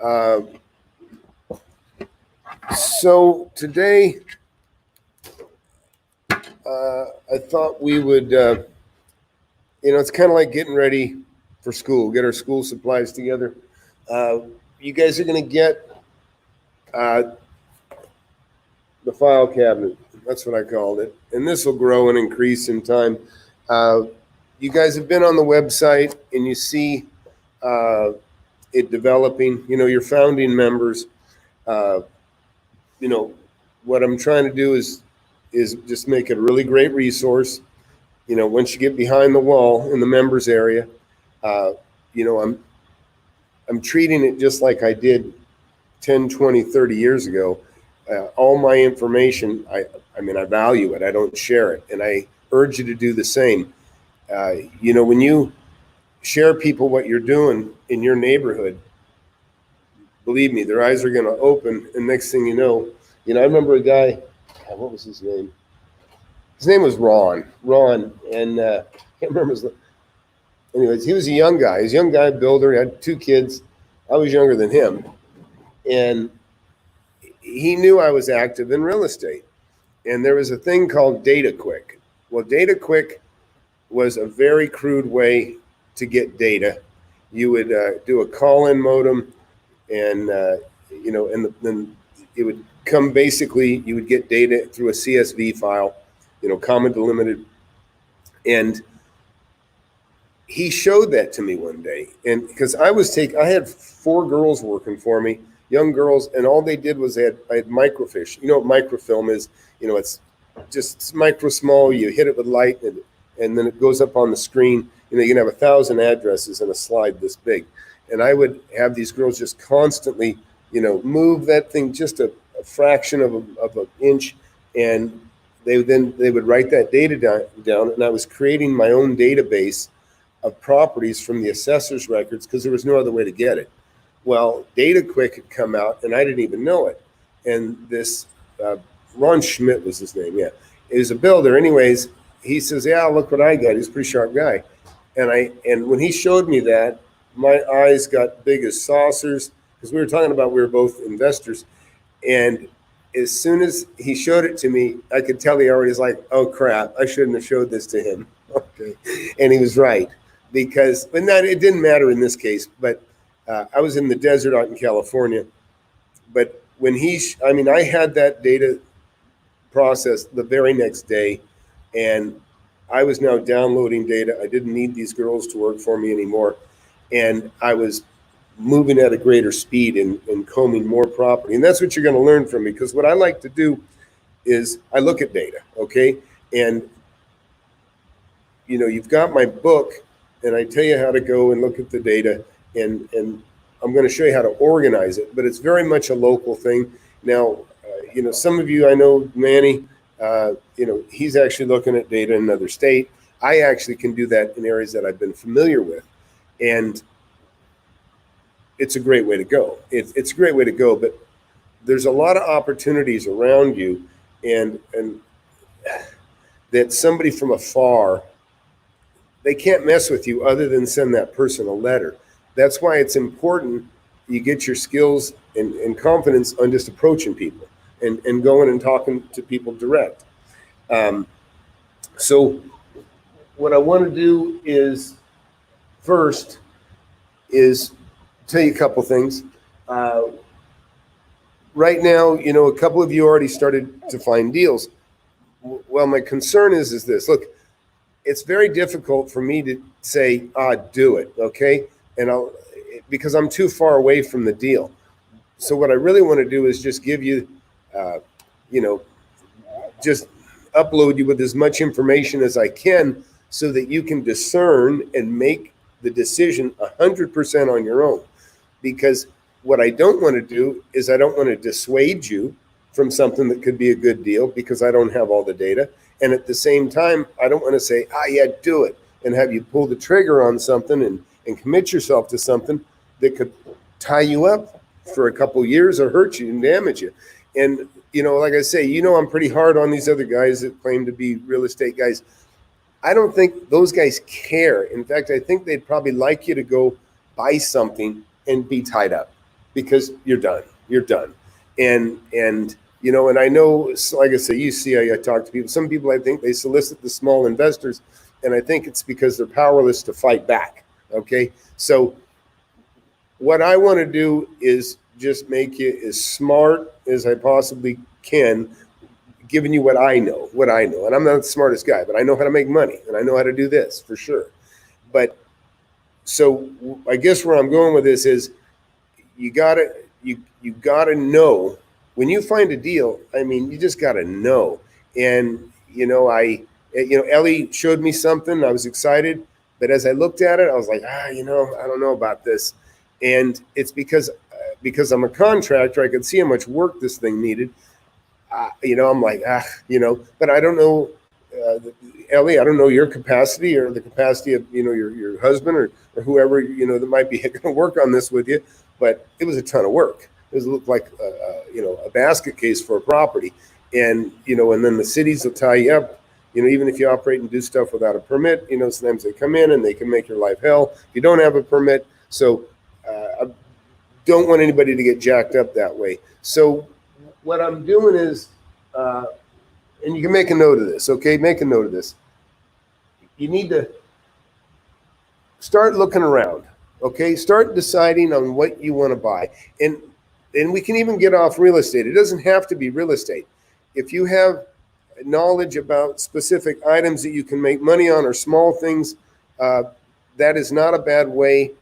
Uh, so today, I thought we would, it's kind of like getting ready for school, get our school supplies together. You guys are going to get uh, the file cabinet. That's what I called it. And this will grow and increase in time. You guys have been on the website and you see it developing, your founding members. Uh, what I'm trying to do is just make it a really great resource. Once you get behind the wall in the members area, uh, I'm treating it just like I did 10, 20, 30 years ago. All my information, I value it. I don't share it. And I urge you to do the same. When you share people what you're doing in your neighborhood, believe me, their eyes are going to open. And next thing you know, I remember a guy, what was his name? His name was Ron, and I can't remember his name. Anyways, he was a young guy. He's a young guy, builder. He had 2 kids. I was younger than him. And he knew I was active in real estate. And there was a thing called Data Quick. Well, Data Quick was a very crude way to get data. You would do a call-in modem, and then it would come. Basically, you would get data through a CSV file, comma delimited. And he showed that to me one day, and because I had 4 girls working for me, young girls, and all they did was I had microfiche. You know what microfilm is? It's just micro small. You hit it with light, and then it goes up on the screen. You can have 1,000 addresses in a slide this big. And I would have these girls just constantly, move that thing just a fraction of an inch, and they would write that data down. And I was creating my own database of properties from the assessor's records because there was no other way to get it. Well, Data Quick had come out, and I didn't even know it. And this Ron Schmidt was his name. Yeah, he was a builder. Anyways, he says, "Yeah, look what I got." He's a pretty sharp guy. And when he showed me that, my eyes got big as saucers because we were both investors. And as soon as he showed it to me, I could tell he already was like, "Oh crap, I shouldn't have showed this to him." Okay, and he was right, because it didn't matter in this case. But I was in the desert out in California. But when I had that data processed the very next day, and I was now downloading data. I didn't need these girls to work for me anymore. And I was moving at a greater speed and combing more property. And that's what you're going to learn from me, because what I like to do is I look at data, okay? And, you've got my book, and I tell you how to go and look at the data, and I'm going to show you how to organize it. But it's very much a local thing. Now, some of you, I know Manny, he's actually looking at data in another state. I actually can do that in areas that I've been familiar with. And it's a great way to go. It's a great way to go, but there's a lot of opportunities around you, and that somebody from afar, they can't mess with you other than send that person a letter. That's why it's important you get your skills and confidence on just approaching people and going and talking to people direct. So what I want to do is first is tell you a couple things. Right now, a couple of you already started to find deals. Well, my concern is this. Look, it's very difficult for me to say, do it, okay? Because I'm too far away from the deal. So what I really want to do is just give you, just upload you with as much information as I can so that you can discern and make the decision 100% on your own. Because what I don't want to do is I don't want to dissuade you from something that could be a good deal because I don't have all the data. And at the same time, I don't want to say, yeah, do it, and have you pull the trigger on something and commit yourself to something that could tie you up for a couple years or hurt you and damage you. And, like I say, I'm pretty hard on these other guys that claim to be real estate guys. I don't think those guys care. In fact, I think they'd probably like you to go buy something and be tied up. because you're done. You're done. And and I know, like I say, you see, I talk to people. Some people, I think, they solicit the small investors, and I think it's because they're powerless to fight back. Okay, so what I want to do is just make you as smart as I possibly can, giving you what I know, and I'm not the smartest guy, but I know how to make money, and I know how to do this for sure. But so I guess where I'm going with this is you gotta know when you find a deal. I mean, you just gotta know. And Ellie showed me something. I was excited, but as I looked at it, I was like, I don't know about this. And it's because I'm a contractor. I could see how much work this thing needed. I'm like, but I don't know, Ellie, I don't know your capacity or the capacity of, your husband or whoever, that might be going to work on this with you. But it was a ton of work. It looked like, a basket case for a property. And, and then the cities will tie you up, even if you operate and do stuff without a permit, sometimes they come in and they can make your life hell if you don't have a permit. So I don't want anybody to get jacked up that way. So what I'm doing is, and you can make a note of this, okay? Make a note of this. You need to start looking around, okay? Start deciding on what you want to buy. And we can even get off real estate. It doesn't have to be real estate. If you have knowledge about specific items that you can make money on or small things, that is not a bad way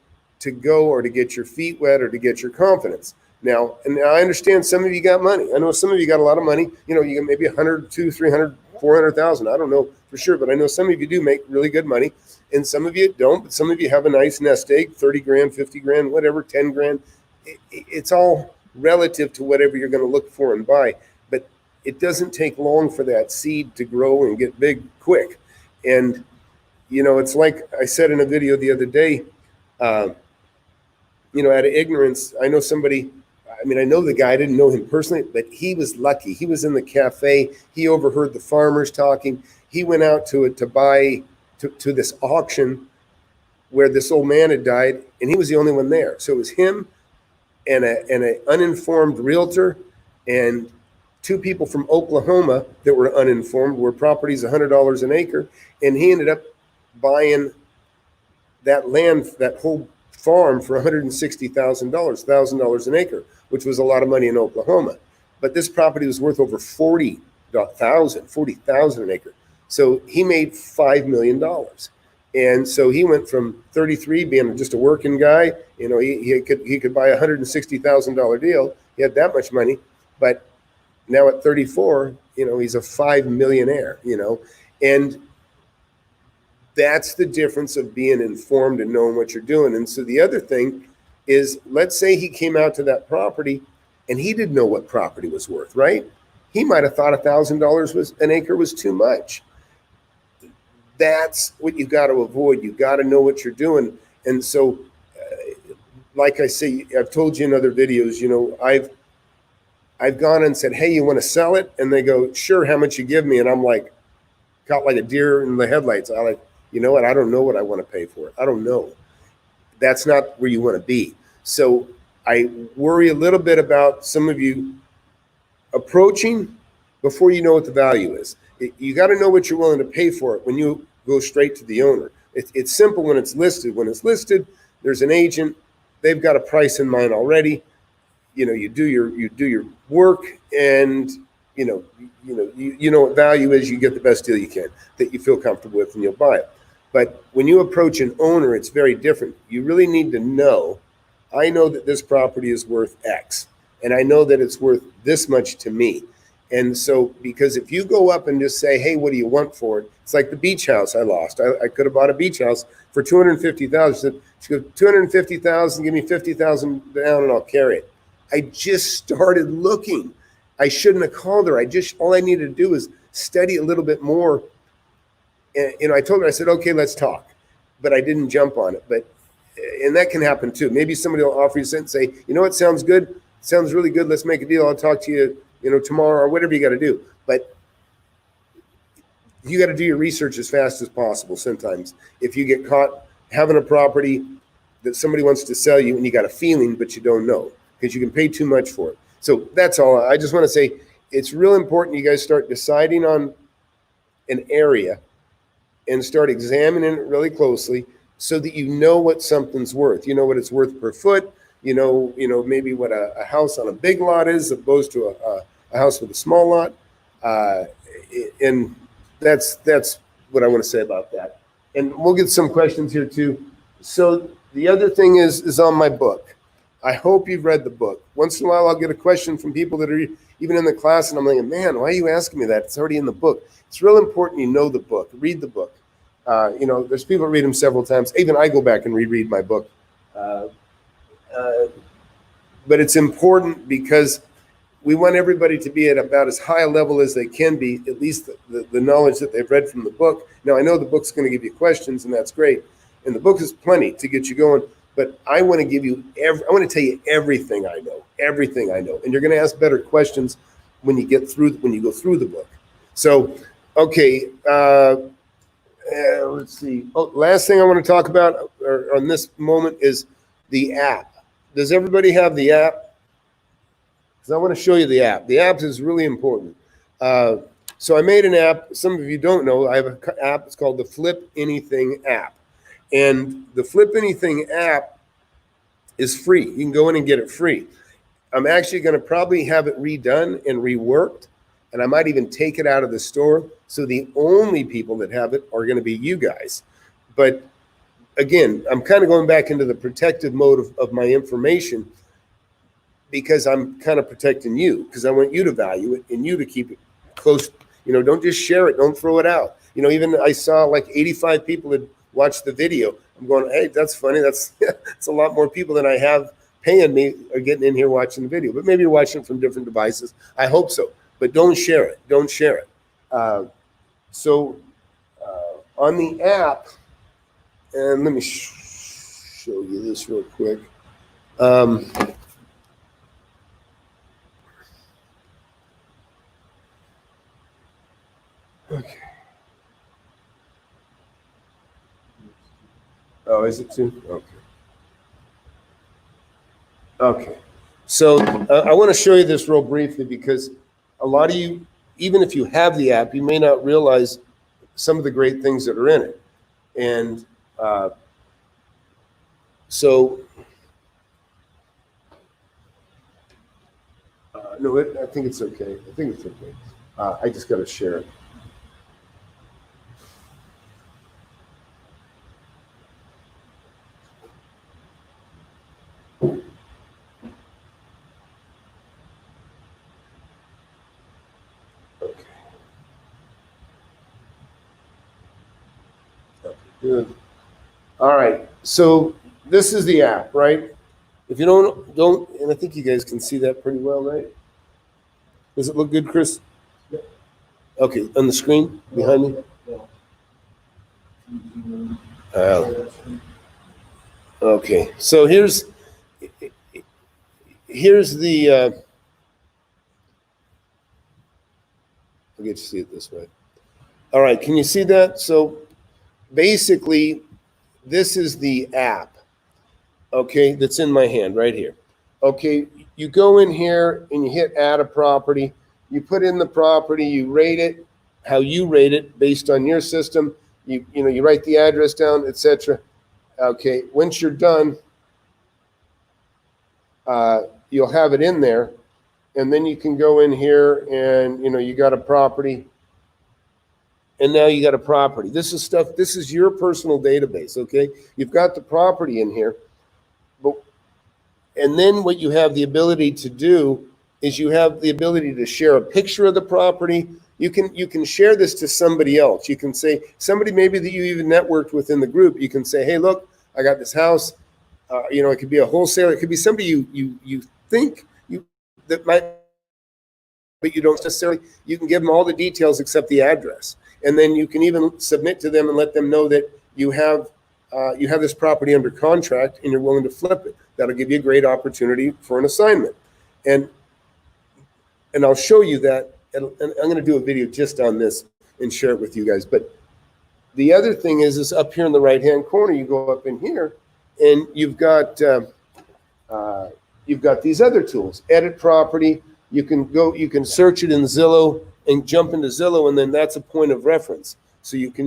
to go or to get your feet wet or to get your confidence. Now, and I understand some of you got money. I know some of you got a lot of money. You got maybe 100, 200, 300, 400,000. I don't know for sure, but I know some of you do make really good money, and some of you don't. But some of you have a nice nest egg, 30 grand, 50 grand, whatever, 10 grand. It's all relative to whatever you're going to look for and buy. But it doesn't take long for that seed to grow and get big quick. And it's like I said in a video the other day. Out of ignorance, I know somebody. I know the guy. I didn't know him personally, but he was lucky. He was in the cafe. He overheard the farmers talking. He went out to it to buy to this auction where this old man had died, and he was the only one there. So it was him and an uninformed realtor and two people from Oklahoma that were uninformed, where property's $100 an acre, and he ended up buying that land, that whole farm, for $160,000, $1,000 an acre, which was a lot of money in Oklahoma. But this property was worth over $40,000 an acre. So he made $5 million. And so he went from 33 being just a working guy, he could buy a $160,000 deal. He had that much money, but now at 34, he's a $5 millionaire, and that's the difference of being informed and knowing what you're doing. And so the other thing is, let's say he came out to that property and he didn't know what property was worth, right? He might have thought $1,000 an acre was too much. That's what you got to avoid. You got to know what you're doing. And so, like I say, I've told you in other videos, I've gone and said, hey, you want to sell it? And they go, sure, how much you give me? And I'm like, caught like a deer in the headlights. I'm like, you know what? I don't know what I want to pay for it. I don't know. That's not where you want to be. So I worry a little bit about some of you approaching before you know what the value is. You got to know what you're willing to pay for it when you go straight to the owner. It's simple when it's listed. When it's listed, there's an agent. They've got a price in mind already. You do your work, and you know what value is. You get the best deal you can that you feel comfortable with, and you'll buy it. But when you approach an owner, it's very different. You really need to know, I know that this property is worth X, and I know that it's worth this much to me. And so, because if you go up and just say, hey, what do you want for it? It's like the beach house I lost. I could have bought a beach house for $250,000. She goes, $250,000, give me $50,000 down and I'll carry it. I just started looking. I shouldn't have called her. All I needed to do is study a little bit more. And I told her, I said, okay, let's talk. But I didn't jump on it. And that can happen too. Maybe somebody will offer you something and say, you know what, sounds good. Sounds really good. Let's make a deal. I'll talk to you, tomorrow, or whatever you got to do. But you got to do your research as fast as possible. Sometimes if you get caught having a property that somebody wants to sell you and you got a feeling, but you don't know. because you can pay too much for it. So that's all. I just want to say it's real important you guys start deciding on an area and start examining it really closely so that you know what something's worth. You know what it's worth per foot. You know maybe what a house on a big lot is opposed to a house with a small lot. And that's what I want to say about that. And we'll get some questions here too. So the other thing is on my book. I hope you've read the book. Once in a while, I'll get a question from people that are even in the class, and I'm like, man, why are you asking me that? It's already in the book. It's real important you know the book. Read the book. There's people who read them several times. Even I go back and reread my book. But it's important because we want everybody to be at about as high a level as they can be, at least the knowledge that they've read from the book. Now, I know the book's going to give you questions, and that's great. And the book is plenty to get you going. But I want to give you I want to tell you everything I know. And you're going to ask better questions when you go through the book. So, okay, let's see. Oh, last thing I want to talk about on this moment is the app. Does everybody have the app? Because I want to show you the app. The app is really important. So I made an app. Some of you don't know. I have an app. It's called the Flip Anything app. And the Flip Anything app is free. You can go in and get it free. I'm actually going to probably have it redone and reworked, and I might even take it out of the store. So the only people that have it are going to be you guys. But again, I'm kind of going back into the protective mode of my information because I'm kind of protecting you, because I want you to value it and you to keep it close. Don't just share it. Don't throw it out. Even I saw like 85 people had watched the video. I'm going, hey, that's funny. That's a lot more people than I have paying me are getting in here watching the video. But maybe you're watching it from different devices. I hope so. But don't share it. Don't share it. So on the app, and let me show you this real quick. Okay. Oh, is it too? Okay. Okay. So I want to show you this real briefly because a lot of you, even if you have the app, you may not realize some of the great things that are in it. And no, I think it's okay. I just got to share it. Good. All right. So this is the app, right? If you don't, and I think you guys can see that pretty well, right? Does it look good, Chris? Yeah. Okay, on the screen behind me. Okay. So here's the. I'll get you to see it this way. All right. Can you see that? So basically, this is the app, okay, that's in my hand right here. Okay, you go in here and you hit add a property. You put in the property, you rate it, how you rate it based on your system. You write the address down, etc. Okay, once you're done, you'll have it in there, and then you can go in here and you got a property. And now you got a property. This is your personal database, okay? You've got the property in here. And then what you have the ability to do is you have the ability to share a picture of the property. You can share this to somebody else. You can say, somebody maybe that you even networked with in the group, you can say, hey, look, I got this house. It could be a wholesaler. It could be somebody you think that might, but you don't necessarily. You can give them all the details except the address. And then you can even submit to them and let them know that you have this property under contract and you're willing to flip it. That'll give you a great opportunity for an assignment. And I'll show you that. And I'm going to do a video just on this and share it with you guys. But the other thing is up here in the right-hand corner, you go up in here and you've got, you've got these other tools, edit property. You can search it in Zillow and jump into Zillow, and then that's a point of reference. So you can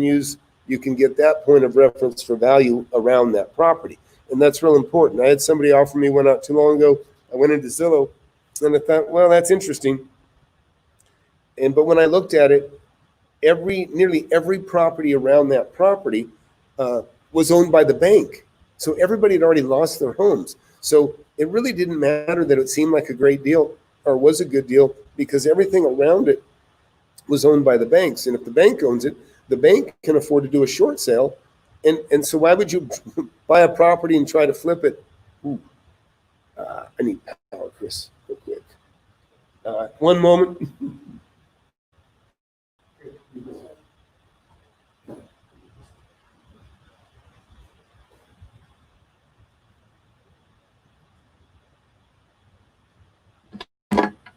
get that point of reference for value around that property. And that's real important. I had somebody offer me one not too long ago. I went into Zillow and I thought, well, that's interesting. But when I looked at it, nearly every property around that property was owned by the bank. So everybody had already lost their homes. So it really didn't matter that it seemed like a great deal or was a good deal, because everything around it was owned by the banks. And if the bank owns it, the bank can afford to do a short sale. And so why would you buy a property and try to flip it? I need power, Chris, real quick. One moment.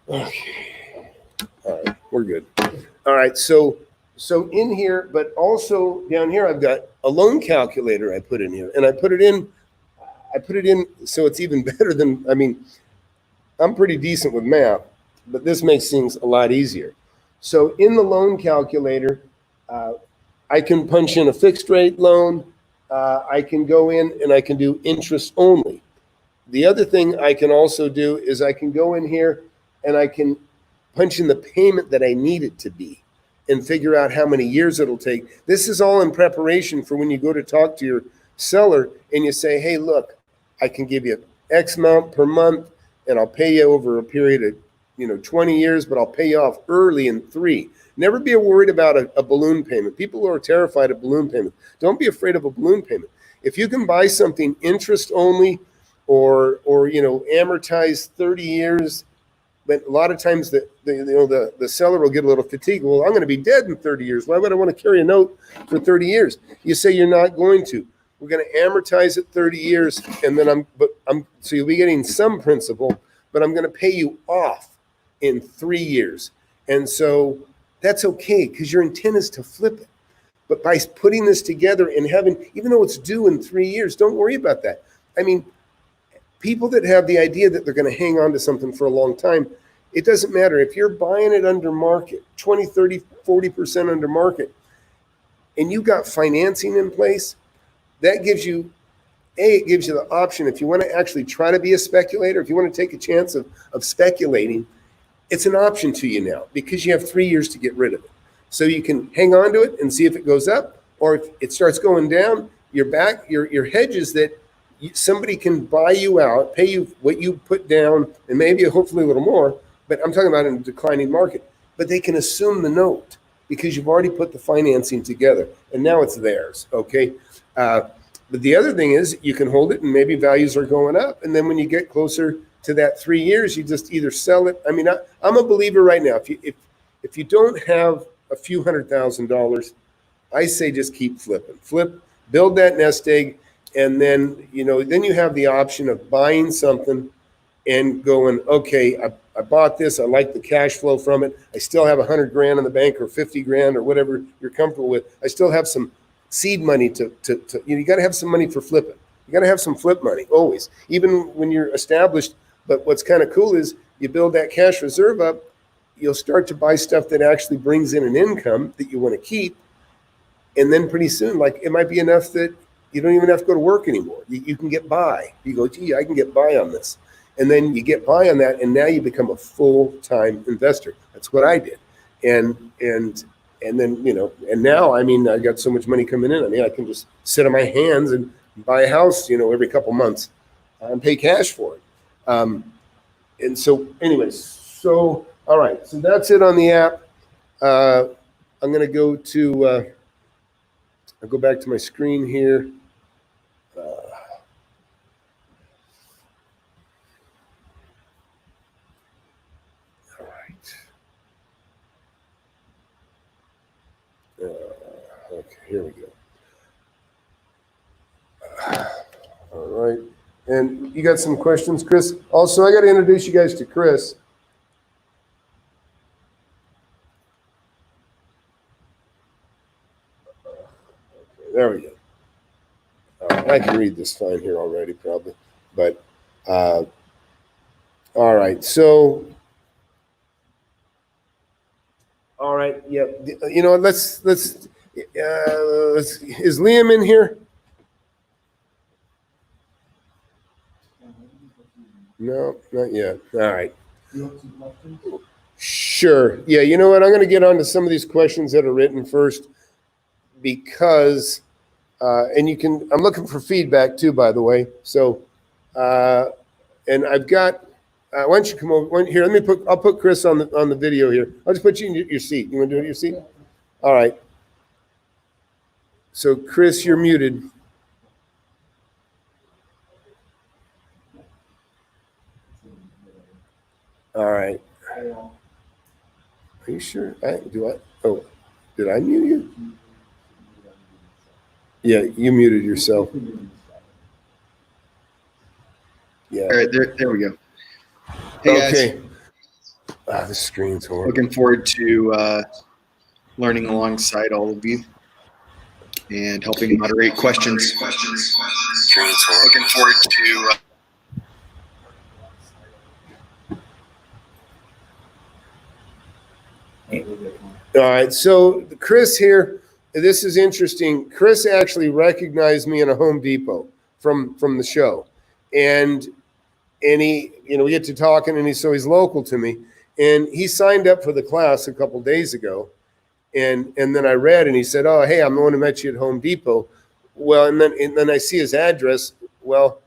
Okay. All right, we're good. All right, so in here, but also down here, I've got a loan calculator I put in here, and I put it in so it's even better than, I mean, I'm pretty decent with math, but this makes things a lot easier. So in the loan calculator, I can punch in a fixed rate loan. I can go in and I can do interest only. The other thing I can also do is I can go in here and I can punch in the payment that I need it to be and figure out how many years it'll take. This is all in preparation for when you go to talk to your seller and you say, hey, look, I can give you X amount per month and I'll pay you over a period of 20 years, but I'll pay you off early in 3. Never be worried about a balloon payment. People are terrified of balloon payment. Don't be afraid of a balloon payment. If you can buy something interest only or amortize 30 years, but a lot of times the seller will get a little fatigued. Well, I'm going to be dead in 30 years. Why would I want to carry a note for 30 years? You say you're not going to. We're going to amortize it 30 years, and then so you'll be getting some principal, but I'm going to pay you off in 3 years. And so that's okay, because your intent is to flip it. But by putting this together and even though it's due in 3 years, don't worry about that. I mean, people that have the idea that they're going to hang on to something for a long time, it doesn't matter. If you're buying it under market, 20, 30, 40% under market, and you got financing in place, that gives you, it gives you the option. If you want to actually try to be a speculator, if you want to take a chance of speculating, it's an option to you now because you have 3 years to get rid of it. So you can hang on to it and see if it goes up, or if it starts going down, your hedge is that somebody can buy you out, pay you what you put down, and maybe hopefully a little more, but I'm talking about in a declining market. But they can assume the note because you've already put the financing together, and now it's theirs, okay? But the other thing is you can hold it and maybe values are going up, and then when you get closer to that 3 years, you just either sell it. I mean, I'm a believer right now. If you don't have a few $100,000, I say just keep flipping. Build that nest egg, and then you have the option of buying something and going, okay, I bought this. I like the cash flow from it. I still have $100,000 in the bank or 50 grand or whatever you're comfortable with. I still have some seed money to you got to have some money for flipping. You got to have some flip money always, even when you're established. But what's kind of cool is you build that cash reserve up, you'll start to buy stuff that actually brings in an income that you want to keep. And then pretty soon, like it might be enough that you don't even have to go to work anymore. You can get by. You go, gee, I can get by on this. And then you get by on that, and now you become a full-time investor. That's what I did. And then, and now, I mean, I got so much money coming in. I mean, I can just sit on my hands and buy a house, every couple months and pay cash for it. And so anyways, all right. So that's it on the app. I'm going to go to, I'll go back to my screen here. All right. Okay, here we go. All right. And you got some questions, Chris? Also, I got to introduce you guys to Chris. Okay, there we go. I can read this fine here already, probably. But All right. So, all right. Yeah. You know, let's, is Liam in here? No, not yet. All right. Sure. Yeah. You know what? I'm going to get on to some of these questions that are written first because, and you can, I'm looking for feedback too, by the way. So, and I've got, why don't you come over here? I'll put Chris on the video here. I'll just put you in your seat. You want to do it in your seat? All right. So Chris, you're muted. All right. Are you sure? Oh, did I mute you? Yeah, you muted yourself. Yeah. All right, there we go. Hey guys. Okay. The screen's horrible. Looking forward to learning alongside all of you and helping moderate questions. Looking forward to All right, so Chris here, this is interesting. Chris actually recognized me in a Home Depot from the show. And he, you know, we get to talking and he's local to me. And he signed up for the class a couple days ago. And then I read and he said, oh, hey, I'm the one who met you at Home Depot. Well, and then I see his address. Well,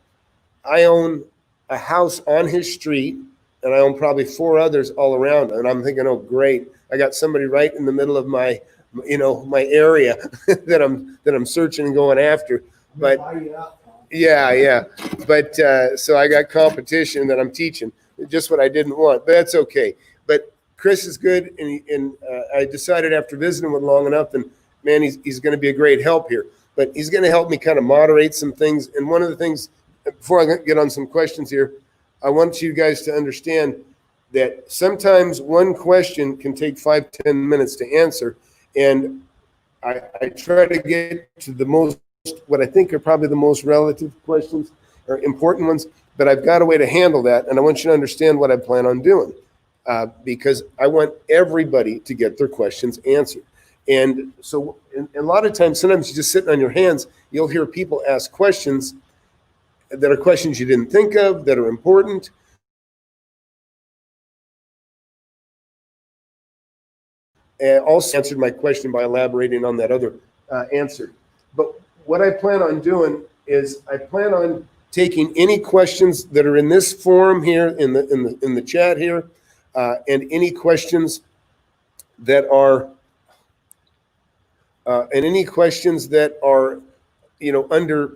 I own a house on his street and I own probably 4 others all around. And I'm thinking, oh, great. I got somebody right in the middle of my, you know, my area that I'm searching and going after. But yeah. But so I got competition that I'm teaching, just what I didn't want. But that's okay. But Chris is good, and I decided after visiting with him long enough, and man, he's going to be a great help here. But he's going to help me kind of moderate some things. And one of the things, before I get on some questions here, I want you guys to understand that sometimes one question can take 5-10 minutes to answer. And I try to get to the most, what I think are probably the most relative questions or important ones, but I've got a way to handle that. And I want you to understand what I plan on doing because I want everybody to get their questions answered. And so a lot of times, sometimes you're just sitting on your hands, you'll hear people ask questions that are questions you didn't think of, that are important. And also answered my question by elaborating on that other answer. But what I plan on doing is I plan on taking any questions that are in this forum here in the chat here, and any questions that are under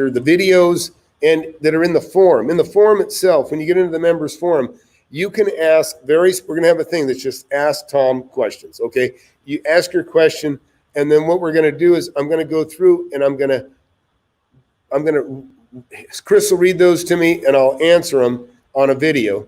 the videos and that are in the forum. In the forum itself, when you get into the members forum, you can ask we're going to have a thing that's just ask Tom questions. Okay. You ask your question. And then what we're going to do is I'm going to go through and Chris will read those to me and I'll answer them on a video.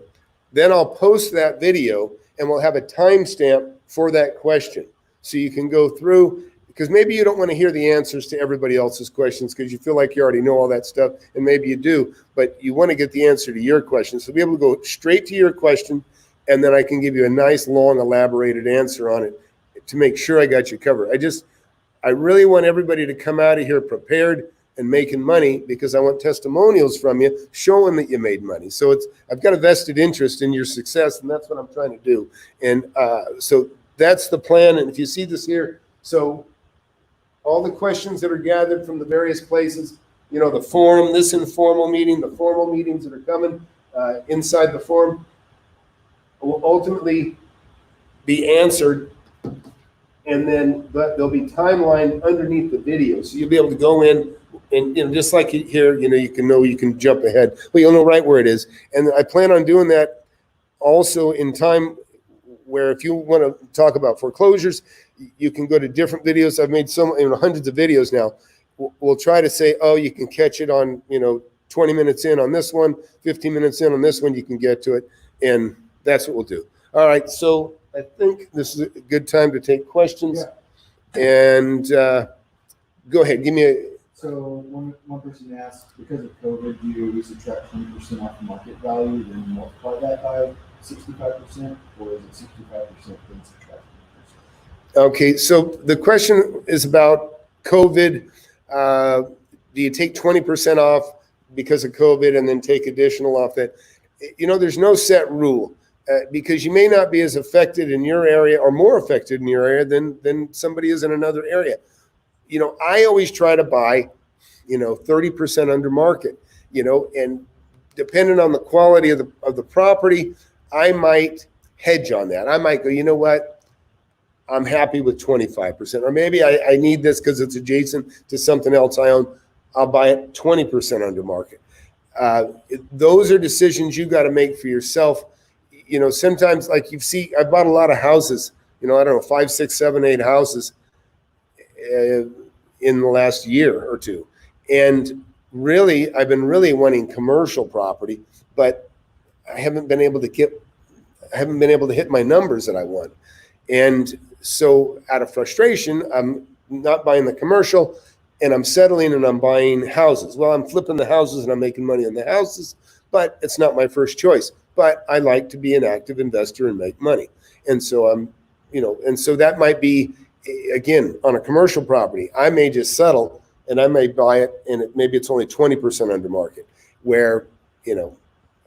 Then I'll post that video and we'll have a timestamp for that question. So you can go through, because maybe you don't want to hear the answers to everybody else's questions because you feel like you already know all that stuff, and maybe you do, but you want to get the answer to your question. So be able to go straight to your question, and then I can give you a nice, long, elaborated answer on it to make sure I got you covered. I really want everybody to come out of here prepared and making money because I want testimonials from you showing that you made money. So I've got a vested interest in your success, and that's what I'm trying to do. And so that's the plan. And if you see this here, so all the questions that are gathered from the various places, you know, the forum, this informal meeting, the formal meetings that are coming inside the forum will ultimately be answered. And then there'll be timeline underneath the video. So you'll be able to go in and, you know, just like here, you know, you can jump ahead, but you'll know right where it is. And I plan on doing that also in time where if you want to talk about foreclosures, you can go to different videos. I've made hundreds of videos now. We'll try to say, oh, you can catch it on, 20 minutes in on this one, 15 minutes in on this one, you can get to it. And that's what we'll do. All right. So I think this is a good time to take questions. Yeah. And go ahead. Give me So one person asked, because of COVID, do you subtract 20% off market value, then multiply that by 65%, or is it 65% then subtract 20%? Okay, so the question is about COVID. Do you take 20% off because of COVID and then take additional off that? There's no set rule because you may not be as affected in your area or more affected in your area than somebody is in another area. I always try to buy, 30% under market, and depending on the quality of the property, I might hedge on that. I might go, you know what? I'm happy with 25%, or maybe I need this because it's adjacent to something else I own. I'll buy it 20% under market. Those are decisions you got to make for yourself. Sometimes like I bought a lot of houses, I don't know, 5, 6, 7, 8 houses in the last year or two. And really, I've been really wanting commercial property, but I haven't been able to hit my numbers that I want. And so out of frustration, I'm not buying the commercial and I'm settling and I'm buying houses. Well, I'm flipping the houses and I'm making money on the houses, but it's not my first choice. But I like to be an active investor and make money. And so and so that might be, again, on a commercial property, I may just settle and I may buy it and maybe it's only 20% under market where,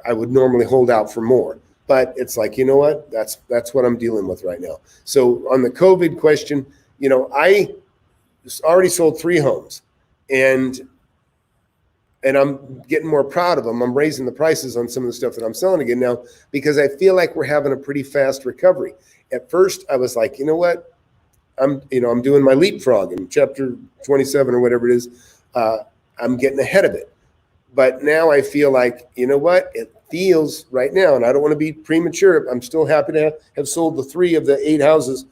I would normally hold out for more. But it's like, you know what? That's what I'm dealing with right now. So on the COVID question, I already sold 3 homes and I'm getting more proud of them. I'm raising the prices on some of the stuff that I'm selling again now because I feel like we're having a pretty fast recovery. At first I was like, you know what? I'm doing my leapfrog in chapter 27 or whatever it is. I'm getting ahead of it. But now I feel like, you know what? It feels right now, and I don't want to be premature. I'm still happy to have sold the 3 of the 8 houses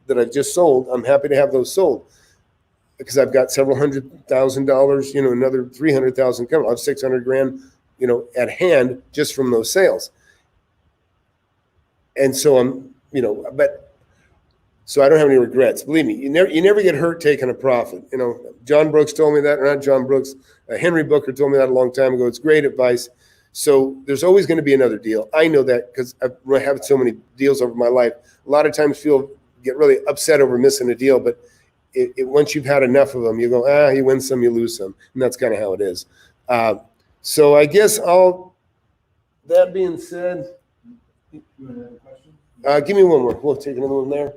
that I've just sold. I'm happy to have those sold because I've got several $100,000, another 300,000 coming. I'll have $600,000, at hand just from those sales. And so so I don't have any regrets. Believe me, you never get hurt taking a profit. John Brooks told me that, or not John Brooks, Henry Booker told me that a long time ago. It's great advice. So there's always going to be another deal. I know that because I've had so many deals over my life. A lot of times people get really upset over missing a deal, but once you've had enough of them, you go, you win some, you lose some. And that's kind of how it is. So I guess that being said, You want another question? give me one more. We'll take another one there.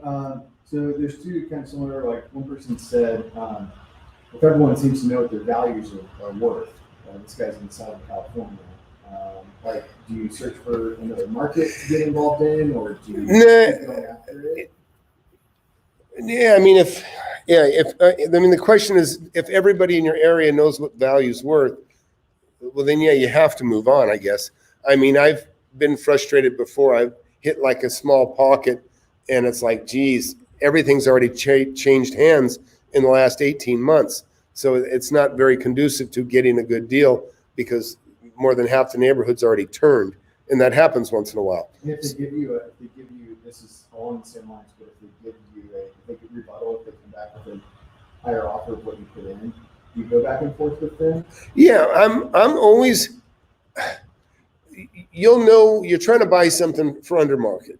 So there's 2 kind of similar, like one person said, if everyone seems to know what their values are worth, this guy's in Southern California, do you search for another market to get involved in, or do you keep going after it? Yeah, the question is, if everybody in your area knows what value's worth, well, then you have to move on, I guess. I've been frustrated before. I've hit like a small pocket, and it's like, geez, everything's already changed hands in the last 18 months. So it's not very conducive to getting a good deal because more than half the neighborhood's already turned, and that happens once in a while. And if they give you, this is along the same lines, but if they give you they could rebuttal, if they come back with a higher offer of what you put in, do you go back and forth with them? Yeah, I'm always, you're trying to buy something for under market.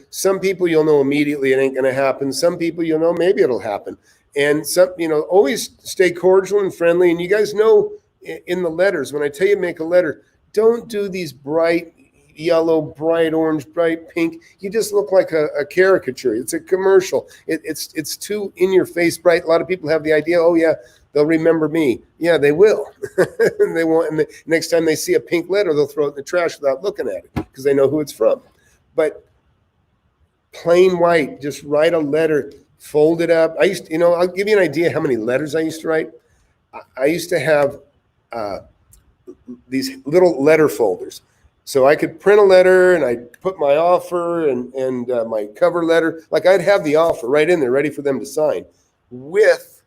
Some people you'll know immediately it ain't going to happen. Some people maybe it'll happen. And always stay cordial and friendly. And you guys know in the letters, when I tell you make a letter, don't do these bright yellow, bright orange, bright pink. You just look like a caricature. It's a commercial. It's too in your face bright. A lot of people have the idea, oh yeah, they'll remember me. Yeah, they will. And they won't. And the next time they see a pink letter, they'll throw it in the trash without looking at it because they know who it's from. But plain white, just write a letter, fold it up. I'll give you an idea how many letters I used to write. I used to have these little letter folders. So I could print a letter and I'd put my offer and my cover letter. Like I'd have the offer right in there ready for them to sign with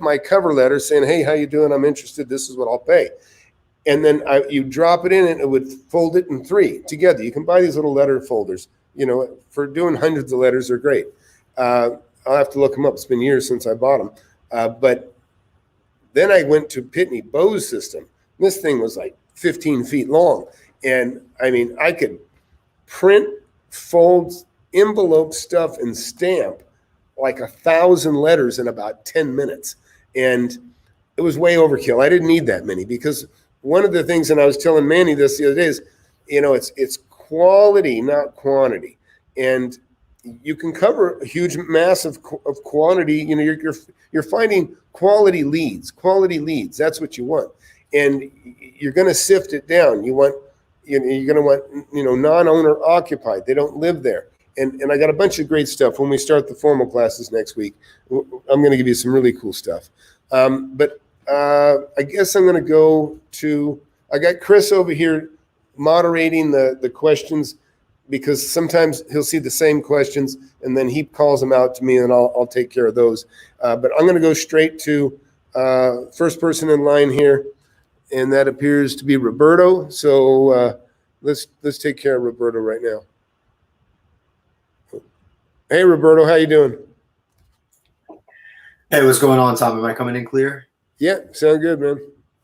my cover letter saying, hey, how you doing? I'm interested. This is what I'll pay. And then you drop it in and it would fold it in 3 together. You can buy these little letter folders, for doing hundreds of letters. They're great. I'll have to look them up. It's been years since I bought them. But Then I went to Pitney Bowes system. This thing was like 15 feet long. And I mean, I could print, fold, envelope stuff, and stamp like 1,000 letters in about 10 minutes. And it was way overkill. I didn't need that many, because one of the things, and I was telling Manny this the other day, is, it's quality, not quantity. And you can cover a huge mass of quantity. You're finding quality leads. That's what you want. And you're going to sift it down. You're going to want, non-owner occupied. They don't live there. And I got a bunch of great stuff when we start the formal classes next week. I'm going to give you some really cool stuff. But I guess I'm going to go to, I got Chris over here moderating the questions, because sometimes he'll see the same questions and then he calls them out to me, and I'll take care of those. But I'm going to go straight to first person in line here, and that appears to be Roberto. So let's take care of Roberto right now. Hey, Roberto, how you doing? Hey, what's going on, Tom? Am I coming in clear? Yeah, sound good, man.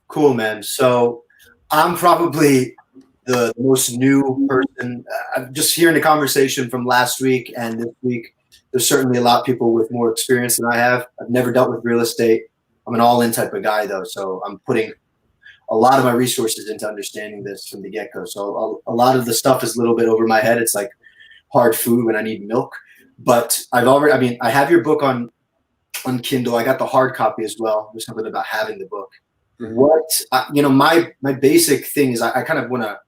Cool, man. So I'm probably the most new person. I'm just hearing the conversation from last week and this week. There's certainly a lot of people with more experience than I have. I've never dealt with real estate. I'm an all-in type of guy, though, so I'm putting a lot of my resources into understanding this from the get-go. So a lot of the stuff is a little bit over my head. It's like hard food when I need milk. But I have your book on Kindle. I got the hard copy as well. There's something about having the book. My basic thing is I kind of want to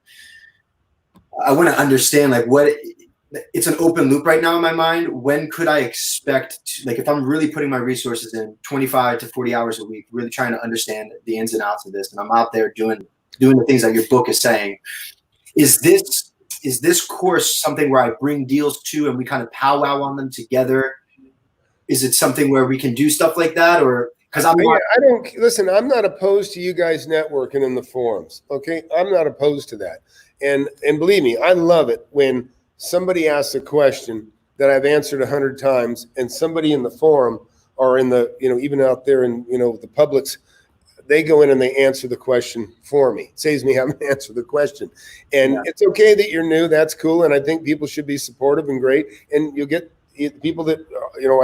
understand, like, what it's an open loop right now in my mind. When could I expect to, like, if I'm really putting my resources in 25 to 40 hours a week, really trying to understand the ins and outs of this, and I'm out there doing the things that your book is saying, is this course something where I bring deals to and we kind of powwow on them together? Is it something where we can do stuff like that? Or because I'm not opposed to you guys networking in the forums. Okay. I'm not opposed to that. And believe me, I love it when somebody asks a question that I've answered 100 times, and somebody in the forum or in the, even out there in, the publics, they go in and they answer the question for me. It saves me having to answer the question. And It's okay that you're new. That's cool. And I think people should be supportive and great. And you'll get people that,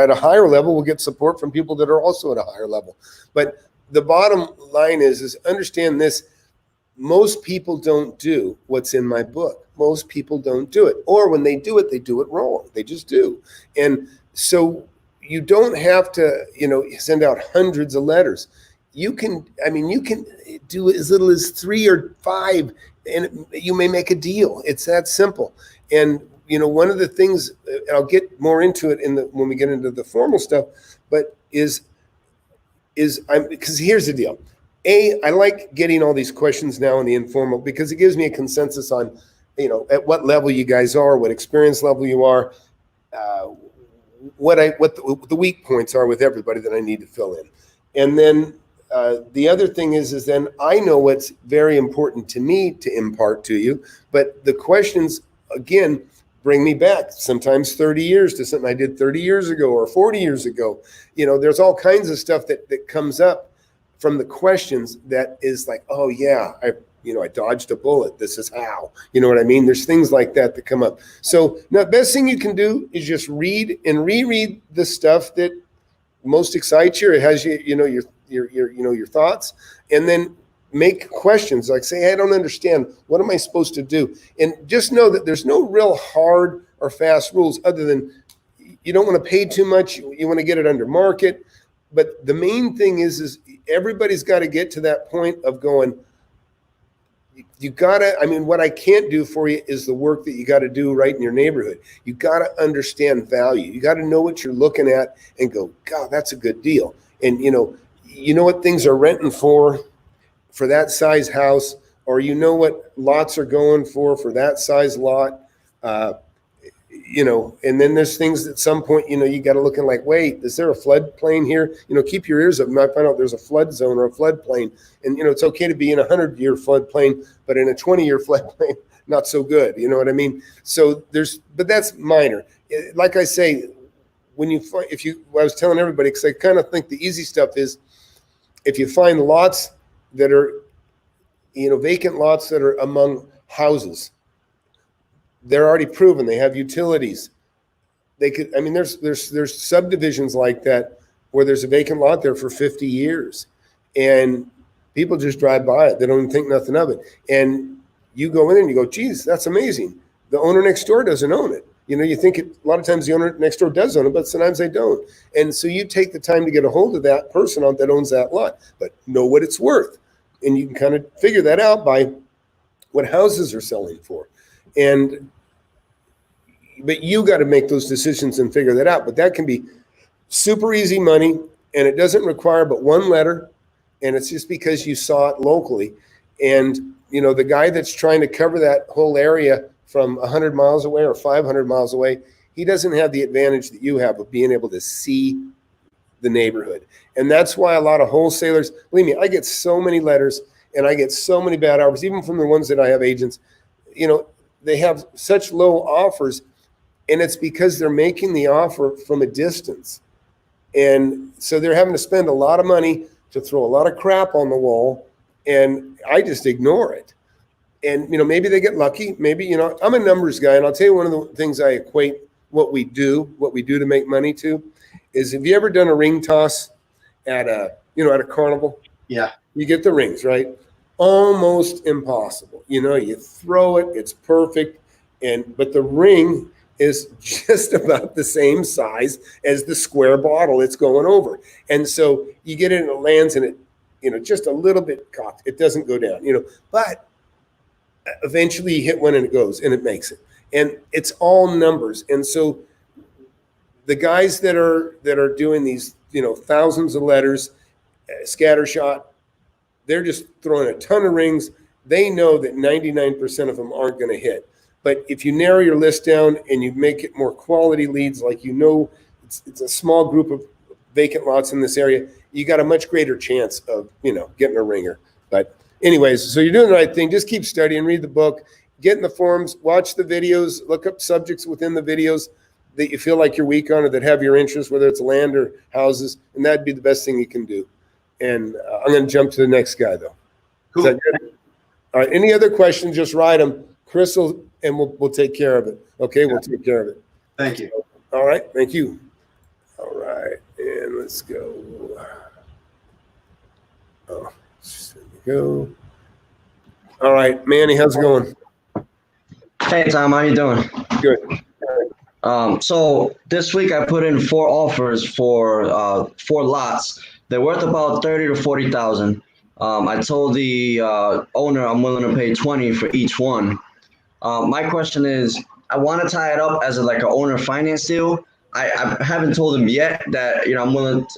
at a higher level will get support from people that are also at a higher level. But the bottom line is understand this. Most people don't do what's in my book. Most people don't do it. Or when they do it wrong. They just do. And so you don't have to, send out hundreds of letters. You can do as little as 3 or 5, and you may make a deal. It's that simple. And, one of the things, and I'll get more into it when we get into the formal stuff, but because here's the deal. I like getting all these questions now in the informal, because it gives me a consensus on, at what level you guys are, what experience level you are, what the weak points are with everybody that I need to fill in. And then the other thing is then I know what's very important to me to impart to you, but the questions, again, bring me back sometimes 30 years to something I did 30 years ago or 40 years ago. There's all kinds of stuff that comes up from the questions that is like, oh yeah, I dodged a bullet. This is how, you know what I mean? There's things like that come up. So the best thing you can do is just read and reread the stuff that most excites you. It has your thoughts, and then make questions like, say, hey, I don't understand. What am I supposed to do? And just know that there's no real hard or fast rules, other than you don't want to pay too much. You want to get it under market. But the main thing is everybody's got to get to that point of going, what I can't do for you is the work that you got to do right in your neighborhood. You got to understand value. You got to know what you're looking at and go, God, that's a good deal. And you know what things are renting for that size house, or what lots are going for that size lot. And then there's things at some point, you got to look and like, wait, is there a floodplain here? Keep your ears up. You might find out there's a flood zone or a floodplain. And, it's okay to be in a 100-year floodplain, but in a 20-year floodplain, not so good. You know what I mean? So but that's minor. Like I say, I was telling everybody, because I kind of think the easy stuff is, if you find lots that are, vacant lots that are among houses, they're already proven, they have utilities. They could, there's subdivisions like that where there's a vacant lot there for 50 years and people just drive by it. They don't even think nothing of it. And you go in and you go, geez, that's amazing. The owner next door doesn't own it. You think a lot of times the owner next door does own it, but sometimes they don't. And so you take the time to get a hold of that person that owns that lot, but know what it's worth. And you can kind of figure that out by what houses are selling for. But you got to make those decisions and figure that out. But that can be super easy money, and it doesn't require but one letter, and it's just because you saw it locally. And, the guy that's trying to cover that whole area from 100 miles away or 500 miles away, he doesn't have the advantage that you have of being able to see the neighborhood. And that's why a lot of wholesalers, believe me, I get so many letters and I get so many bad offers, even from the ones that I have agents, they have such low offers, and it's because they're making the offer from a distance. And so they're having to spend a lot of money to throw a lot of crap on the wall, and I just ignore it. And, maybe they get lucky. Maybe, I'm a numbers guy, and I'll tell you one of the things I equate what we do to make money to is, have you ever done a ring toss at a carnival? Yeah. You get the rings, right? Almost impossible. You throw it, it's perfect. But the ring is just about the same size as the square bottle it's going over. And so you get it and it lands in it, just a little bit cocked. It doesn't go down, but eventually you hit one and it goes and it makes it. And it's all numbers. And so the guys that are doing these, thousands of letters, scattershot, they're just throwing a ton of rings. They know that 99% of them aren't going to hit. But if you narrow your list down and you make it more quality leads, like it's a small group of vacant lots in this area, you got a much greater chance of, getting a ringer. But anyways, so you're doing the right thing. Just keep studying, read the book, get in the forums, watch the videos, look up subjects within the videos that you feel like you're weak on or that have your interest, whether it's land or houses, and that'd be the best thing you can do. And I'm going to jump to the next guy, though. Cool. Is that good? All right. Any other questions? Just write them. Chris will, and we'll take care of it. Okay, we'll take care of it. Thank you. All right, thank you. All right, and let's go. Oh, there we go. All right, Manny, how's it going? Hey Tom, how you doing? Good. So this week I put in 4 offers for 4 lots. They're worth about 30 to 40,000. I told the owner I'm willing to pay 20 for each one. My question is, I want to tie it up as like an owner finance deal. I haven't told him yet that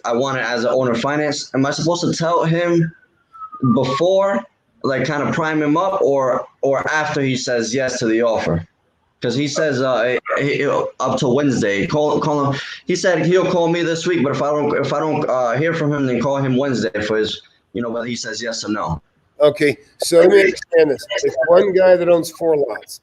I want it as an owner finance. Am I supposed to tell him before, like kind of prime him up, or after he says yes to the offer? Because he says up to Wednesday. Call him. He said he'll call me this week, but if I don't hear from him, then call him Wednesday for his whether he says yes or no. Okay, so let me understand this. It's one guy that owns 4 lots.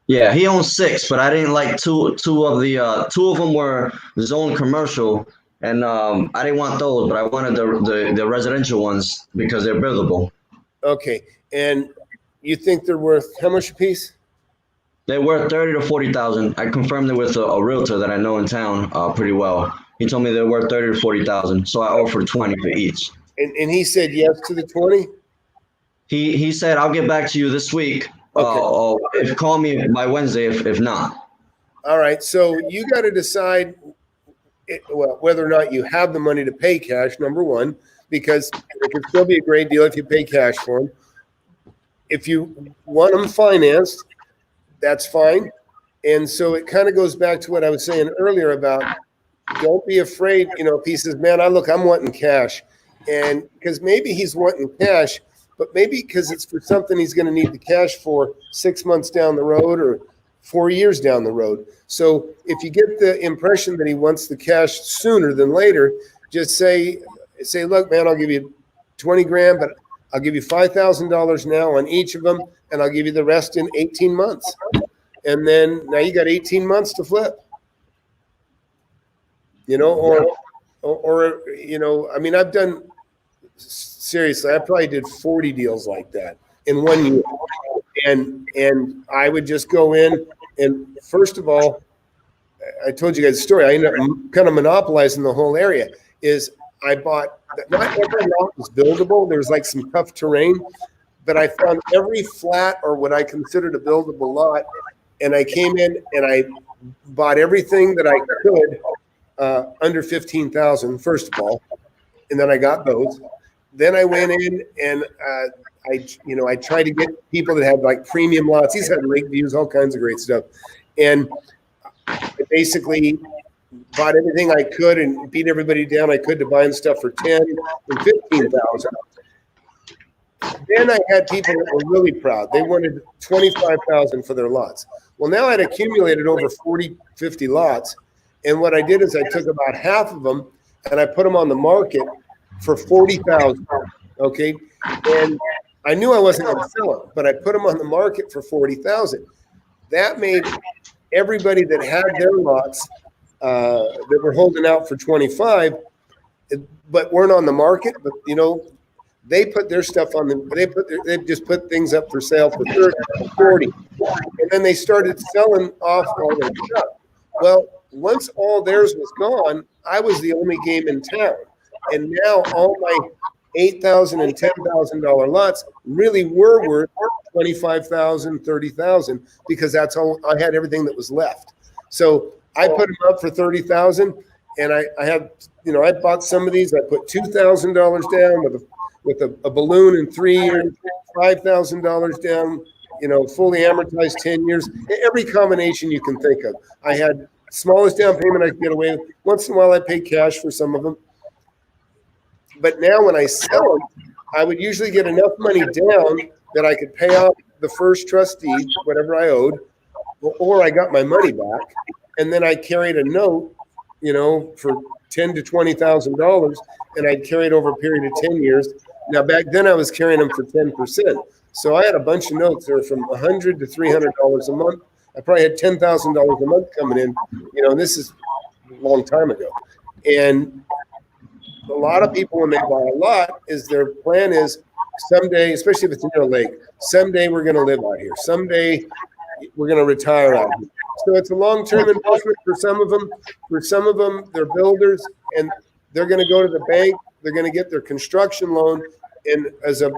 Yeah, he owns 6, but I didn't like two of them were zoned commercial, and I didn't want those, but I wanted the residential ones because they're buildable. Okay, and you think they're worth how much a piece? They're worth 30 to 40,000. I confirmed it with a realtor that I know in town pretty well. He told me they're worth 30 to 40,000, so I offered 20 for each. And he said yes to the 20? He said I'll get back to you this week. Okay. Call me by Wednesday if not. All right. So you got to decide whether or not you have the money to pay cash, number one, because it could still be a great deal if you pay cash for them. If you want them financed, that's fine. And so it kind of goes back to what I was saying earlier about don't be afraid, if he says, man, I'm wanting cash. And because maybe he's wanting cash, but maybe because it's for something he's going to need the cash for 6 months down the road or 4 years down the road. So if you get the impression that he wants the cash sooner than later, just say, look, man, I'll give you 20 grand, but I'll give you $5,000 now on each of them, and I'll give you the rest in 18 months. And then now you got 18 months to flip. I've done seriously, I probably did 40 deals like that in 1 year. And I would just go in, and first of all, I told you guys the story. I ended up kind of monopolizing the whole area. Is I bought, not every lot was buildable. There was like some tough terrain, but I found every flat or what I considered a buildable lot, and I came in and I bought everything that I could under 15,000. First of all, and then I got those. Then I went in and I tried to get people that had like premium lots. These had lake views, all kinds of great stuff, and I basically bought everything I could and beat everybody down I could to buying stuff for 10 and 15,000. Then I had people that were really proud. They wanted 25,000 for their lots. Well, now I'd accumulated over 40, 50 lots. And what I did is I took about half of them and I put them on the market for 40,000. Okay. And I knew I wasn't going to sell them, but I put them on the market for 40,000. That made everybody that had their lots that were holding out for 25, but weren't on the market. But they put their stuff on they just put things up for sale for 30, 40, and then they started selling off all their stuff. Well, once all theirs was gone, I was the only game in town, and now all my $8,000 and $10,000 lots really were worth 25,000, 30,000 because that's all I had. Everything that was left. So I put them up for 30,000, and I had, I bought some of these. I put $2,000 down with a balloon in 3 years, $5,000 down, fully amortized 10 years. Every combination you can think of. I had smallest down payment I could get away with. Once in a while, I paid cash for some of them. But now when I sell them, I would usually get enough money down that I could pay off the first trustee, whatever I owed, or I got my money back. And then I carried a note, for $10,000 to $20,000, and I'd carry it over a period of 10 years. Now, back then I was carrying them for 10%. So I had a bunch of notes that were from $100 to $300 a month. I probably had $10,000 a month coming in, and this is a long time ago. And a lot of people, when they buy a lot, their plan is someday, especially if it's near a lake, someday we're going to live out here. Someday we're going to retire out here. So it's a long-term investment for some of them. For some of them, they're builders, and they're going to go to the bank. They're going to get their construction loan, and as a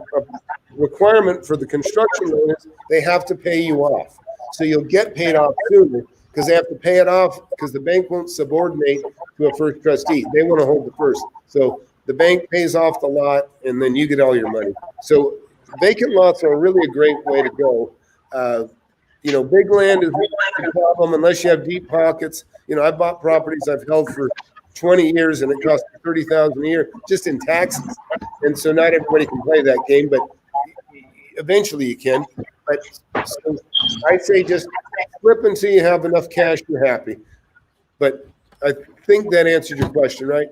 requirement for the construction loan is they have to pay you off. So you'll get paid off sooner because they have to pay it off because the bank won't subordinate to a first trustee. They want to hold the first. So the bank pays off the lot, and then you get all your money. So vacant lots are really a great way to go. Big land is a problem unless you have deep pockets. I bought properties I've held for 20 years, and it cost $30,000 a year just in taxes. And so not everybody can play that game, but eventually you can. But so I say just flip until you have enough cash, you're happy. But I think that answered your question, right?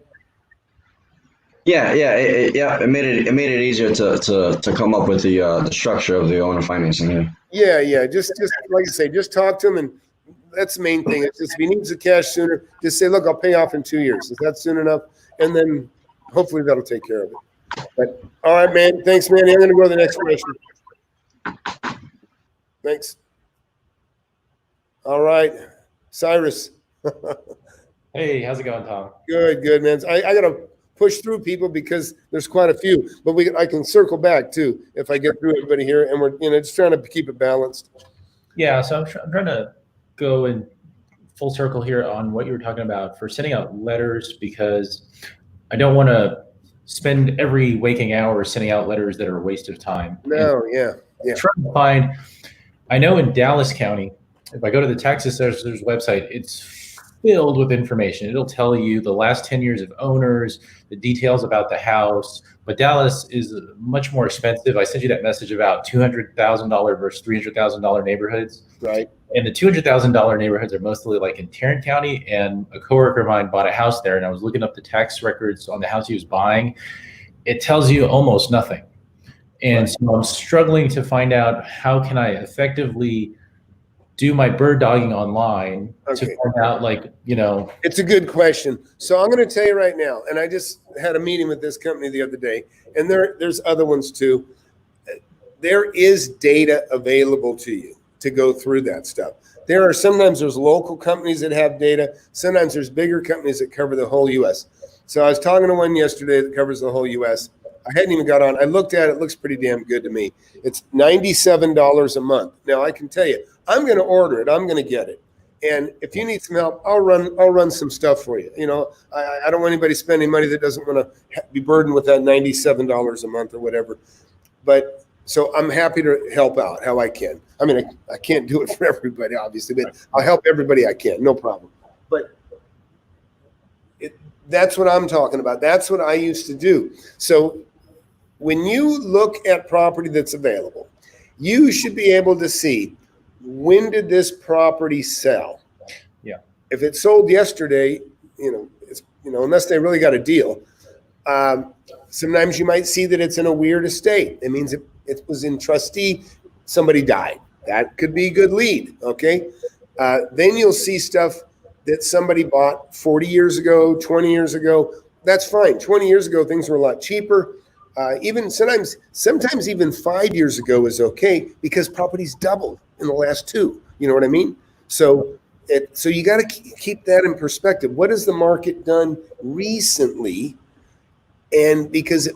Yeah. It made it easier to come up with the structure of the owner financing here. Yeah. Just like I say, just talk to him, and that's the main thing. It's just if he needs the cash sooner, just say, look, I'll pay off in 2 years. Is that soon enough? And then hopefully that'll take care of it. But all right, man. Thanks, Manny. I'm going to go to the next question. Thanks. All right, Cyrus. Hey, how's it going, Tom? Good, man. I got to push through people because there's quite a few, but I can circle back too if I get through everybody here, and we're just trying to keep it balanced. Yeah, so I'm trying to go in full circle here on what you were talking about for sending out letters, because I don't want to spend every waking hour sending out letters that are a waste of time. No, yeah. Trying to find. I know in Dallas County, if I go to the tax assessor's website, it's filled with information. It'll tell you the last 10 years of owners, the details about the house. But Dallas is much more expensive. I sent you that message about $200,000 versus $300,000 neighborhoods. Right. And the $200,000 neighborhoods are mostly like in Tarrant County. And a coworker of mine bought a house there, and I was looking up the tax records on the house he was buying. It tells you almost nothing. And so I'm struggling to find out how can I effectively do my bird dogging online Okay. to find out, like, It's a good question. So I'm going to tell you right now, and I just had a meeting with this company the other day, and there's other ones too. There is data available to you to go through that stuff. Sometimes there's local companies that have data. Sometimes there's bigger companies that cover the whole U.S. So I was talking to one yesterday that covers the whole U.S. I hadn't even got on. I looked at it. It looks pretty damn good to me. It's $97 a month. Now I can tell you, I'm going to order it. I'm going to get it. And if you need some help, I'll run some stuff for you. I don't want anybody spending money that doesn't want to be burdened with that $97 a month or whatever. But so I'm happy to help out how I can. I mean, I can't do it for everybody, obviously, but I'll help everybody I can, no problem. But that's what I'm talking about. That's what I used to do. So when you look at property that's available, you should be able to see, when did this property sell? Yeah. If it sold yesterday, unless they really got a deal, sometimes you might see that it's in a weird estate. It means it was in trustee, somebody died. That could be a good lead, okay? Then you'll see stuff that somebody bought 40 years ago, 20 years ago. That's fine. 20 years ago, things were a lot cheaper. Even sometimes even 5 years ago is okay because properties doubled in the last 2. You know what I mean? So you got to keep that in perspective. What has the market done recently? And because,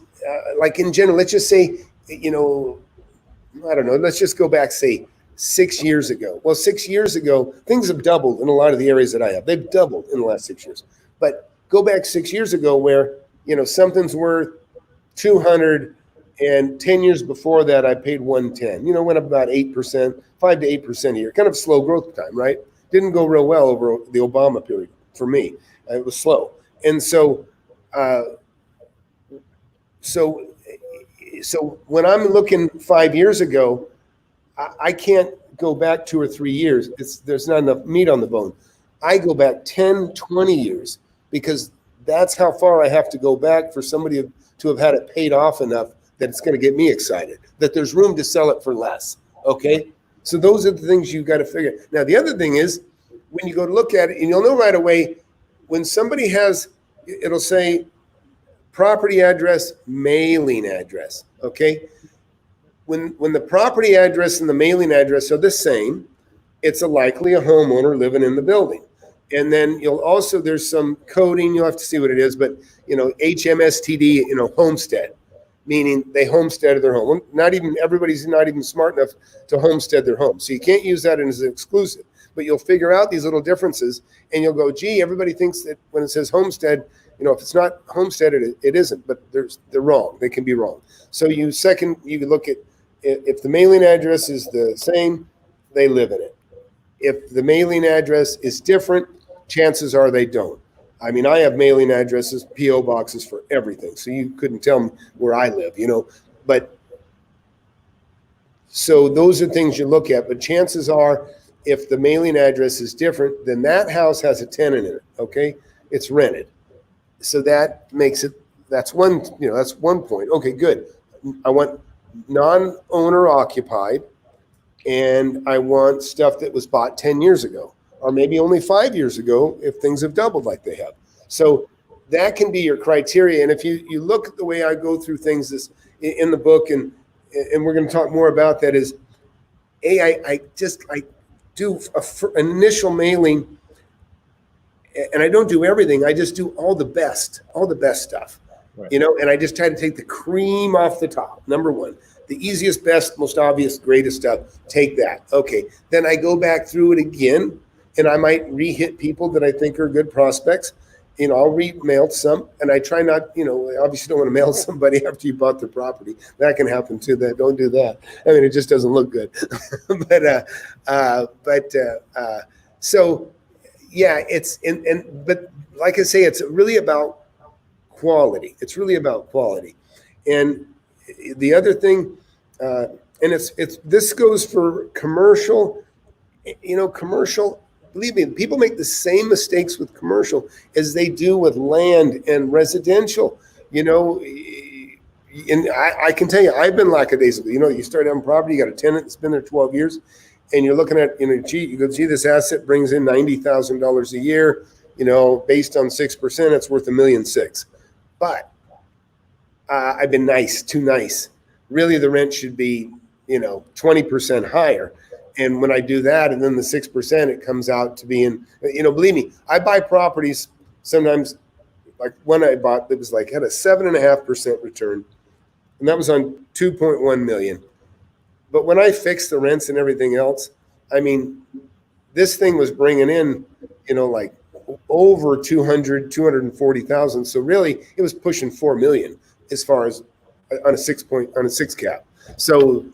like in general, let's just say, I don't know. Let's just go back, say, 6 years ago. Well, 6 years ago, things have doubled in a lot of the areas that I have. They've doubled in the last 6 years. But go back 6 years ago where, something's worth 200, and 10 years before that, I paid 110. Went up about 8%, 5 to 8% a year. Kind of slow growth time, right? Didn't go real well over the Obama period for me. It was slow. And so when I'm looking 5 years ago, I can't go back 2 or 3 years. There's not enough meat on the bone. I go back 10, 20 years because that's how far I have to go back for somebody to have had it paid off enough that it's going to get me excited, that there's room to sell it for less. Okay. So those are the things you've got to figure. Now, the other thing is when you go to look at it, and you'll know right away when somebody it'll say property address, mailing address. Okay. When the property address and the mailing address are the same, it's likely a homeowner living in the building. And then there's some coding, you'll have to see what it is, but HMSTD, homestead, meaning they homesteaded their home. Everybody's not even smart enough to homestead their home. So you can't use that as an exclusive, but you'll figure out these little differences and you'll go, gee, everybody thinks that when it says homestead, if it's not homesteaded, it isn't, but they're wrong. They can be wrong. So you can look at, if the mailing address is the same, they live in it. If the mailing address is different, chances are they don't. I mean, I have mailing addresses, P.O. boxes for everything. So you couldn't tell me where I live, But so those are things you look at. But chances are, if the mailing address is different, then that house has a tenant in it, okay? It's rented. So that makes it, that's one point. Okay, good. I want non-owner occupied, and I want stuff that was bought 10 years ago, or maybe only 5 years ago if things have doubled like they have. So that can be your criteria. And if you look at the way I go through things in the book, and we're going to talk more about that, is I do an initial mailing, and I don't do everything. I just do all the best stuff. Right. And I just try to take the cream off the top. Number one, the easiest, best, most obvious, greatest stuff. Take that. Okay. Then I go back through it again, and I might re-hit people that I think are good prospects. I'll re-mail some, and I try not, obviously don't want to mail somebody after you bought the property. That can happen too. Don't do that. I mean, it just doesn't look good. So yeah, but like I say, it's really about quality. It's really about quality. And the other thing, and this goes for commercial, commercial, believe me, people make the same mistakes with commercial as they do with land and residential, and I can tell you, I've been lackadaisical. You start having property, you got a tenant that's been there 12 years, and you're looking at, gee, you go, gee, this asset brings in $90,000 a year, based on 6%, it's worth $1.6 million. But I've been too nice. Really, the rent should be, 20% higher. And when I do that, and then the 6%, it comes out to being, believe me, I buy properties sometimes, like one I bought that was like, had a 7.5% return. And that was on 2.1 million. But when I fixed the rents and everything else, I mean, this thing was bringing in, like over 240,000. So really it was pushing 4 million as far as on a 6 cap. So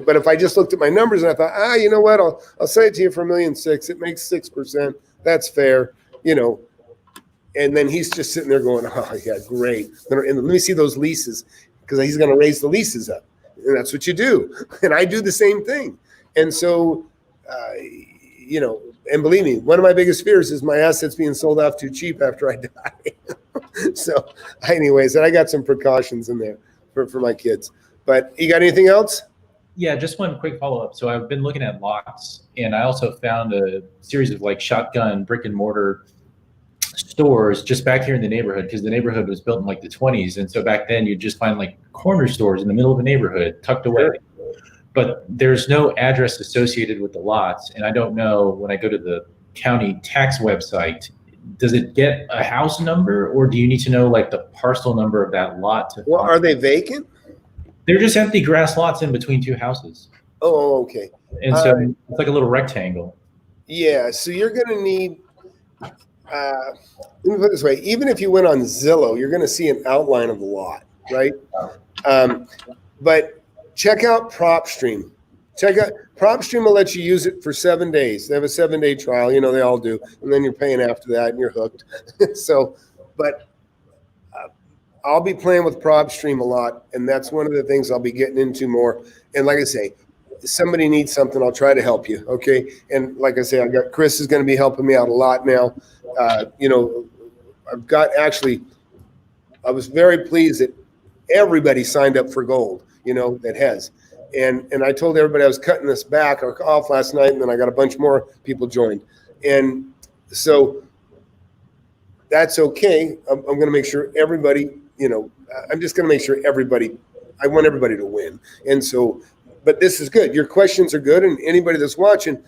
but if I just looked at my numbers and I thought, you know what, I'll say it to you for $1.6 million. It makes 6%. That's fair, And then he's just sitting there going, oh yeah, great. And let me see those leases, because he's going to raise the leases up. And that's what you do. And I do the same thing. And so, and believe me, one of my biggest fears is my assets being sold off too cheap after I die. So anyways, and I got some precautions in there for my kids. But you got anything else? Yeah, just one quick follow-up. So I've been looking at lots, and I also found a series of like shotgun brick and mortar stores just back here in the neighborhood, because the neighborhood was built in like the 20s. And so back then you'd just find like corner stores in the middle of a neighborhood tucked away. Sure. But there's no address associated with the lots. And I don't know, when I go to the county tax website, does it get a house number, or do you need to know like the parcel number of that lot? Well, are they vacant? They're just empty grass lots in between two houses. Oh, okay. And so it's like a little rectangle. Yeah, so you're going to need, let me put it this way, even if you went on Zillow, you're going to see an outline of the lot, right? But check out PropStream. PropStream will let you use it for 7 days. They have a 7-day trial, they all do. And then you're paying after that and you're hooked. But I'll be playing with PropStream a lot, and that's one of the things I'll be getting into more. And like I say, if somebody needs something, I'll try to help you, okay? And like I say, I got Chris is going to be helping me out a lot now. I've got I was very pleased that everybody signed up for gold, that has. And I told everybody I was cutting this back off last night, and then I got a bunch more people joined. And so that's okay. I'm going to make sure everybody, I'm just going to make sure I want everybody to win. And so, but this is good. Your questions are good. And anybody that's watching,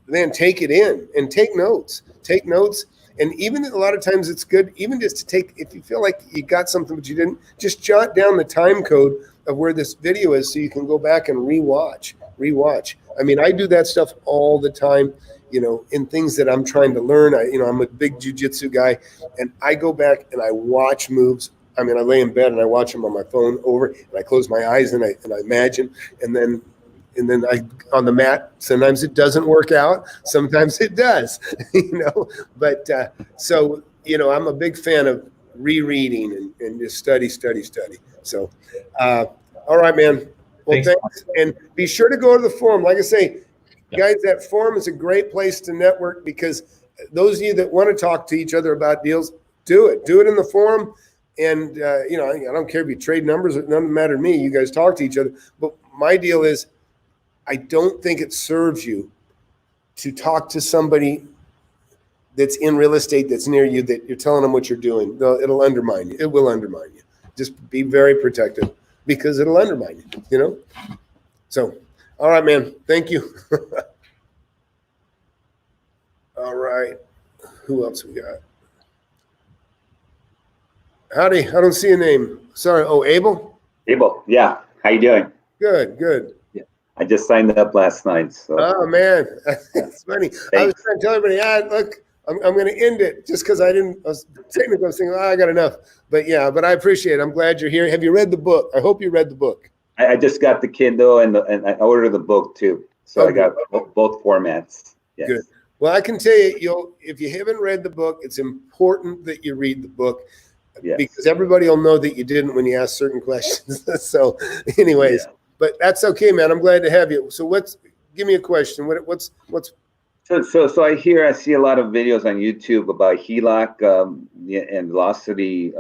then take it in and take notes. And even a lot of times it's good, even just to take, if you feel like you got something but you didn't, just jot down the time code of where this video is so you can go back and rewatch. I mean, I do that stuff all the time, in things that I'm trying to learn. I'm a big jujitsu guy, and I go back and I watch moves. I mean, I lay in bed and I watch them on my phone over, and I close my eyes and I imagine, and then I on the mat. Sometimes it doesn't work out. Sometimes it does, But so I'm a big fan of rereading and just study. So, all right, man. Well, thanks. And be sure to go to the forum. Like I say, guys, that forum is a great place to network, because those of you that want to talk to each other about deals, do it in the forum. And, I don't care if you trade numbers. It doesn't matter to me. You guys talk to each other. But my deal is, I don't think it serves you to talk to somebody that's in real estate that's near you, that you're telling them what you're doing. It'll undermine you. It will undermine you. Just be very protective, because it'll undermine you, So, all right, man. Thank you. All right. Who else we got? Howdy. I don't see a name. Sorry. Oh, Abel? Abel, yeah. How you doing? Good. Yeah. I just signed up last night. So. Oh, man. It's funny. Thanks. I was trying to tell everybody, look, I'm going to end it just because I was thinking, I got enough. But yeah, I appreciate it. I'm glad you're here. Have you read the book? I hope you read the book. I just got the Kindle and I ordered the book too. So I got both formats. Yes. Good. Well, I can tell you, if you haven't read the book, it's important that you read the book. Yes. Because everybody will know that you didn't when you ask certain questions. So anyways, yeah. But that's okay, man. I'm glad to have you. So give me a question. What's So I see a lot of videos on YouTube about HELOC and velocity,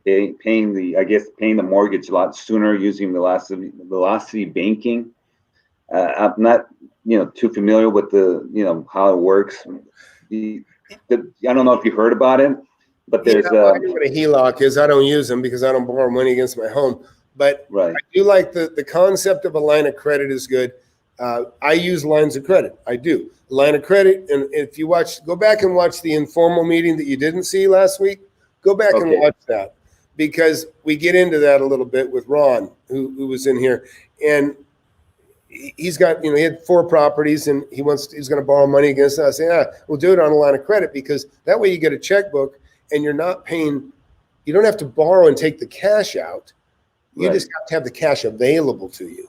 paying the mortgage a lot sooner using velocity banking. I'm not, too familiar with the, how it works. I don't know if you heard about it, but there's I know what a HELOC is. I don't use them because I don't borrow money against my home. But right. I do like the concept of a line of credit is good. I use lines of credit. I do. Line of credit. And if you go back and watch the informal meeting that you didn't see last week, go back and watch that, because we get into that a little bit with Ron, who was in here. And he's got, he had 4 properties and he's going to borrow money against us. Yeah, we'll do it on a line of credit, because that way you get a checkbook and you're not paying. You don't have to borrow and take the cash out. You just have to have the cash available to you.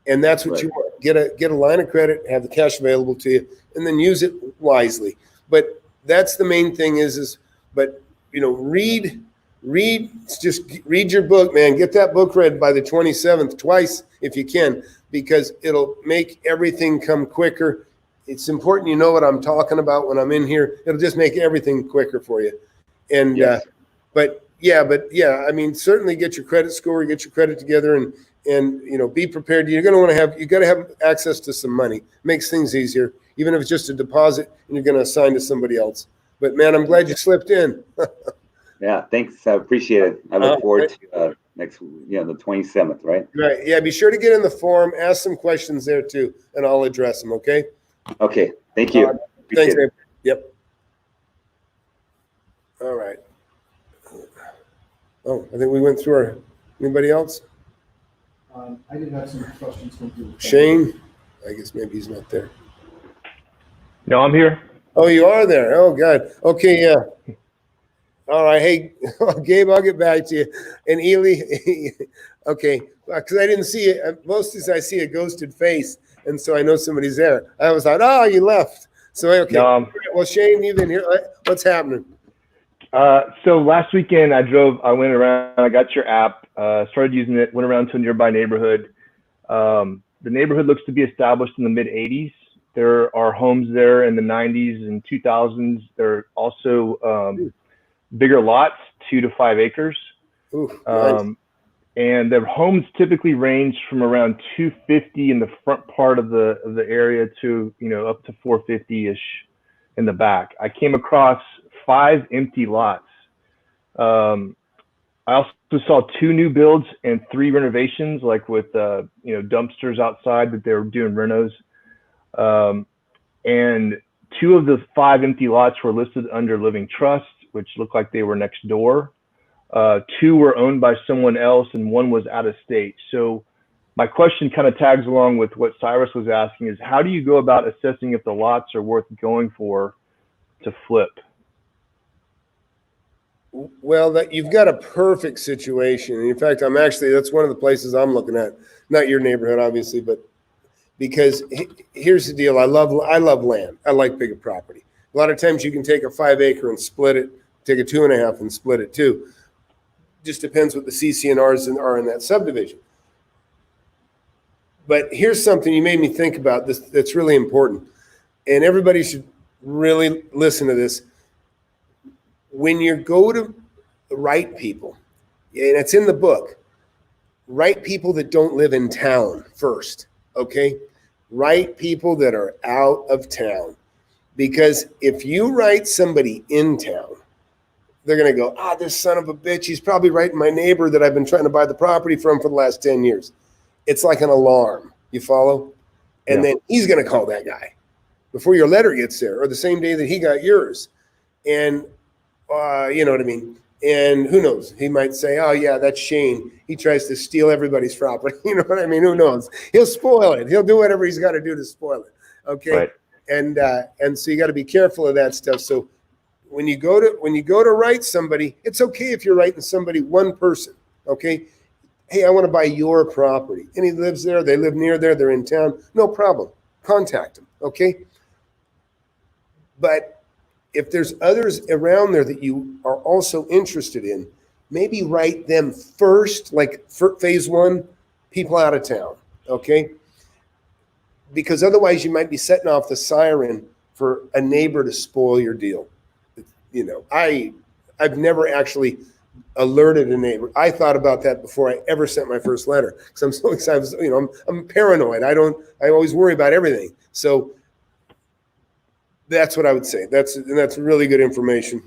And that's what you want. Get a line of credit, have the cash available to you, and then use it wisely. But that's the main thing but just read your book, man. Get that book read by the 27th twice if you can, because it'll make everything come quicker. It's important you know what I'm talking about when I'm in here. It'll just make everything quicker for you. And but I mean, certainly get your credit score, get your credit together, and be prepared. You got to have access to some money. Makes things easier, even if it's just a deposit and you're going to assign to somebody else. But man, I'm glad you slipped in. Yeah, thanks. I appreciate it. I look forward to next, the 27th, right? Right. Yeah. Be sure to get in the forum. Ask some questions there too, and I'll address them. Okay. Okay. Thank you. Thanks, Dave. Yep. All right. Oh, I think we went through anybody else? I did have some questions come through. Shane? I guess maybe he's not there. No, I'm here. Oh, you are there. Oh, God. Okay, yeah. All right. Hey, Gabe, I'll get back to you. And Ely, okay, because I didn't see it. Mostly I see a ghosted face, and so I know somebody's there. I was like, oh, you left. So, okay. No, well, Shane, you've been here. What's happening? So last weekend I went around, I got your app, started using it, went around to a nearby neighborhood. The neighborhood looks to be established in the mid 80s. There are homes there in the 90s and 2000s. There are also bigger lots, 2 to 5 acres. Ooh, nice. And the homes typically range from around 250 in the front part of the area to, up to 450-ish in the back. I came across 5 empty lots. I also saw 2 new builds and 3 renovations, like with dumpsters outside that they were doing renos. And 2 of the 5 empty lots were listed under living trust, which looked like they were next door. 2 were owned by someone else, and 1 was out of state. So my question kind of tags along with what Cyrus was asking: is how do you go about assessing if the lots are worth going for to flip? Well, you've got a perfect situation. In fact, that's one of the places I'm looking at. Not your neighborhood, obviously, but because here's the deal. I love land. I like bigger property. A lot of times you can take a 5 acre and split it, take a 2.5 and split it too. Just depends what the CC&Rs are in that subdivision. But here's something you made me think about this that's really important. And everybody should really listen to this. When you go to the right people, and it's in the book, right people that don't live in town first, okay? Right people that are out of town. Because if you write somebody in town, they're going to go, this son of a bitch, he's probably writing my neighbor that I've been trying to buy the property from for the last 10 years. It's like an alarm. You follow? And then he's going to call that guy before your letter gets there, or the same day that he got yours. And you know what I mean? And who knows? He might say, oh, yeah, that's Shane. He tries to steal everybody's property. You know what I mean? Who knows? He'll spoil it. He'll do whatever he's got to do to spoil it. Okay. Right. And so you got to be careful of that stuff. So when you go to write somebody, it's okay if you're writing somebody, one person. Okay. Hey, I want to buy your property. And he lives there. They live near there. They're in town. No problem. Contact him. Okay. But if there's others around there that you are also interested in, maybe write them first, like for phase 1, people out of town, okay? Because otherwise you might be setting off the siren for a neighbor to spoil your deal. I've never actually alerted a neighbor. I thought about that before I ever sent my first letter because I'm so excited. You know, I'm paranoid. I always worry about everything. So that's what I would say. That's really good information.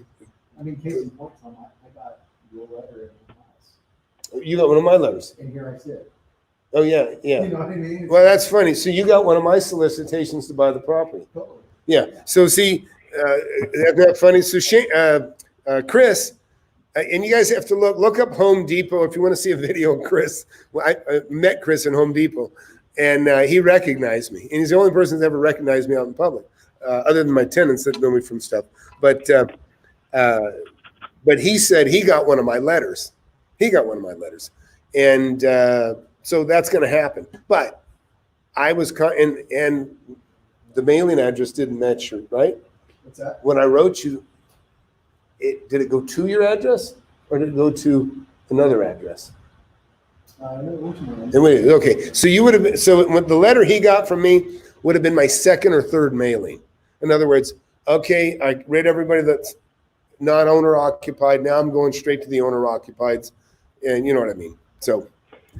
I mean, case in point, Tom, I got your letter in my house, You got one of my letters. and here I sit. Oh yeah, yeah. You know what I mean? Well, that's funny. So you got one of my solicitations to buy the property. Totally. Yeah. So see, isn't that funny? So Chris, and you guys have to look up Home Depot if you want to see a video of Chris. Well, I met Chris in Home Depot, and he recognized me. And he's the only person that's ever recognized me out in public, other than my tenants that know me from stuff. But he said he got one of my letters. He got one of my letters, and so that's going to happen. But I was and the mailing address didn't match your right. What's that? When I wrote you, did it go to your address or did it go to another address? Okay, so you would have been, so the letter he got from me would have been my second or third mailing. In other words, okay, I read everybody that's non-owner occupied. Now I'm going straight to the owner occupieds, and you know what I mean. So,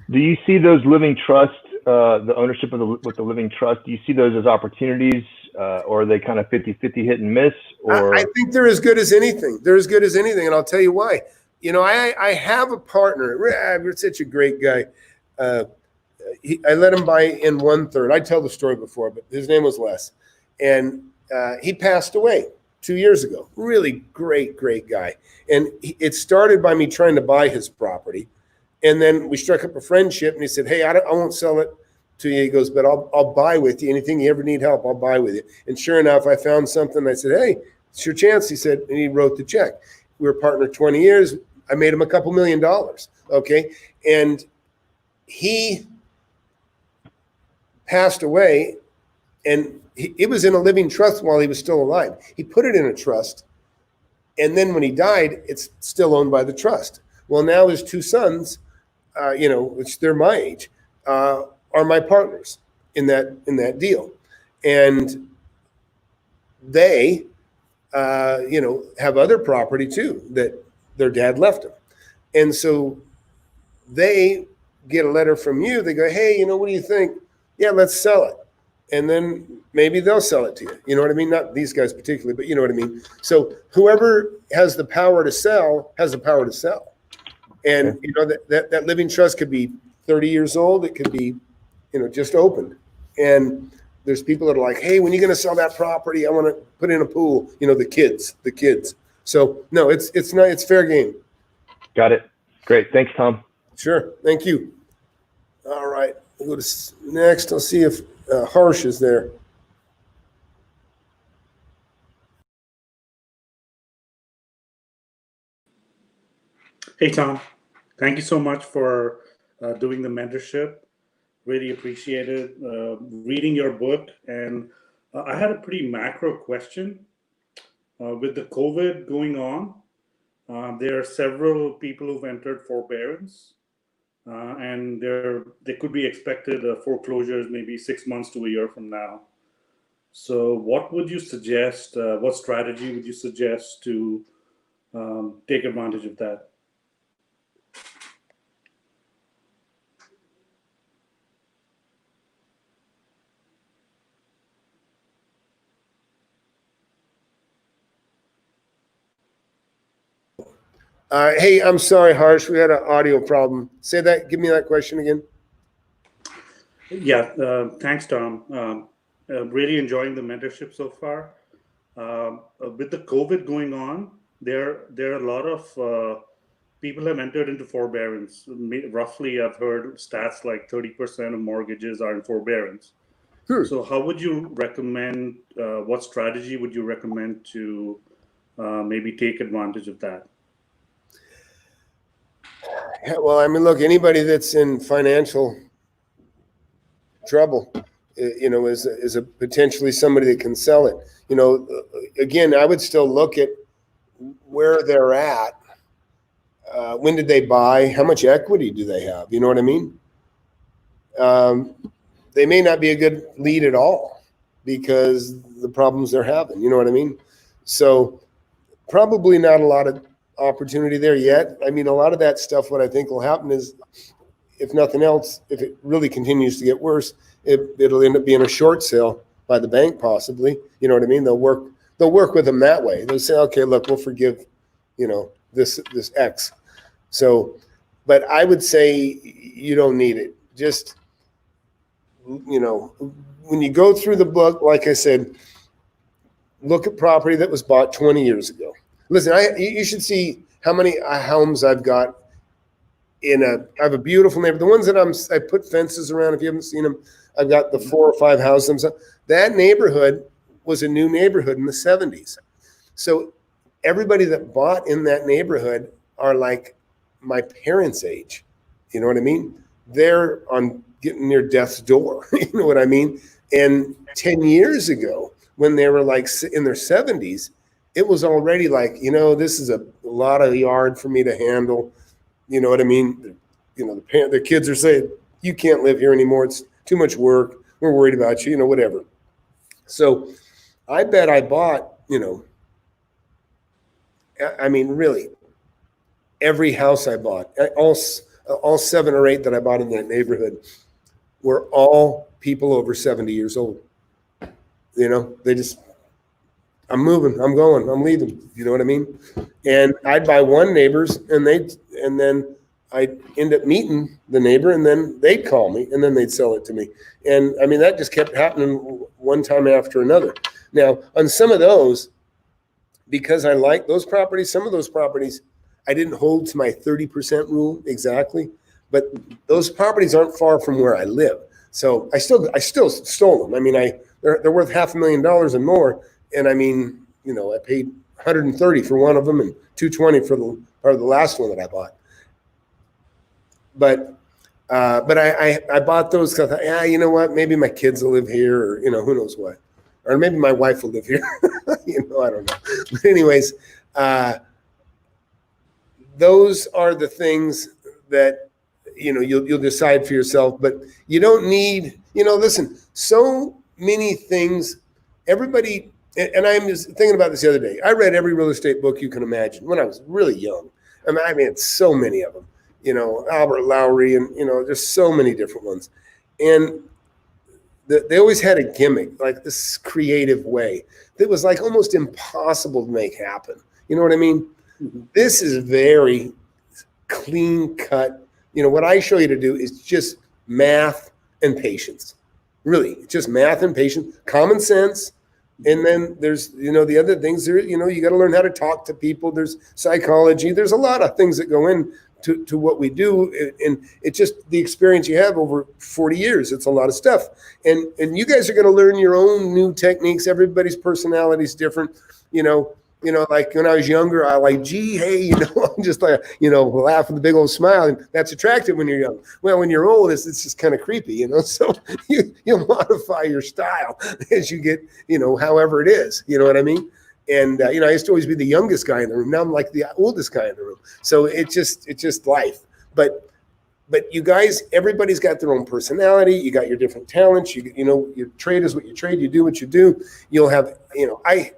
do you see those living trust, the ownership of with the living trust? Do you see those as opportunities, or are they kind of 50-50 hit and miss? Or I think they're as good as anything. They're as good as anything, and I'll tell you why. You know, I have a partner. You're such a great guy. I let him buy in 1/3. I tell the story before, but his name was Les, and he passed away 2 years ago. Really great guy. And it started by me trying to buy his property, and then we struck up a friendship. And he said, "Hey, I won't sell it to you." He goes, "But I'll buy with you. Anything you ever need help, I'll buy with you." And sure enough, I found something. I said, "Hey, it's your chance." He said, and he wrote the check. We were partner 20 years. I made him a couple $1 million. Okay. And he passed away, and it was in a living trust while he was still alive. He put it in a trust. And then when he died, it's still owned by the trust. Well, now his two sons, which they're my age, are my partners in that deal. And they, have other property too that their dad left them. And so they get a letter from you. They go, "Hey, what do you think? Yeah, let's sell it." And then maybe they'll sell it to you. You know what I mean? Not these guys particularly, but you know what I mean? So whoever has the power to sell has the power to sell. And, that living trust could be 30 years old. It could be, just opened. And there's people that are like, "Hey, when are you going to sell that property? I want to put in a pool." The kids. So no, it's fair game. Got it. Great. Thanks, Tom. Sure. Thank you. All right. We'll go to next. I'll see if Harsh is there. Hey, Tom. Thank you so much for doing the mentorship. Really appreciate it. Reading your book. And I had a pretty macro question. With the COVID going on, there are several people who've entered forbearance, and they could be expected foreclosures maybe 6 months to a year from now. So what would you suggest? What strategy would you suggest to take advantage of that? Hey, I'm sorry, Harsh. We had an audio problem. Say that. Give me that question again. Yeah, thanks, Tom. Really enjoying the mentorship so far. With the COVID going on, there are a lot of people have entered into forbearance. Roughly, I've heard stats like 30% of mortgages are in forbearance. So how would you recommend, what strategy would you recommend to maybe take advantage of that? Well, I mean, look, anybody that's in financial trouble, is a potentially somebody that can sell it. Again, I would still look at where they're at. When did they buy? How much equity do they have? You know what I mean? They may not be a good lead at all because the problems they're having. You know what I mean? So probably not a lot of opportunity there yet. I mean, a lot of that stuff, what I think will happen is, if nothing else, if it really continues to get worse, it'll end up being a short sale by the bank, possibly. You know what I mean? They'll work with them that way. They'll say, okay, look, we'll forgive, this X. So, but I would say you don't need it. Just, when you go through the book, like I said, look at property that was bought 20 years ago. Listen, you should see how many homes I've got I have a beautiful neighborhood. The ones that I put fences around, if you haven't seen them, I've got the 4 or 5 houses. That neighborhood was a new neighborhood in the 70s. So everybody that bought in that neighborhood are like my parents' age. You know what I mean? They're on getting near death's door. You know what I mean? And 10 years ago, when they were like in their 70s, it was already like, this is a lot of yard for me to handle. You know what I mean? The kids are saying, you can't live here anymore. It's too much work. We're worried about you, whatever. So I bet I bought, really every house I bought, all 7 or 8 that I bought in that neighborhood were all people over 70 years old. They just, I'm moving, I'm going, I'm leaving. You know what I mean? And I'd buy one neighbor's and then I'd end up meeting the neighbor and then they'd call me and then they'd sell it to me. And I mean, that just kept happening one time after another. Now, on some of those, because I like those properties, some of those properties, I didn't hold to my 30% rule exactly, but those properties aren't far from where I live. So I still stole them. I mean, they're worth $500,000 and more. And I mean, I paid $130 for one of them and $220 for the last one that I bought. But I bought those because I thought, you know what? Maybe my kids will live here, or who knows what, or maybe my wife will live here. I don't know. But anyways, those are the things that you'll decide for yourself. But you don't need, listen. So many things. Everybody. And I'm just thinking about this the other day. I read every real estate book you can imagine when I was really young. I mean, it's so many of them. Albert Lowry, and there's so many different ones. And they always had a gimmick, like this creative way that was like almost impossible to make happen. You know what I mean? Mm-hmm. This is very clean cut. What I show you to do is just math and patience. Really, it's just math and patience, common sense. And then there's, the other things there, you got to learn how to talk to people. There's psychology. There's a lot of things that go in to what we do. And it's just the experience you have over 40 years. It's a lot of stuff. And you guys are going to learn your own new techniques. Everybody's personality is different. Like when I was younger, I like, gee, hey, I'm just like, laugh with a big old smile. And that's attractive when you're young. Well, when you're old, it's just kind of creepy, so you modify your style as you get, however it is, you know what I mean? And, I used to always be the youngest guy in the room. Now I'm like the oldest guy in the room. So it's just life. But you guys, everybody's got their own personality. You got your different talents. Your trade is what you trade. You do what you do. You'll have, I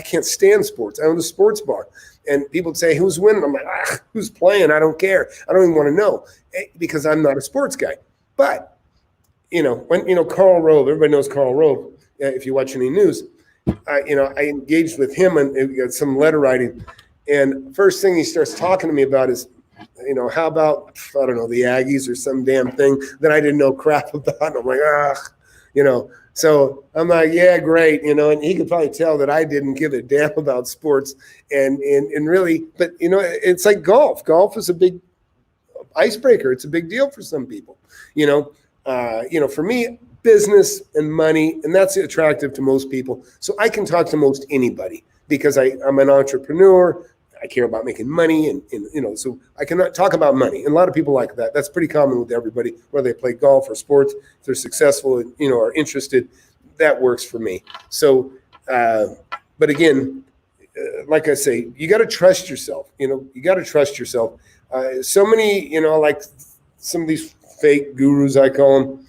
can't stand sports. I own a sports bar, and people say, "Who's winning?" I'm like, who's playing? I don't care. I don't even want to know, because I'm not a sports guy. But when Karl Rove, everybody knows Karl Rove. If you watch any news, I engaged with him and some letter writing, and first thing he starts talking to me about is, how about, I don't know, the Aggies or some damn thing that I didn't know crap about. And I'm like, so I'm like, yeah, great. And he could probably tell that I didn't give a damn about sports and really, but it's like golf. Golf is a big icebreaker. It's a big deal for some people, for me, business and money, and that's attractive to most people. So I can talk to most anybody because I'm an entrepreneur. I care about making money, and so I cannot talk about money. And a lot of people like that. That's pretty common with everybody, whether they play golf or sports. If they're successful and are interested, that works for me. So, but again, like I say, you got to trust yourself. You got to trust yourself. So many, like some of these fake gurus, I call them.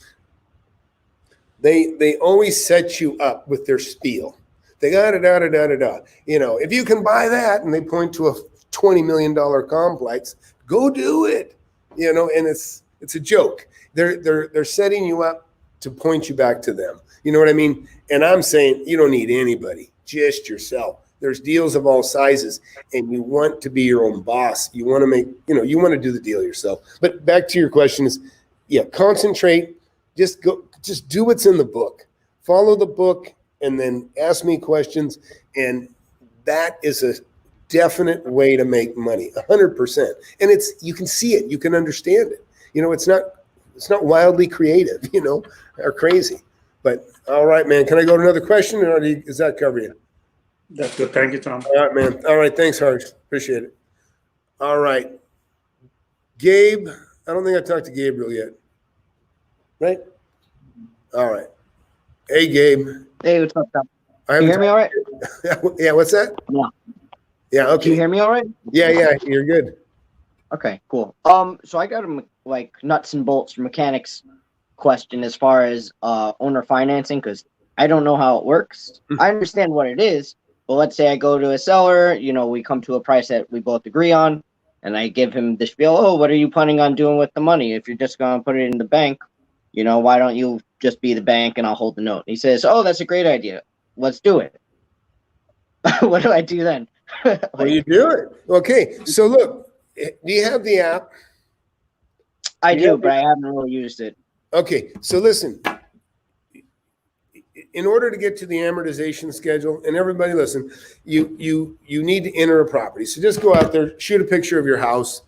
They always set you up with their spiel. They got it, if you can buy that, and they point to a $20 million complex. Go do it. You know, and it's a joke. They're setting you up to point you back to them. You know what I mean? And I'm saying you don't need anybody, just yourself. There's deals of all sizes, and you want to be your own boss. You want to make, you know, you want to do the deal yourself. But back to your question is, yeah, concentrate. Just do what's in the book. Follow the book, and then ask me questions. And that is a definite way to make money, 100%. And you can see it, you can understand it. You know, it's not wildly creative, you know, or crazy. But all right, man. Can I go to another question, or does that cover you? That's good. Thank you, Tom. All right, man. All right. Thanks, Harsh. Appreciate it. All right. Gabe, I don't think I talked to Gabriel yet. Right? All right. Hey, Gabe. Hey, what's up, Tom? Can you hear me all right? Yeah, what's that? Yeah. Yeah, okay. Can you hear me all right? Yeah, you're good. Okay, cool. So I got a like nuts and bolts mechanics question as far as owner financing, because I don't know how it works. I understand what it is, but let's say I go to a seller, you know, we come to a price that we both agree on, and I give him the spiel, oh, what are you planning on doing with the money? If you're just going to put it in the bank, you know, why don't you just be the bank and I'll hold the note? And he says, oh, that's a great idea. Let's do it. What do I do then? Well, you do it. Okay, so look, do you have the app? I do, but I haven't really used it. Okay, so listen. In order to get to the amortization schedule, and everybody listen, you need to enter a property. So just go out there, shoot a picture of your house,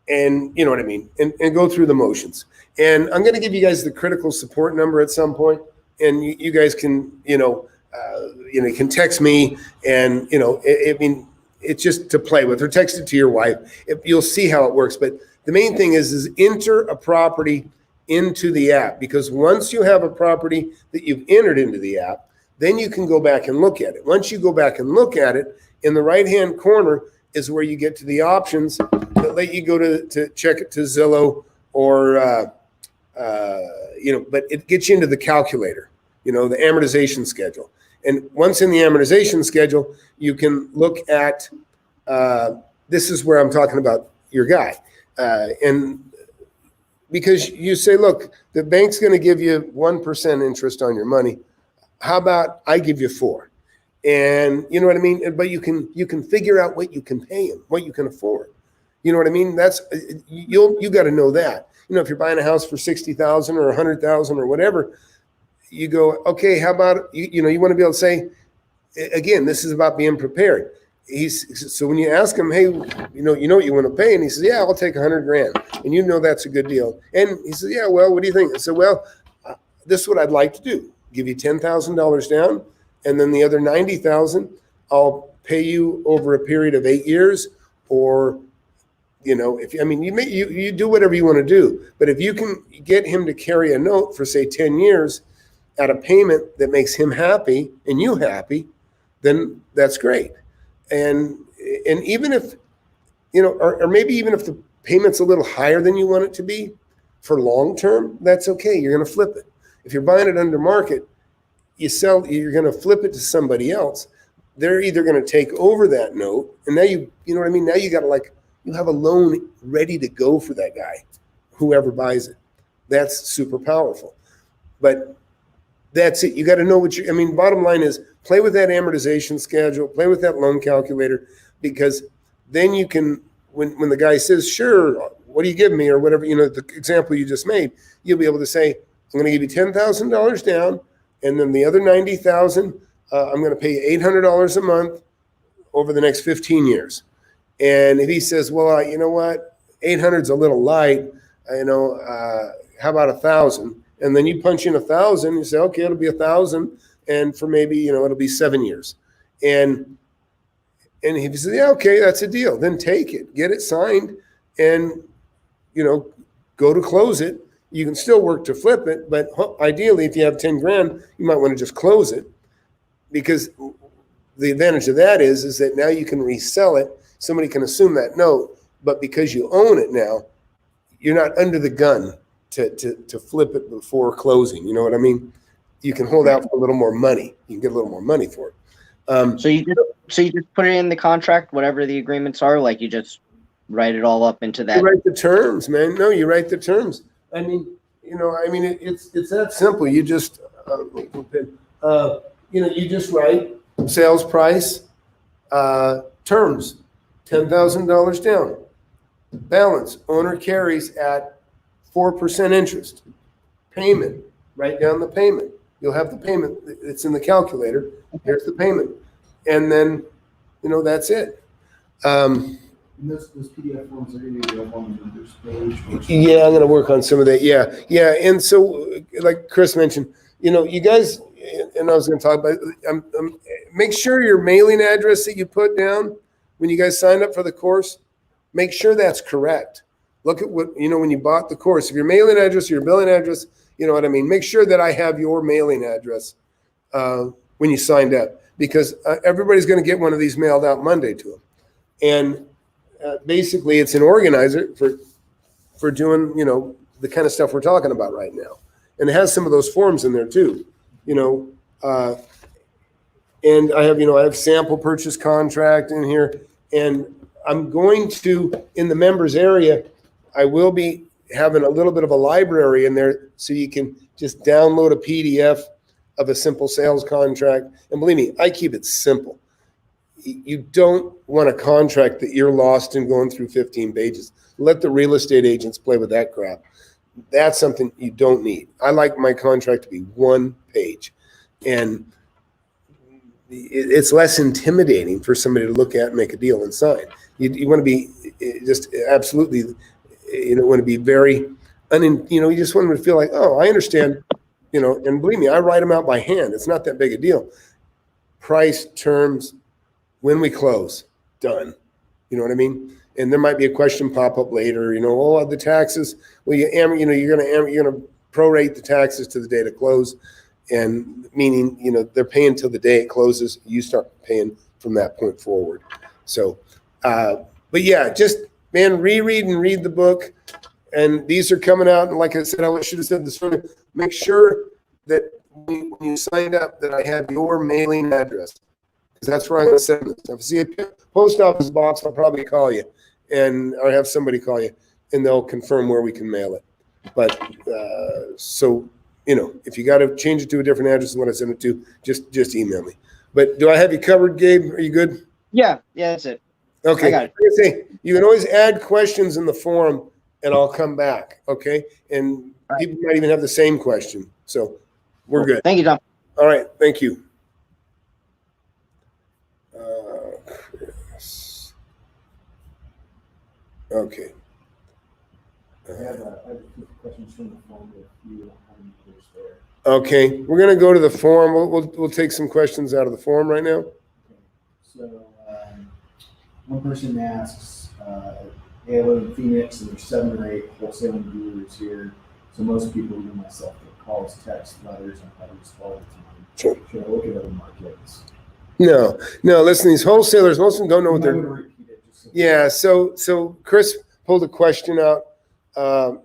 and you know what I mean, and go through the motions. And I'm going to give you guys the critical support number at some point, and you guys can, you can text me, and I mean, it's just to play with, or text it to your wife. You'll see how it works. But the main thing is enter a property into the app, because once you have a property that you've entered into the app, then you can go back and look at it. Once you go back and look at it, in the right-hand corner is where you get to the options that let you go to check it to Zillow or, but it gets you into the calculator, the amortization schedule. And once in the amortization schedule, you can look at, this is where I'm talking about your guy. And because you say, look, the bank's going to give you 1% interest on your money. How about I give you 4%? And you know what I mean? But you can figure out what you can pay him, what you can afford. You know what I mean? That's you got to know that. If you're buying a house for $60,000 or $100,000 or whatever, you go, okay, how about you want to be able to say, again, this is about being prepared. So when you ask him, hey, you know what you want to pay, and he says, yeah, I'll take $100,000, and that's a good deal. And he says, yeah, well, what do you think? I said, well, this is what I'd like to do: give you $10,000 down, and then the other $90,000 I'll pay you over a period of 8 years, or you do whatever you want to do. But if you can get him to carry a note for say 10 years at a payment that makes him happy and you happy, then that's great. And even if, or maybe even if the payment's a little higher than you want it to be for long term, that's okay. You're going to flip it. If you're buying it under market, you're going to flip it to somebody else. They're either going to take over that note, and now you know what I mean? Now you got to you have a loan ready to go for that guy, whoever buys it. That's super powerful. But that's it. You got to know bottom line is play with that amortization schedule, play with that loan calculator, because then you can, when the guy says, sure, what do you give me, or whatever, the example you just made, you'll be able to say, I'm going to give you $10,000 down, and then the other $90,000, I'm going to pay you $800 a month over the next 15 years. And if he says, well, you know what, 800 is a little light, how about 1,000? And then you punch in 1,000, you say, okay, it'll be 1,000, and for maybe, it'll be 7 years. And he says, yeah, okay, that's a deal. Then take it, get it signed, and, go to close it. You can still work to flip it, but ideally, if you have 10 grand, you might want to just close it, because the advantage of that is that now you can resell it. Somebody can assume that note, but because you own it now, you're not under the gun to flip it before closing. You know what I mean? You can hold out for a little more money. You can get a little more money for it. So you just put it in the contract, whatever the agreements are, like you just write it all up into that. You write the terms, man. No, you write the terms. I mean, it's that simple. You just, you just write sales price, terms, $10,000 down. Balance, owner carries at 4% interest. Payment, write down the payment. You'll have the payment. It's in the calculator. Here's the payment. And then, that's it. And those PDF forms are going to be up on the members page. Yeah, I'm going to work on some of that. Yeah. And so, like Chris mentioned, you guys, and I was going to talk about, make sure your mailing address that you put down when you guys signed up for the course, make sure that's correct. Look at what, when you bought the course, if your mailing address or your billing address, you know what I mean? Make sure that I have your mailing address when you signed up, because everybody's going to get one of these mailed out Monday to them. And basically, it's an organizer for doing, the kind of stuff we're talking about right now. And it has some of those forms in there too, and I have sample purchase contract in here. And I'm going to, in the members area, I will be having a little bit of a library in there so you can just download a PDF of a simple sales contract. And believe me, I keep it simple. You don't want a contract that you're lost in going through 15 pages. Let the real estate agents play with that crap. That's something you don't need. I like my contract to be one page, and it's less intimidating for somebody to look at and make a deal and sign. You want to be just absolutely, want to be very, you just want them to feel like, oh, I understand, and believe me, I write them out by hand. It's not that big a deal. Price, terms, when we close, done. You know what I mean? And there might be a question pop up later, the taxes. Well, you're going to prorate the taxes to the date of close, and meaning, they're paying till the day it closes. You start paying from that point forward. So, but yeah, just, man, reread and read the book. And these are coming out. And like I said, I should have said this earlier. Make sure that when you signed up that I have your mailing address, because that's where I'm going to send this. If I see a post office box, I'll probably call you, or have somebody call you, and they'll confirm where we can mail it. But so, if you got to change it to a different address than what I sent it to, just email me. But do I have you covered, Gabe? Are you good? Yeah, that's it. Okay. I got it. Say, you can always add questions in the forum, and I'll come back. Okay. And people might even have the same question. So we're good. Thank you, Tom. All right. Thank you. Chris. Okay. I have a few questions from the phone if you don't have any questions there. Okay, we're gonna go to the forum. We'll take some questions out of the forum right now. Okay. So one person asks, hey, I live in Phoenix and there's 7 or 8 wholesaling dealers here. So most people, even myself, get calls, texts, letters, and letters all the time. Sure. Should I look at other markets? No. Listen, these wholesalers, most of them don't know what they're. Yeah. So Chris pulled a question out, out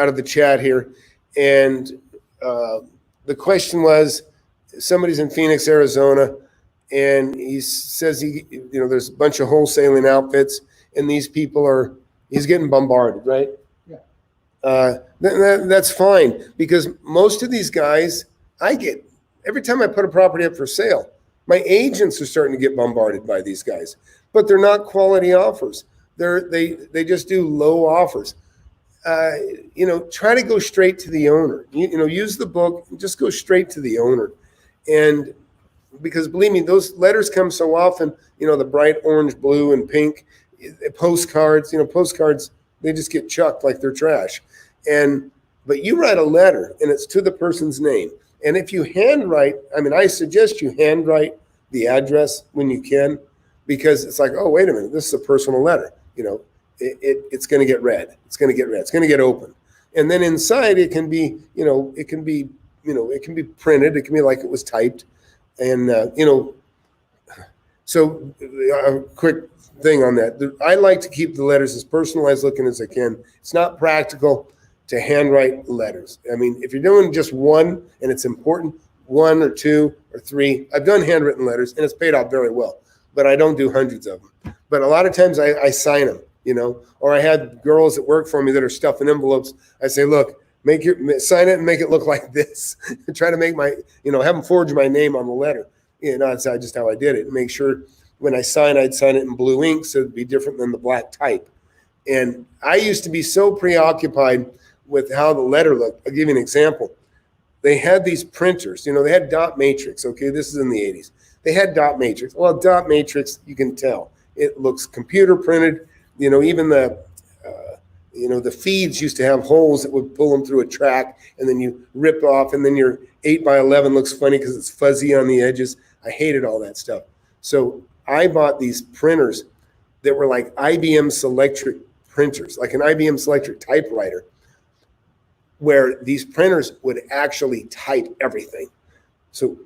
of the chat here, and the question was, somebody's in Phoenix, Arizona, and he says there's a bunch of wholesaling outfits, and these people he's getting bombarded, right? Yeah. That's fine, because most of these guys, every time I put a property up for sale, my agents are starting to get bombarded by these guys, but they're not quality offers. They just do low offers. Try to go straight to the owner. Use the book and just go straight to the owner. And because believe me, those letters come so often, the bright orange, blue, and pink postcards, they just get chucked like they're trash. But you write a letter and it's to the person's name. And if you handwrite, I suggest you handwrite the address when you can, because it's like, oh, wait a minute, this is a personal letter. It's going to get read. It's going to get read. It's going to get open. And then inside it can be, it can be printed. It can be like it was typed. And, so a quick thing on that. I like to keep the letters as personalized looking as I can. It's not practical to handwrite letters. If you're doing just one and it's important, 1 or 2 or 3. I've done handwritten letters, and it's paid off very well, but I don't do hundreds of them. But a lot of times I sign them, or I had girls that work for me that are stuffing envelopes. I say, look, sign it and make it look like this. Try to make have them forge my name on the letter. That's just how I did it. Make sure when I sign, I'd sign it in blue ink so it'd be different than the black type. And I used to be so preoccupied with how the letter looked. I'll give you an example. They had these printers, they had dot matrix. Okay, this is in the 80s. They had dot matrix. Well, dot matrix, you can tell. It looks computer printed. Even the feeds used to have holes that would pull them through a track, and then you rip off, and then your 8x11 looks funny because it's fuzzy on the edges. I hated all that stuff. So I bought these printers that were like IBM Selectric printers, like an IBM Selectric typewriter, where these printers would actually type everything. So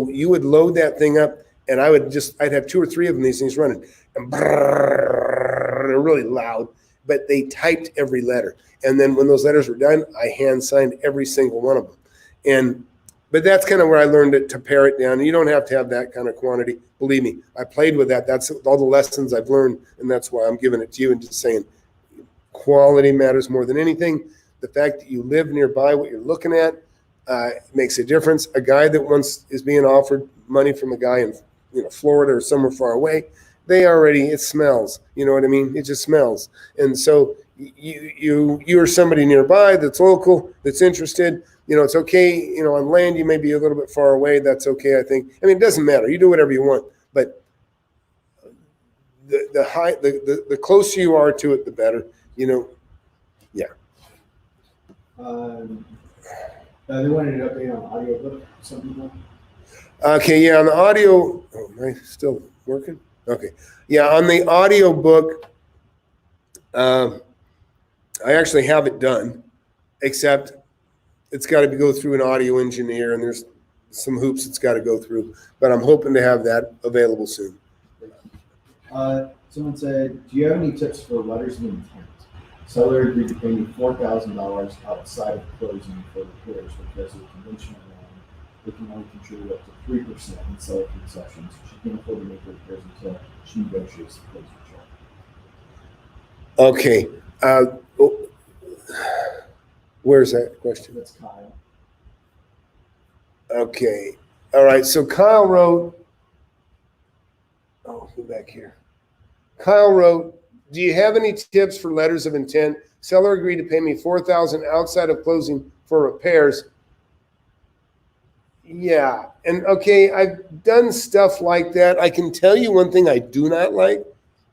you would load that thing up, and I'd have 2 or 3 of them, these things running, and they're really loud, but they typed every letter. And then when those letters were done, I hand signed every single one of them. But that's kind of where I learned it, to pare it down. You don't have to have that kind of quantity. Believe me, I played with that. That's all the lessons I've learned, and that's why I'm giving it to you and just saying quality matters more than anything. The fact that you live nearby what you're looking at makes a difference. A guy that once is being offered money from a guy in Florida or somewhere far away, it smells. You know what I mean? It just smells. And so you're somebody nearby that's local, that's interested. It's okay. On land, you may be a little bit far away. That's okay, I think. I mean, it doesn't matter. You do whatever you want. But the closer you are to it, the better. Yeah. They wanted an update on audiobook. Some people. Okay, yeah, on the audio. Oh, am I still working? Okay, yeah, on the audio book, I actually have it done, except it's got to go through an audio engineer, and there's some hoops it's got to go through. But I'm hoping to have that available soon. Someone said, "Do you have any tips for letters of intent? Seller agreed to pay me $4,000 outside of closing for repairs because of conventional loan. They can only contribute up to 3% in seller concessions. She can't afford to make the repairs until she negotiates the closing check." Okay. Where's that question? That's Kyle. Okay. All right. So Kyle wrote. Oh, go back here. Kyle wrote, "Do you have any tips for letters of intent? Seller agreed to pay me $4,000 outside of closing for repairs." Yeah. And okay, I've done stuff like that. I can tell you one thing I do not like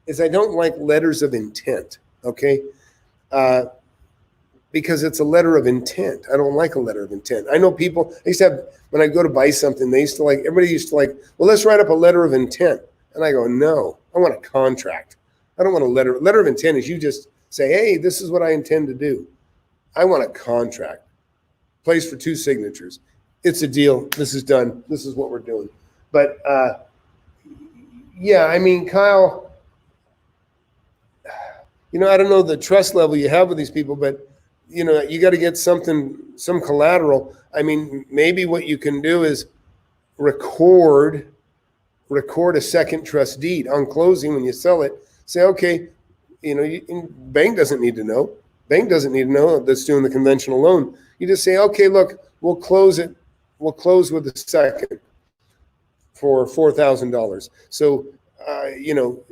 is I don't like letters of intent. Okay. Because it's a letter of intent. I don't like a letter of intent. I know people, I used to have, when I go to buy something, everybody used to well, let's write up a letter of intent. And I go, no, I want a contract. I don't want a letter. Letter of intent is you just say, hey, this is what I intend to do. I want a contract. Place for 2 signatures. It's a deal. This is done. This is what we're doing. But yeah, I mean, Kyle, I don't know the trust level you have with these people, but you got to get some collateral. I mean, maybe what you can do is record a second trust deed on closing when you sell it. Say, okay, bank doesn't need to know. Bank doesn't need to know that's doing the conventional loan. You just say, okay, look, we'll close it. We'll close with the second for $4,000. So, you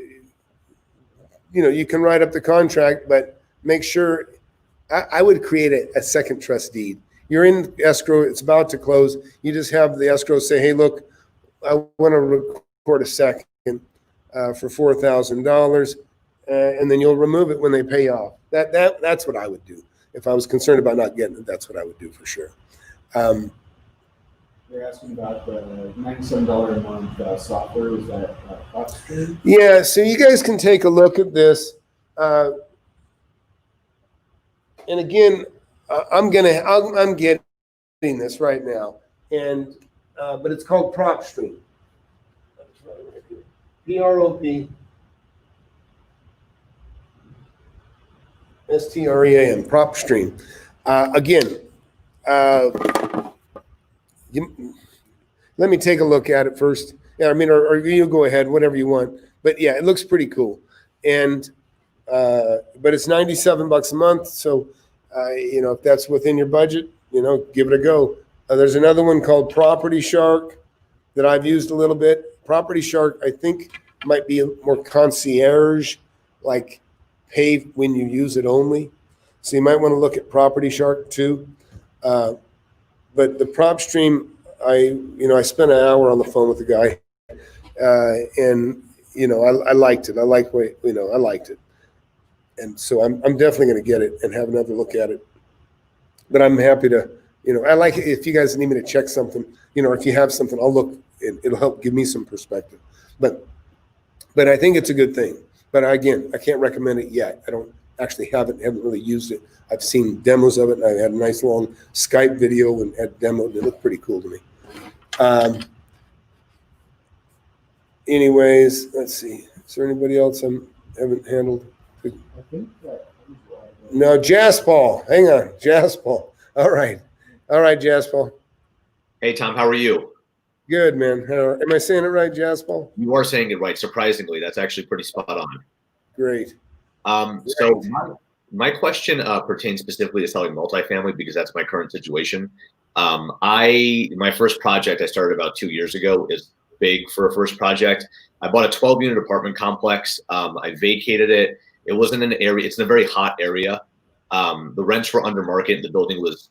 can write up the contract, but make sure. I would create a second trust deed. You're in escrow. It's about to close. You just have the escrow say, hey, look, I want to record a second for $4,000, and then you'll remove it when they pay off. That's what I would do. If I was concerned about not getting it, that's what I would do for sure. They're asking about the $97 a month software. Is that PropStream? Yeah, so you guys can take a look at this. And again, I'm getting this right now, and but it's called PropStream. PROP STREAM, PropStream. Again, let me take a look at it first. Yeah, I mean, or you go ahead, whatever you want. But yeah, it looks pretty cool. And but it's $97 a month. So you know, if that's within your budget, you know, give it a go. There's another one called Property Shark that I've used a little bit. Property Shark, I think, might be more concierge, like pay when you use it only. So you might want to look at Property Shark too. But the prop stream, I spent an hour on the phone with the guy, and you know, I liked it. I liked I liked it, and so I'm definitely going to get it and have another look at it. But I'm happy to, you know, I like it if you guys need me to check something, you know, or if you have something, I'll look. It'll help give me some perspective. But I think it's a good thing. But again, I can't recommend it yet. I don't actually haven't really used it. I've seen demos of it, and I had a nice long Skype video and had demoed. It looked pretty cool to me. Anyways, let's see. Is there anybody else I haven't handled? I think that. No, Jaspal. Hang on, Jaspal. All right, Jaspal. Hey, Tom, how are you? Good, man. Am I saying it right, Jaspal? You are saying it right. Surprisingly, that's actually pretty spot on. Great. So my question pertains specifically to selling multifamily because that's my current situation. My first project I started about 2 years ago is big for a first project. I bought a 12-unit apartment complex. I vacated it. It wasn't in an area. It's in a very hot area. The rents were under market. The building was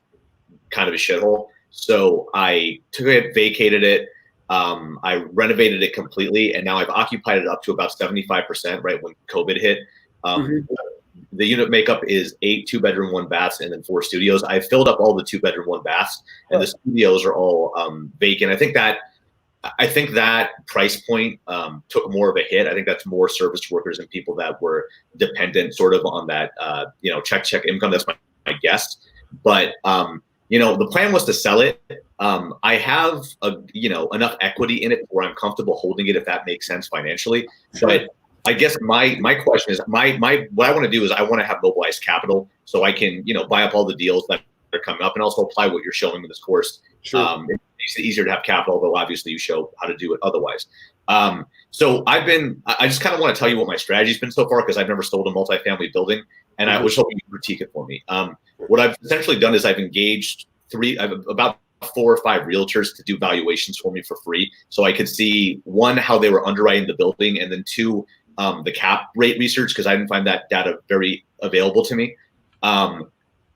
kind of a shithole. So I took it, vacated it. I renovated it completely, and now I've occupied it up to about 75%. Right when COVID hit, the unit makeup is 8 2-bedroom, 1 baths, and then 4 studios. I filled up all the 2-bedroom, 1 baths, and the studios are all vacant. I think that price point took more of a hit. I think that's more service workers and people that were dependent sort of on that, check income. That's my guess. But, the plan was to sell it. I have, enough equity in it where I'm comfortable holding it if that makes sense financially. Sure. But I guess my question is what I want to do is I want to have mobilized capital so I can, buy up all the deals that are coming up and also apply what you're showing in this course. Sure. It makes it easier to have capital, though obviously you show how to do it otherwise. So I just kind of want to tell you what my strategy's been so far because I've never sold a multifamily building, and I was hoping you could critique it for me. What I've essentially done is I've engaged about 4 or 5 realtors to do valuations for me for free, so I could see 1, how they were underwriting the building, and then 2, the cap rate research, because I didn't find that data very available to me.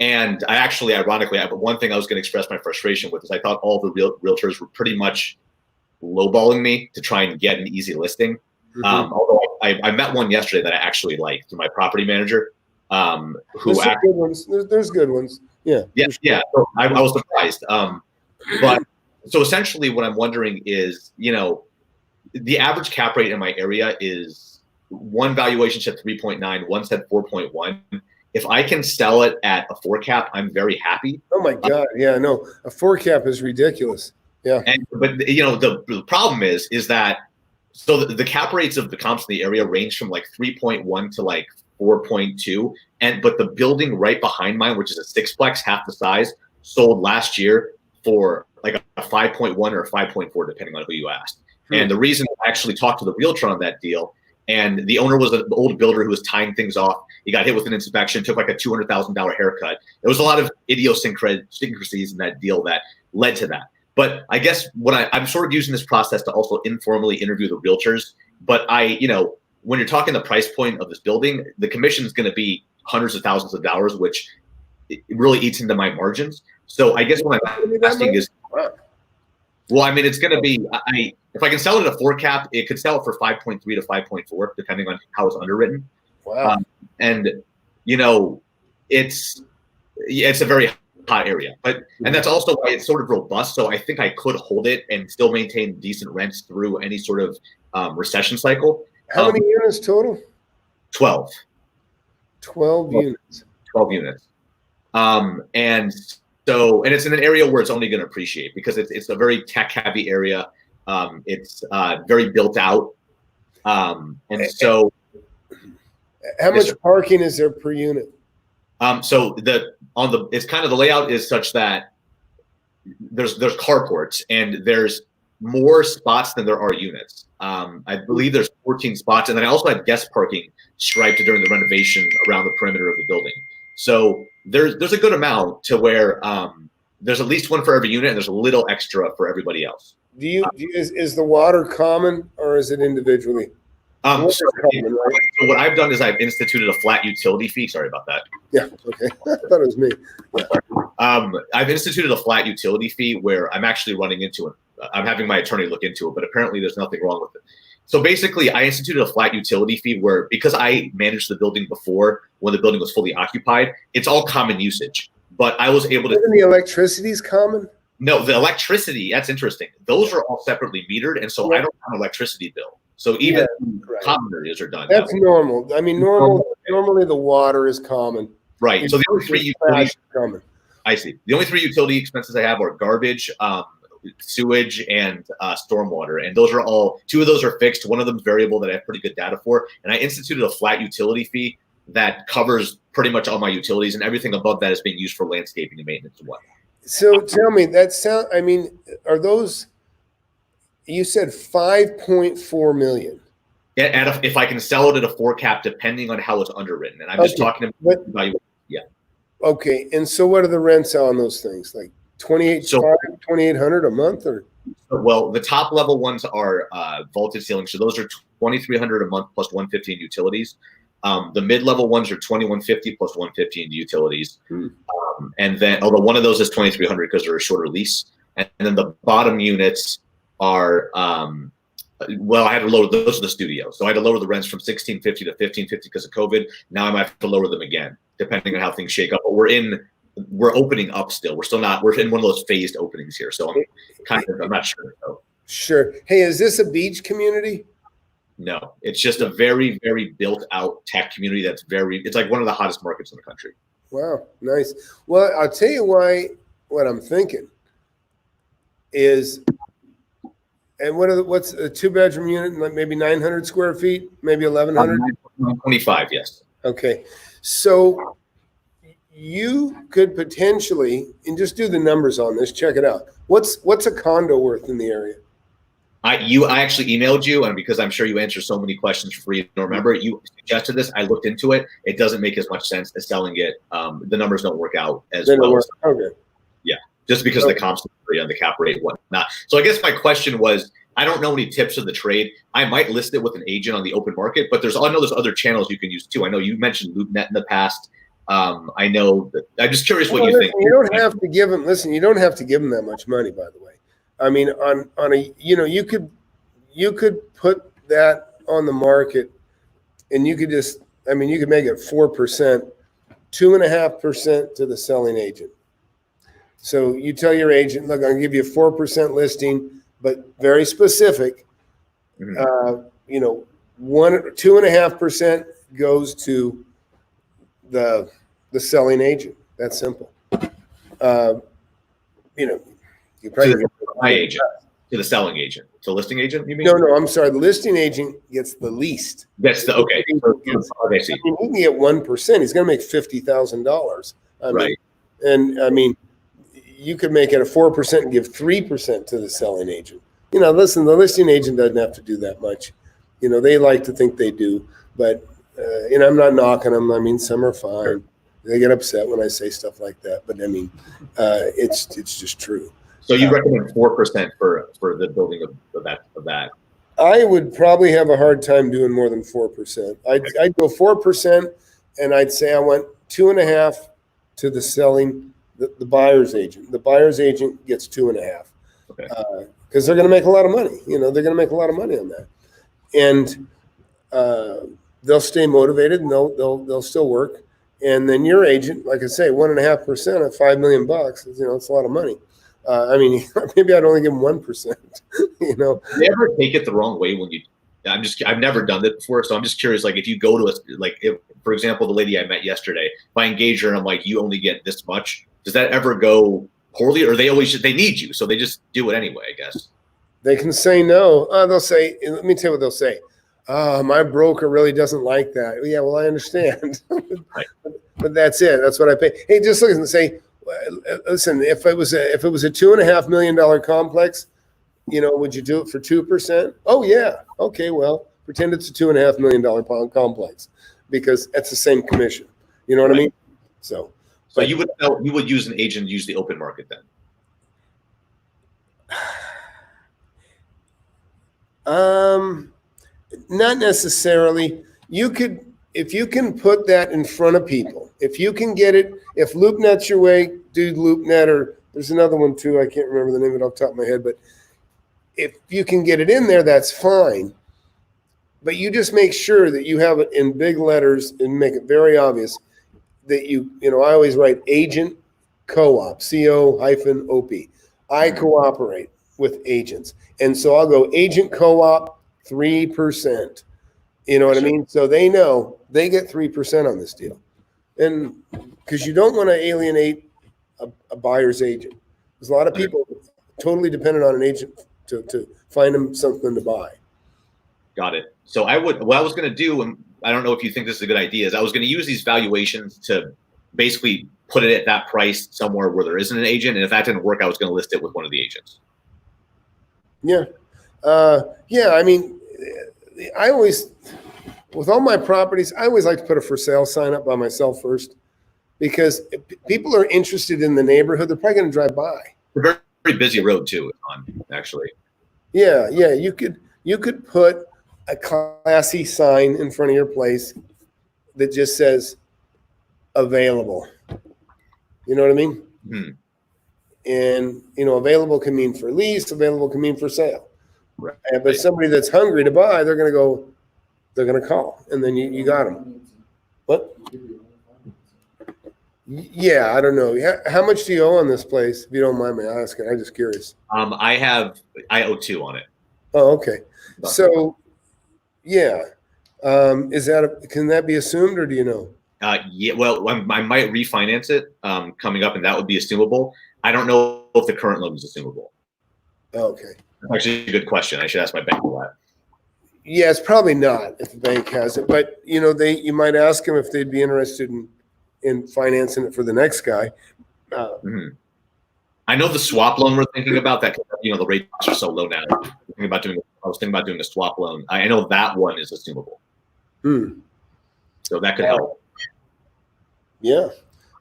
And I actually, ironically, but one thing I was going to express my frustration with is I thought all the realtors were pretty much lowballing me to try and get an easy listing. Although I met one yesterday that I actually liked, through my property manager. There's good ones. There's good ones. Yeah. Yeah. Sure. Yeah. So I was surprised. But so essentially what I'm wondering is, the average cap rate in my area is, one valuation said 3.9, one said 4.1. If I can sell it at a 4 cap, I'm very happy. Oh my God. Yeah, no, a 4 cap is ridiculous. Yeah. But the problem is that, so the cap rates of the comps in the area range from like 3.1 to like 4.2. But the building right behind mine, which is a 6-plex, half the size, sold last year for like a 5.1 or a 5.4, depending on who you asked. And the reason I actually talked to the realtor on that deal, and the owner was an old builder who was tying things off. He got hit with an inspection, took like a $200,000 haircut. There was a lot of idiosyncrasies in that deal that led to that. But I guess I'm sort of using this process to also informally interview the realtors. But when you're talking the price point of this building, the commission is going to be hundreds of thousands of dollars, which it really eats into my margins. So I guess what I'm asking is, well, I mean, it's going to be, if I can sell it at a 4 cap, it could sell it for 5.3 to 5.4, depending on how it's underwritten. Wow. And it's a very hot area, and that's also why it's sort of robust. So I think I could hold it and still maintain decent rents through any sort of recession cycle. How many units total? 12. 12 units. 12 units. And it's in an area where it's only going to appreciate because it's a very tech heavy area. It's very built out. So how much parking is there per unit? So it's kind of, the layout is such that there's carports, and there's more spots than there are units. I believe there's 14 spots, and then I also had guest parking striped during the renovation around the perimeter of the building. So there's a good amount to where there's at least one for every unit, and there's a little extra for everybody else. Is the water common or is it individually? So what I've done is I've instituted a flat utility fee. Sorry about that. Yeah, okay. I thought it was me. Yeah. I've instituted a flat utility fee where I'm actually running into it. I'm having my attorney look into it, but apparently there's nothing wrong with it. So basically, I instituted a flat utility fee where, because I managed the building before when the building was fully occupied, it's all common usage. But I was able to. Isn't the electricity's common? No, the electricity, that's interesting. Those are all separately metered, and so I don't have an electricity bill. So even common areas are done. That's normal. I mean, normally the water is common. Right. So the only three utilities common. I see. The only three utility expenses I have are garbage, sewage, and stormwater. And those are all, two of those are fixed. One of them is variable that I have pretty good data for. And I instituted a flat utility fee that covers pretty much all my utilities, and everything above that is being used for landscaping and maintenance and whatnot. So tell me, I mean, are those, you said 5.4 million. And if I can sell it at a 4 cap, depending on how it's underwritten. And I'm just talking about, yeah. Okay. And so what are the rents on those things? Like 2,800 a month, or? Well, the top level ones are vaulted ceilings. So those are 2,300 a month plus 150 in utilities. The mid-level ones are 2,150 plus 150 in utilities. And then, although one of those is 2,300 because they're a shorter lease. And then the bottom units are, well, I had to lower, those are the studios. So I had to lower the rents from 1,650 to 1,550 because of COVID. Now I might have to lower them again, depending on how things shake up. But we're opening up still. We're in one of those phased openings here. So I'm not sure. So. Sure. Hey, is this a beach community? No, it's just a very, very built out tech community. It's like one of the hottest markets in the country. Wow. Nice. Well, I'll tell you what I'm thinking is, and what's a 2-bedroom unit, like maybe 900 square feet, maybe 1,100? 25, yes. Okay. So you could potentially, and just do the numbers on this, check it out. What's a condo worth in the area? I actually emailed you, and because I'm sure you answer so many questions for free, don't remember, you suggested this. I looked into it. It doesn't make as much sense as selling it. The numbers don't work out as well. Okay. Yeah, just because the comps on the cap rate and whatnot. So I guess my question was, I don't know any tips of the trade. I might list it with an agent on the open market, but I know there's other channels you can use too. I know you mentioned LoopNet in the past. I know that, I'm just curious what you think. You don't have to give them. Listen, you don't have to give them that much money, by the way. I mean, on a, you could put that on the market, and you could just, you could make it 4%, 2.5% to the selling agent. So you tell your agent, look, I'm gonna give you a 4% listing, but very specific. 2.5% goes to the selling agent. That's simple. You probably my agent to the selling agent, to listing agent. You mean? No, I'm sorry. The listing agent gets the least. That's the okay. He can get 1%. He's going to make $50,000. Right. And you could make it a 4% and give 3% to the selling agent. Listen, the listing agent doesn't have to do that much. They like to think they do, but I'm not knocking them. Some are fine. Sure. They get upset when I say stuff like that, but it's just true. So you recommend 4% for the building of that? I would probably have a hard time doing more than 4%. I'd go 4%, and I'd say I want 2.5 to the selling, the buyer's agent. The buyer's agent gets 2.5. Okay. Because they're going to make a lot of money. They're going to make a lot of money on that, and they'll stay motivated, and they'll still work. And then your agent, like I say, 1.5% of $5 million. It's a lot of money. Maybe I'd only give them 1%. You ever take it the wrong way when you? I've never done that before, so I'm just curious. Like, if you go to for example, the lady I met yesterday, if I engage her and I'm like, you only get this much, does that ever go poorly, or they need you, so they just do it anyway? I guess they can say no. They'll say, let me tell you what they'll say. My broker really doesn't like that. Yeah, well, I understand, but that's it. That's what I pay. Hey, just listen and say. Listen, if it was a $2.5 million complex, would you do it for 2%? Oh yeah. Okay. Well, pretend it's a $2.5 million complex because that's the same commission. You know what I mean? So you would use an agent, use the open market then? Not necessarily. You could, if you can put that in front of people, if you can get it, if LoopNet's your way, do LoopNet, or there's another one too. I can't remember the name of it off the top of my head, but if you can get it in there, that's fine. But you just make sure that you have it in big letters and make it very obvious that I always write agent co-op, CO-OP. I cooperate with agents. And so I'll go agent co-op 3%. You know what I mean? So they know they get 3% on this deal. And because you don't want to alienate a buyer's agent. There's a lot of people totally dependent on an agent to find them something to buy. Got it. So what I was going to do, and I don't know if you think this is a good idea, is I was going to use these valuations to basically put it at that price somewhere where there isn't an agent. And if that didn't work, I was going to list it with one of the agents. Yeah. I mean, I always, with all my properties, I always like to put a for sale sign up by myself first, because if people are interested in the neighborhood, they're probably going to drive by. It's a very, very busy road too, actually. Yeah. You could put a classy sign in front of your place that just says available. You know what I mean? Hmm. And, available can mean for lease, available can mean for sale. Right. But somebody that's hungry to buy, they're going to call, and then you got them. What? Yeah, I don't know. How much do you owe on this place? If you don't mind me asking, I'm just curious. I owe 2 on it. Oh, okay. So, yeah. Can that be assumed, or do you know? Yeah, well, I might refinance it coming up, and that would be assumable. I don't know if the current loan is assumable. Okay. That's actually a good question. I should ask my bank for that. Yeah, it's probably not if the bank has it, but you might ask them if they'd be interested in financing it for the next guy. I know the swap loan we're thinking about, that the rates are so low now. I was thinking about doing a swap loan. I know that one is assumable. So that could help. Yeah.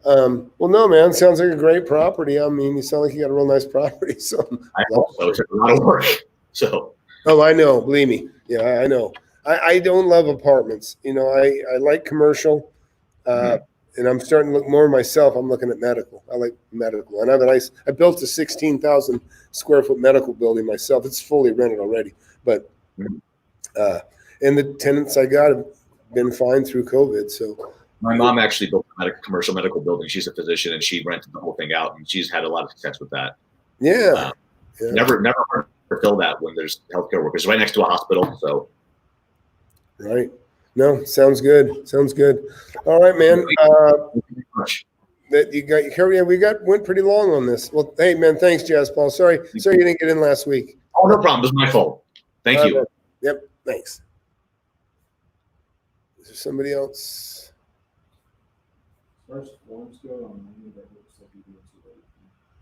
Well, no, man, sounds like a great property. I mean, you sound like you got a real nice property. So I hope so. It's a lot of work. So. Oh, I know. Believe me. Yeah, I know. I don't love apartments. I like commercial, and I'm starting to look more myself. I'm looking at medical. I like medical, and I built a 16,000 square foot medical building myself. It's fully rented already, but and the tenants I got have been fine through COVID. So. My mom actually built a commercial medical building. She's a physician, and she rented the whole thing out, and she's had a lot of success with that. Yeah. Never hard to fill that when there's healthcare workers right next to a hospital. So. Right. No, sounds good. Sounds good. All right, man. That you got went pretty long on this. Well, hey, man, thanks, Jazz Paul. Sorry you didn't get in last week. Oh, no problem. It was my fault. Thank you. Man. Yep. Thanks. Is there somebody else?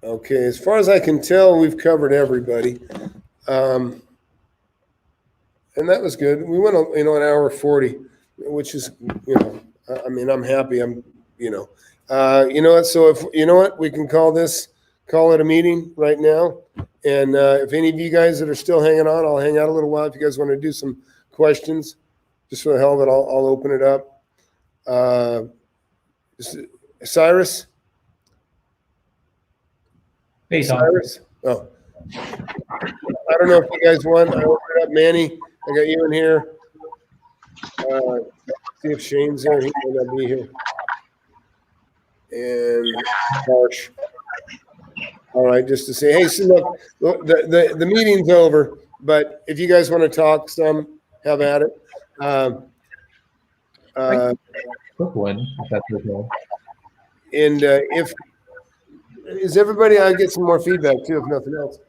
Okay, as far as I can tell, we've covered everybody, and that was good. We went an hour 40, which is I mean, I'm happy. So if we can call it a meeting right now, and if any of you guys that are still hanging on, I'll hang out a little while. If you guys want to do some questions, just for the hell of it, I'll open it up. Cyrus? Hey, Tom. Cyrus? Oh. I don't know if you guys want. I opened it up. Manny, I got you in here. See if Shane's there. He might not be here. And Harsh. All right, just to say, hey, so look, the meeting's over, but if you guys want to talk some, have at it. Quick one, if that's okay. And if is everybody, I'll get some more feedback too, if nothing else.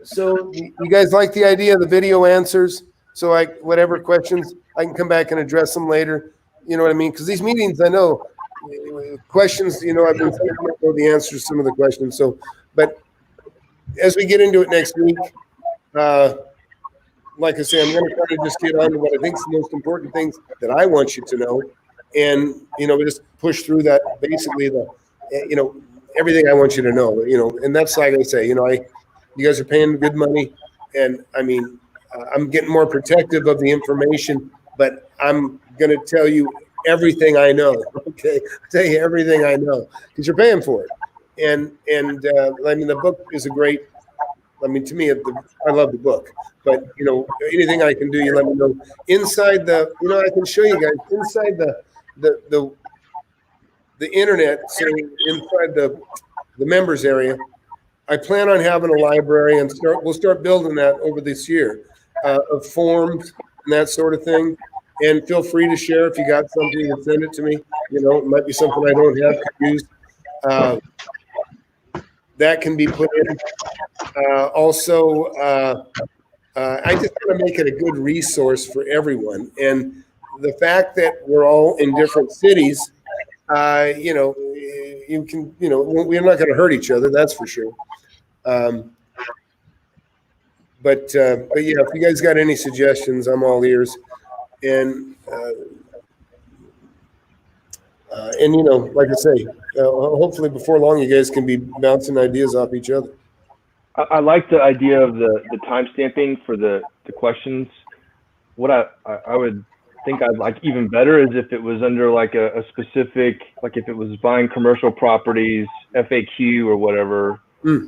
So you guys like the idea of the video answers? So whatever questions, I can come back and address them later. You know what I mean? Because these meetings, I know questions, I've been thinking about the answers to some of the questions. So, but as we get into it next week, like I say, I'm going to try to just get on to what I think is the most important things that I want you to know. And, we just push through that, basically everything I want you to know, and that's like I say, you guys are paying good money. And I mean, I'm getting more protective of the information, but I'm going to tell you everything I know. Okay. I'll tell you everything I know because you're paying for it. And I mean, the book is a great, to me, I love the book, but anything I can do, you let me know. Inside the, I can show you guys inside the internet, so inside the members area, I plan on having a library and we'll start building that over this year of forms and that sort of thing. And feel free to share if you got something and send it to me. It might be something I don't have to use. That can be put in. Also, I just want to make it a good resource for everyone. And the fact that we're all in different cities, you can, we're not going to hurt each other. That's for sure. But yeah, if you guys got any suggestions, I'm all ears. And like I say, hopefully before long, you guys can be bouncing ideas off each other. I like the idea of the time stamping for the questions. What I would think I'd like even better is if it was under like a specific, like if it was buying commercial properties, FAQ or whatever,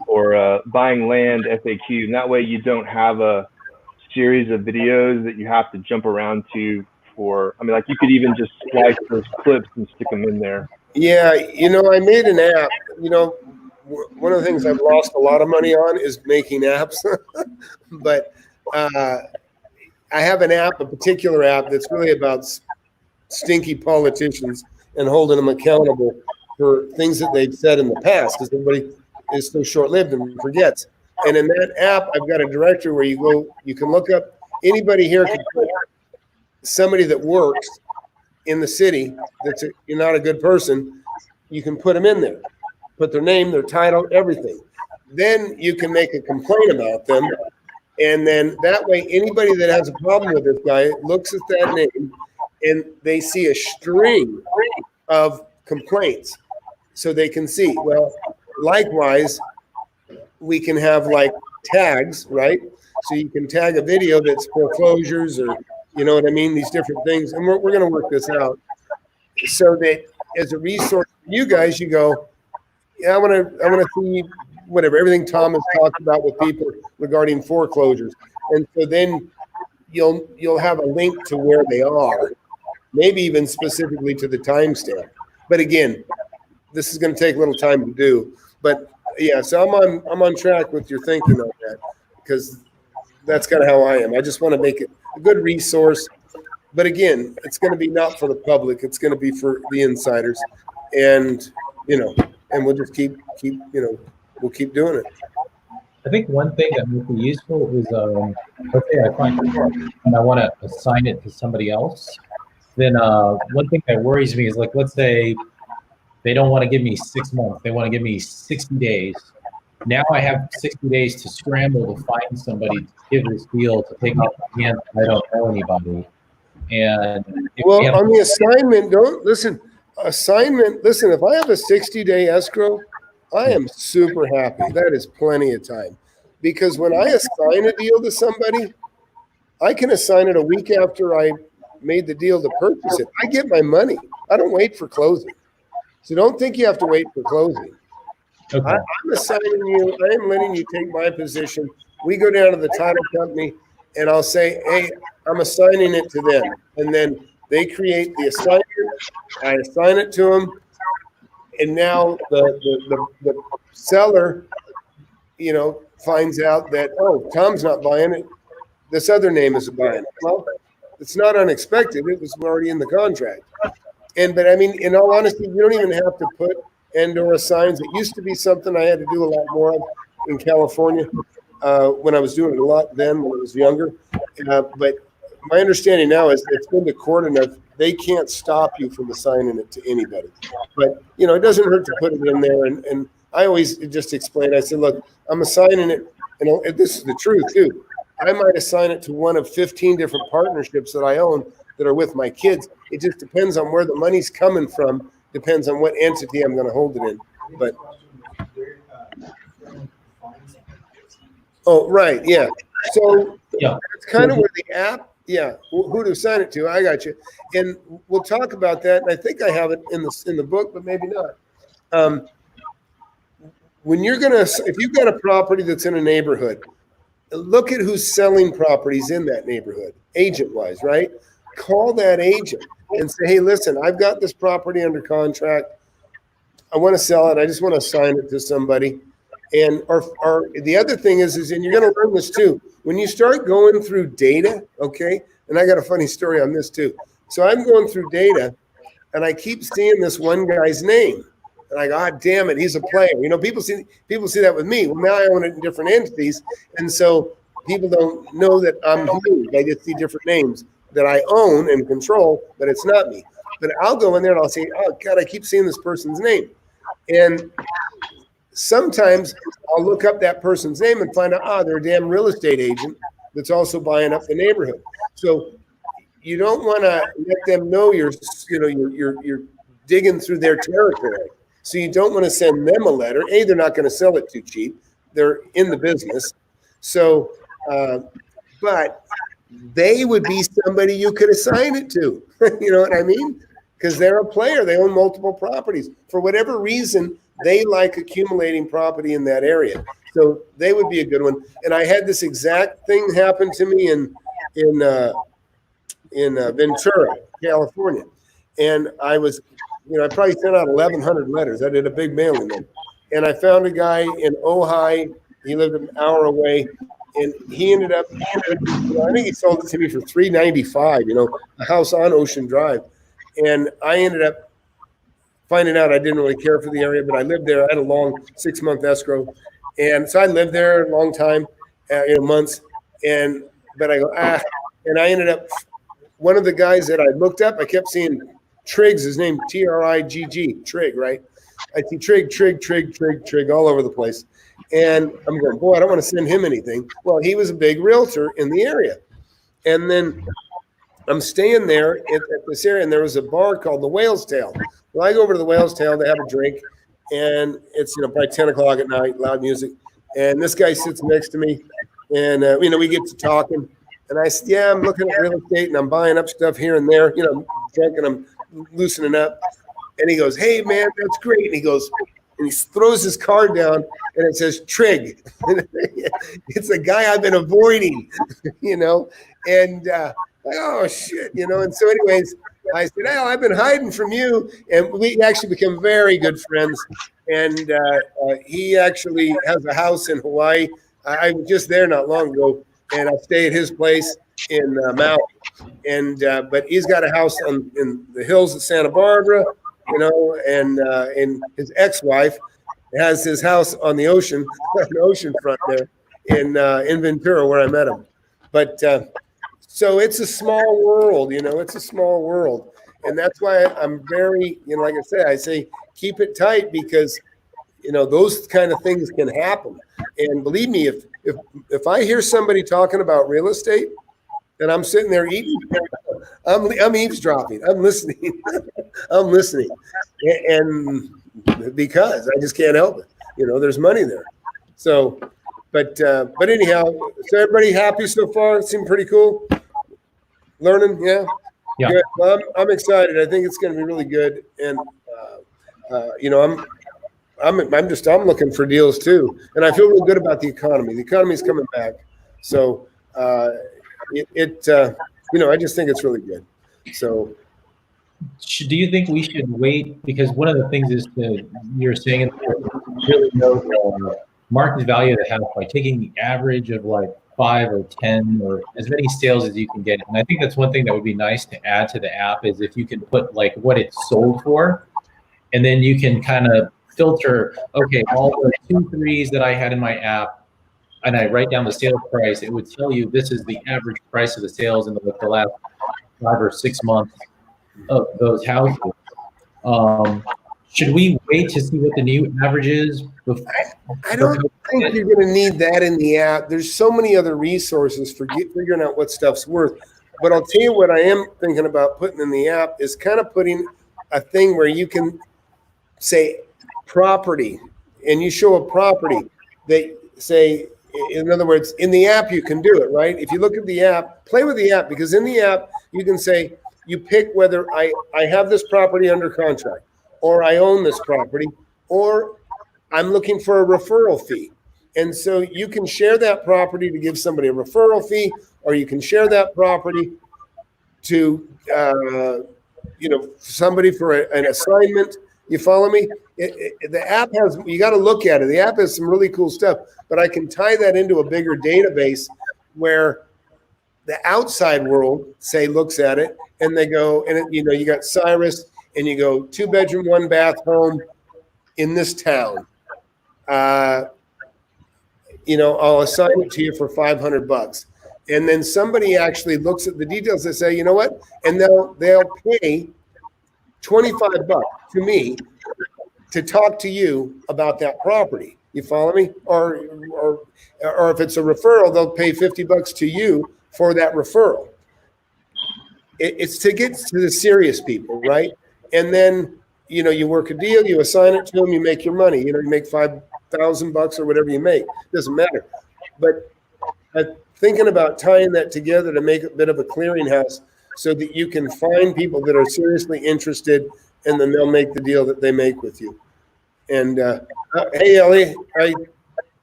or buying land FAQ. And that way you don't have a series of videos that you have to jump around to for, like you could even just splice those clips and stick them in there. Yeah. I made an app, one of the things I've lost a lot of money on is making apps, but I have an app, a particular app that's really about stinky politicians and holding them accountable for things that they've said in the past, because everybody is so short-lived and forgets. And in that app, I've got a directory where you can look up anybody here can put somebody that works in the city that's not a good person. You can put them in there, put their name, their title, everything. Then you can make a complaint about them. And then that way, anybody that has a problem with this guy looks at that name and they see a string of complaints. So they can see, well, likewise, we can have like tags, right? So you can tag a video that's foreclosures or, you know what I mean? These different things. And we're going to work this out so that as a resource for you guys, you go, yeah, I want to see whatever, everything Tom has talked about with people regarding foreclosures. And so then you'll have a link to where they are, maybe even specifically to the timestamp. But again, this is going to take a little time to do. But yeah, so I'm on track with your thinking on that, because that's kind of how I am. I just want to make it a good resource. But again, it's going to be not for the public. It's going to be for the insiders. And, and we'll just keep we'll keep doing it. I think one thing that might be useful is, let's say I find a book and I want to assign it to somebody else. Then one thing that worries me is, like, let's say they don't want to give me 6 months. They want to give me 60 days. Now I have 60 days to scramble to find somebody to give this deal, to take off my hands. I don't know anybody. And well, on the assignment, listen, if I have a 60-day escrow, I am super happy. That is plenty of time. Because when I assign a deal to somebody, I can assign it a week after I made the deal to purchase it. I get my money. I don't wait for closing. So don't think you have to wait for closing. Okay. I'm assigning you, I am letting you take my position. We go down to the title company and I'll say, hey, I'm assigning it to them. And then they create the assignment. I assign it to them. And now the seller, finds out that, oh, Tom's not buying it. This other name is buying it. Well, it's not unexpected. It was already in the contract. But I mean, in all honesty, you don't even have to put and/or assigns. It used to be something I had to do a lot more of in California when I was doing it a lot then when I was younger. But my understanding now is it's been to court enough, they can't stop you from assigning it to anybody. But, it doesn't hurt to put it in there. And I always just explain, I said, look, I'm assigning it, and this is the truth too. I might assign it to one of 15 different partnerships that I own that are with my kids. It just depends on where the money's coming from, depends on what entity I'm going to hold it in. But oh, right, yeah. So Yeah. that's kind of where the app, yeah, who to assign it to. I got you, and we'll talk about that. And I think I have it in the book, but maybe not. When you're gonna, if you've got a property that's in a neighborhood, look at who's selling properties in that neighborhood, agent-wise, right? Call that agent and say, hey, listen, I've got this property under contract. I want to sell it. I just want to assign it to somebody. And the other thing is, and you're going to learn this too, when you start going through data, okay, and I got a funny story on this too. So I'm going through data, and I keep seeing this one guy's name. And I go, God damn it, he's a player. You know, people see that with me. Well, now I own it in different entities, and so people don't know that I'm huge. I just see different names that I own and control, but it's not me. But I'll go in there and I'll say, oh God, I keep seeing this person's name, and sometimes I'll look up that person's name and find out, they're a damn real estate agent that's also buying up the neighborhood. So you don't want to let them know you're digging through their territory. So you don't want to send them a letter. A, they're not going to sell it too cheap. They're in the business. So, but they would be somebody you could assign it to. You know what I mean? Because they're a player. They own multiple properties. For whatever reason, they like accumulating property in that area. So they would be a good one. And I had this exact thing happen to me in Ventura, California. And I was, I probably sent out 1,100 letters. I did a big mailing then. And I found a guy in Ojai. He lived an hour away. And he ended up, I think he sold it to me for $395, a house on Ocean Drive. And I ended up finding out I didn't really care for the area, but I lived there. I had a long 6-month escrow. And so I lived there a long time, months. But I go, and I ended up, one of the guys that I looked up, I kept seeing Triggs, his name, Trigg, Trigg, right? I see Trigg all over the place. And I'm going, boy, I don't want to send him anything. Well, he was a big realtor in the area. And then I'm staying there at this area, and there was a bar called the Whale's Tail. Well, I go over to the Whale's Tail to have a drink, and it's by 10 o'clock at night, loud music. And this guy sits next to me, and we get to talking. And I said, yeah, I'm looking at real estate, and I'm buying up stuff here and there. I'm drunk and I'm loosening up. And he goes, hey, man, that's great. And he goes, and he throws his card down, and it says Trigg. It's a guy I've been avoiding, and oh, shit, And so anyways, I said, oh, I've been hiding from you. And we actually became very good friends. And he actually has a house in Hawaii. I was just there not long ago, and I stay at his place in Maui. And but he's got a house in the hills of Santa Barbara, and his ex-wife has his house on the ocean, front there in Ventura, where I met him. But so it's a small world, it's a small world. And that's why I'm very, like I say keep it tight, because those kind of things can happen. And believe me, if I hear somebody talking about real estate and I'm sitting there eating, I'm eavesdropping. I'm listening. I'm listening, and because I just can't help it. There's money there. So, but anyhow, so everybody happy so far? It seemed pretty cool. Learning, yeah. Good. Well, I'm excited. I think it's going to be really good, and I'm looking for deals too, and I feel real good about the economy. The economy's coming back, so I just think it's really good. So, do you think we should wait? Because one of the things is you're saying really know the market value of the house by taking the average of like 5 or 10 or as many sales as you can get. And I think that's one thing that would be nice to add to the app is if you can put like what it's sold for, and then you can kind of filter, okay, all the 2 3s that I had in my app, and I write down the sales price, it would tell you this is the average price of the sales in the last 5 or 6 months of those houses. Should we wait to see what the new average is? I don't think you're going to need that in the app. There's so many other resources for figuring out what stuff's worth. But I'll tell you what I am thinking about putting in the app is kind of putting a thing where you can say property, and you show a property. They say, in other words, in the app you can do it, right? If you look at the app, play with the app, because in the app you can say, you pick whether I have this property under contract, or I own this property, or I'm looking for a referral fee. And so you can share that property to give somebody a referral fee, or you can share that property to, somebody for an assignment. You follow me? The app has, you got to look at it. The app has some really cool stuff, but I can tie that into a bigger database where the outside world, say, looks at it and they go, and you got Cyrus, and you go 2-bedroom, 1-bath home in this town. I'll assign it to you for $500. And then somebody actually looks at the details and say, you know what? And they'll pay $25 to me to talk to you about that property. You follow me? Or if it's a referral, they'll pay $50 to you for that referral. It's to get to the serious people, right? And then, you work a deal, you assign it to them, you make your money. You make $5,000 or whatever you make. Doesn't matter. But I'm thinking about tying that together to make a bit of a clearinghouse so that you can find people that are seriously interested, and then they'll make the deal that they make with you. And hey, Ellie, I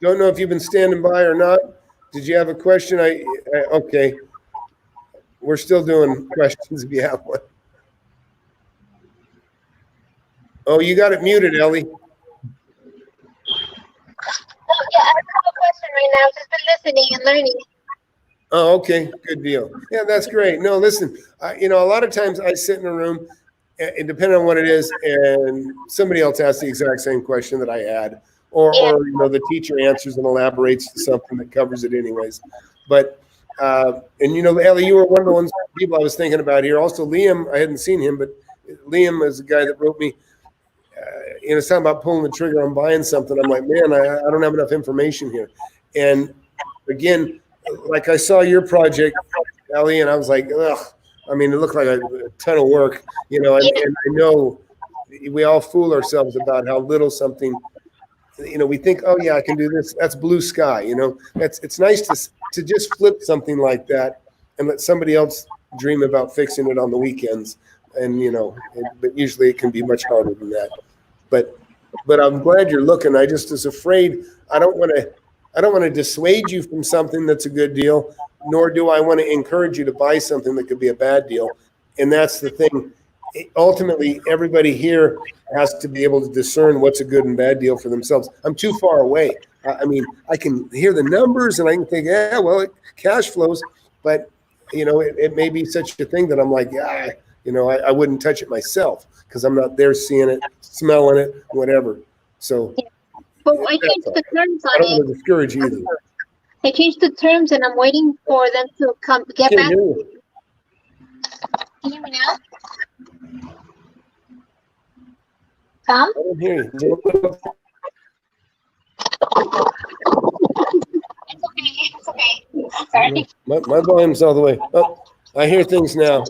don't know if you've been standing by or not. Did you have a question? Okay. We're still doing questions if you have one. Oh, you got it muted, Ellie. Oh, yeah, I don't have a question right now. I've just been listening and learning. Oh, okay. Good deal. Yeah, that's great. No, listen, a lot of times I sit in a room, and depending on what it is, and somebody else asks the exact same question that I had, or the teacher answers and elaborates to something that covers it anyways. But, Ellie, you were one of the ones people I was thinking about here. Also, Liam, I hadn't seen him, but Liam is the guy that wrote me. It's talking about pulling the trigger on buying something. I'm like, man, I don't have enough information here. And again, like I saw your project, Ellie, and I was like, ugh. I mean, it looked like a ton of work, and I know we all fool ourselves about how little something, we think, oh yeah, I can do this. That's blue sky, it's nice to just flip something like that and let somebody else dream about fixing it on the weekends. And, but usually it can be much harder than that. But I'm glad you're looking. I just was afraid. I don't want to dissuade you from something that's a good deal, nor do I want to encourage you to buy something that could be a bad deal. And that's the thing. Ultimately, everybody here has to be able to discern what's a good and bad deal for themselves. I'm too far away. I mean, I can hear the numbers and I can think, yeah, well, it cash flows, but it may be such a thing that I'm like, yeah, I wouldn't touch it myself because I'm not there seeing it, smelling it, whatever. So, but I changed the terms on it. I don't want to discourage you either. I changed the terms, and I'm waiting for them to get back. Can you hear me now? Tom? I don't hear you. It's okay. Sorry. My volume's all the way up. I hear things now.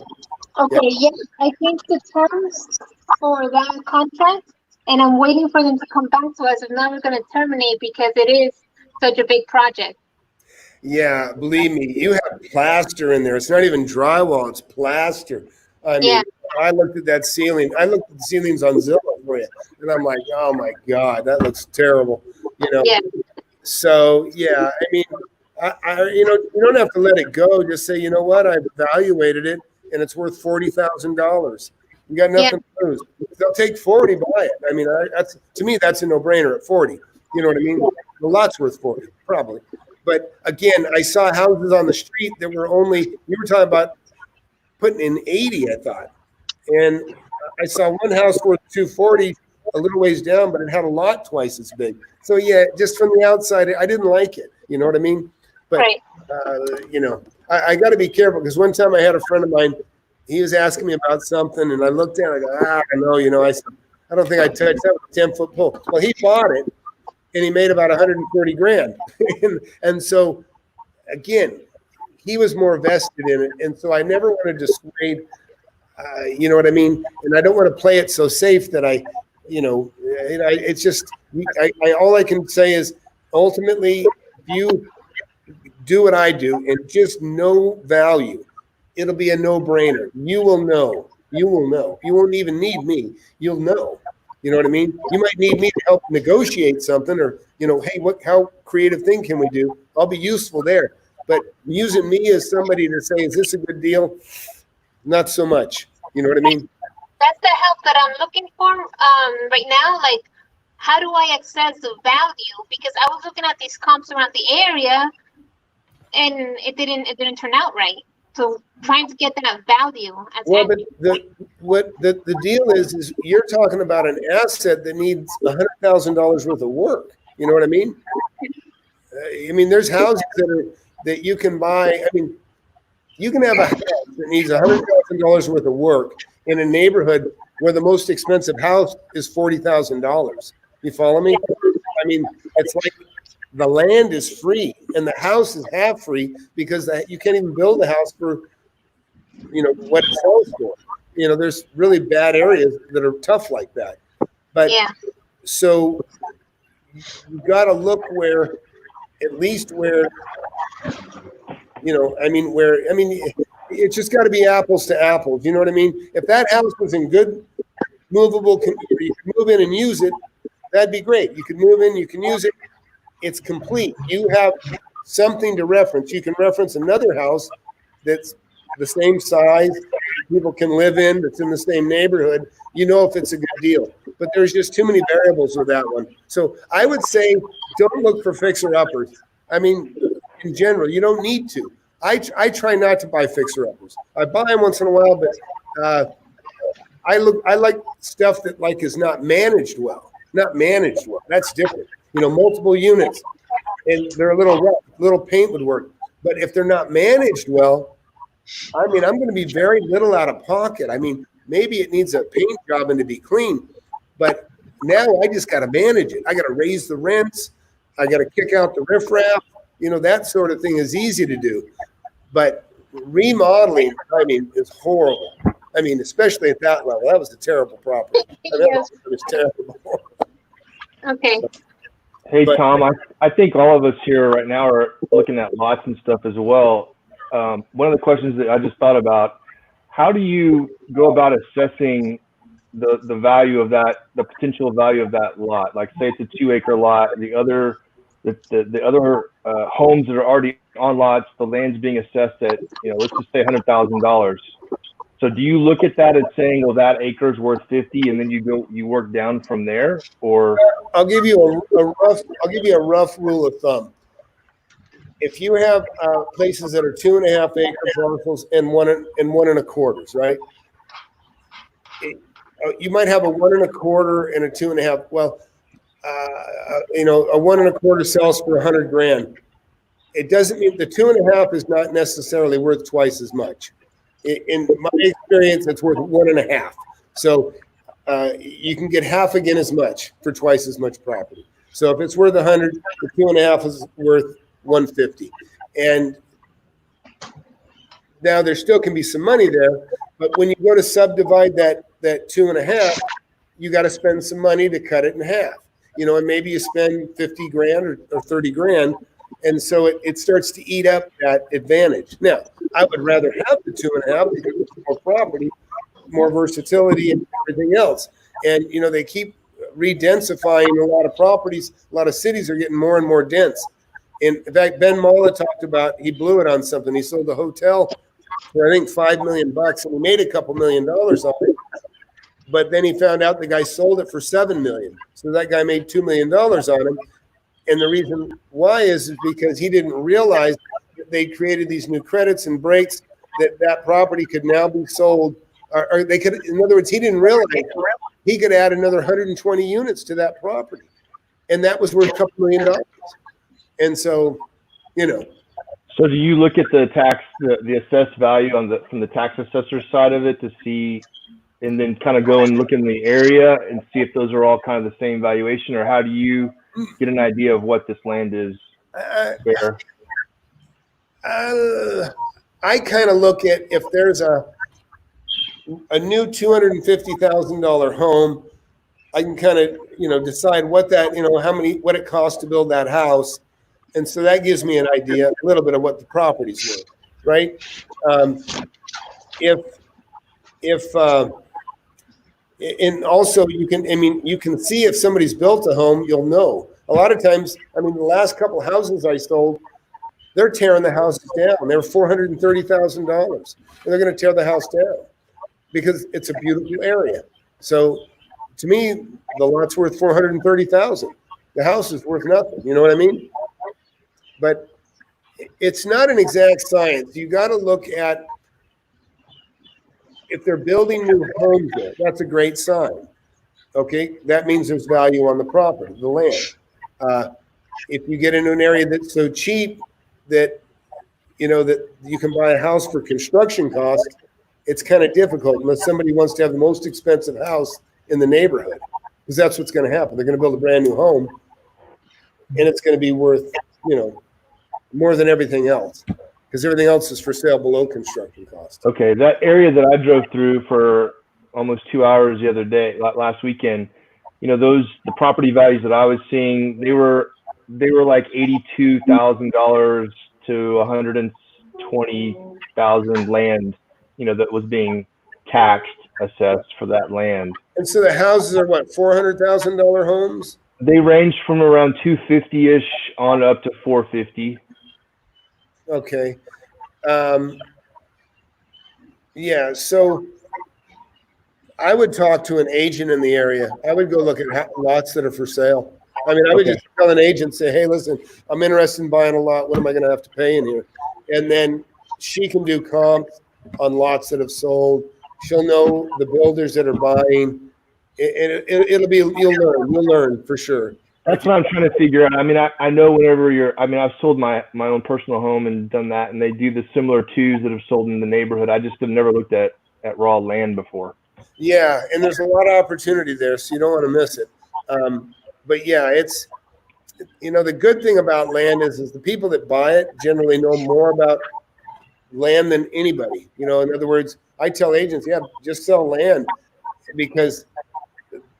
Okay, yeah, I changed the terms for that contract, and I'm waiting for them to come back to us. If not, we're going to terminate because it is such a big project. Yeah, believe me, you have plaster in there. It's not even drywall, it's plaster. I mean, I looked at that ceiling. I looked at the ceilings on Zillow for you, and I'm like, oh my God, that looks terrible. Yeah. So, yeah, I mean, you don't have to let it go. Just say, you know what, I've evaluated it, and it's worth $40,000. You got nothing to lose. If they'll take 40, buy it. I mean, to me, that's a no-brainer at 40. You know what I mean? The lot's worth 40, probably. But again, I saw houses on the street that were you were talking about putting in 80, I thought. And I saw one house worth 240 a little ways down, but it had a lot twice as big. So yeah, just from the outside, I didn't like it. You know what I mean? But, I got to be careful because one time I had a friend of mine, he was asking me about something and I looked at it, I go, I know, I don't think I touched that with a 10-foot pole. Well, he bought it and he made about 130 grand. and so again, he was more vested in it. And so I never want to dissuade, you know what I mean? And I don't want to play it so safe that it's just, all I can say is ultimately, if you do what I do and just know value, it'll be a no-brainer. You will know. You will know. You won't even need me. You'll know. You know what I mean? You might need me to help negotiate something, or hey, how creative thing can we do? I'll be useful there. But using me as somebody to say, is this a good deal? Not so much. You know what I mean? That's the help that I'm looking for right now. Like, how do I access the value? Because I was looking at these comps around the area, and it didn't turn out right. So trying to get that value. But the deal is you're talking about an asset that needs $100,000 worth of work. You know what I mean? There's houses that you can buy. I mean, you can have a house that needs $100,000 worth of work in a neighborhood where the most expensive house is $40,000. You follow me? I mean, it's like the land is free and the house is half free because you can't even build a house for, what it sells for. There's really bad areas that are tough like that. But so you got to look where it's just got to be apples to apples. You know what I mean? If that house was in good movable, you could move in and use it, that'd be great. You could move in, you can use it. It's complete. You have something to reference. You can reference another house that's the same size, people can live in, that's in the same neighborhood. If it's a good deal. But there's just too many variables with that one. So I would say don't look for fixer-uppers. I mean, in general, you don't need to. I try not to buy fixer-uppers. I buy them once in a while, but I like stuff that is not managed well. Not managed well. That's different. Multiple units, and they're a little rough. Little paint would work. But if they're not managed well, I'm going to be very little out of pocket. Maybe it needs a paint job and to be clean, but now I just got to manage it. I got to raise the rents. I got to kick out the riffraff. That sort of thing is easy to do. But remodeling, is horrible. Especially at that level. That was a terrible property. That was terrible. Okay. Hey, Tom, I think all of us here right now are looking at lots and stuff as well. One of the questions that I just thought about, how do you go about assessing the value of that, the potential value of that lot? Like, say it's a 2-acre lot, and the other homes that are already on lots, the land's being assessed at, let's just say $100,000. So do you look at that and saying, well, that acre's worth 50, and then you work down from there? Or I'll give you a rough rule of thumb. If you have places that are 2.5 acre parcels and 1 1/4, right? You might have a 1 1/4 and a 2.5. Well, a 1 1/4 sells for $100,000. It doesn't mean the 2.5 is not necessarily worth twice as much. In my experience, it's worth 1.5. So you can get half again as much for twice as much property. So if it's worth 100, the 2.5 is worth 150. And now there still can be some money there, but when you go to subdivide that 2.5, you got to spend some money to cut it in half. And maybe you spend $50,000 or $30,000. And so it starts to eat up that advantage. Now, I would rather have the 2.5 because it's more property, more versatility, and everything else. And, they keep redensifying a lot of properties. A lot of cities are getting more and more dense. In fact, Ben Mala talked about, he blew it on something. He sold the hotel for, I think, $5 million, and he made a couple $1 million on it. But then he found out the guy sold it for $7 million. So that guy made $2 million on him. And the reason why is because he didn't realize that they created these new credits and breaks that property could now be sold, or they could, in other words, he didn't realize he could add another 120 units to that property. And that was worth a couple $1 million. And so, So do you look at the assessed value from the tax assessor side of it to see and then kind of go and look in the area and see if those are all kind of the same valuation, or how do you get an idea of what this land is fair? I kind of look at if there's a new $250,000 home, I can kind of, decide what that, what it costs to build that house. And so that gives me an idea, a little bit of what the property's worth, right? And also you can see if somebody's built a home, you'll know. A lot of times, the last couple houses I sold, they're tearing the houses down. They're $430,000, and they're going to tear the house down because it's a beautiful area. So to me, the lot's worth $430,000. The house is worth nothing. You know what I mean? But it's not an exact science. You got to look at if they're building new homes there. That's a great sign. Okay, that means there's value on the property, the land. If you get into an area that's so cheap that that you can buy a house for construction costs, it's kind of difficult unless somebody wants to have the most expensive house in the neighborhood, because that's what's going to happen. They're going to build a brand new home, and it's going to be worth more than everything else, because everything else is for sale below construction cost. Okay, that area that I drove through for almost 2 hours the other day, last weekend, the property values that I was seeing, they were like $82,000 to $120,000 land, that was being assessed for that land. And so the houses are what, $400,000 homes? They range from around 250-ish on up to 450. Okay. Yeah, so I would talk to an agent in the area. I would go look at lots that are for sale. I would just tell an agent, say, hey, listen, I'm interested in buying a lot. What am I going to have to pay in here? And then she can do comps on lots that have sold. She'll know the builders that are buying. You'll learn for sure. That's what I'm trying to figure out. I know whenever I've sold my own personal home and done that, and they do the similar twos that have sold in the neighborhood. I just have never looked at raw land before. Yeah, and there's a lot of opportunity there, so you don't want to miss it. But yeah, it's, the good thing about land is the people that buy it generally know more about land than anybody. In other words, I tell agents, yeah, just sell land, because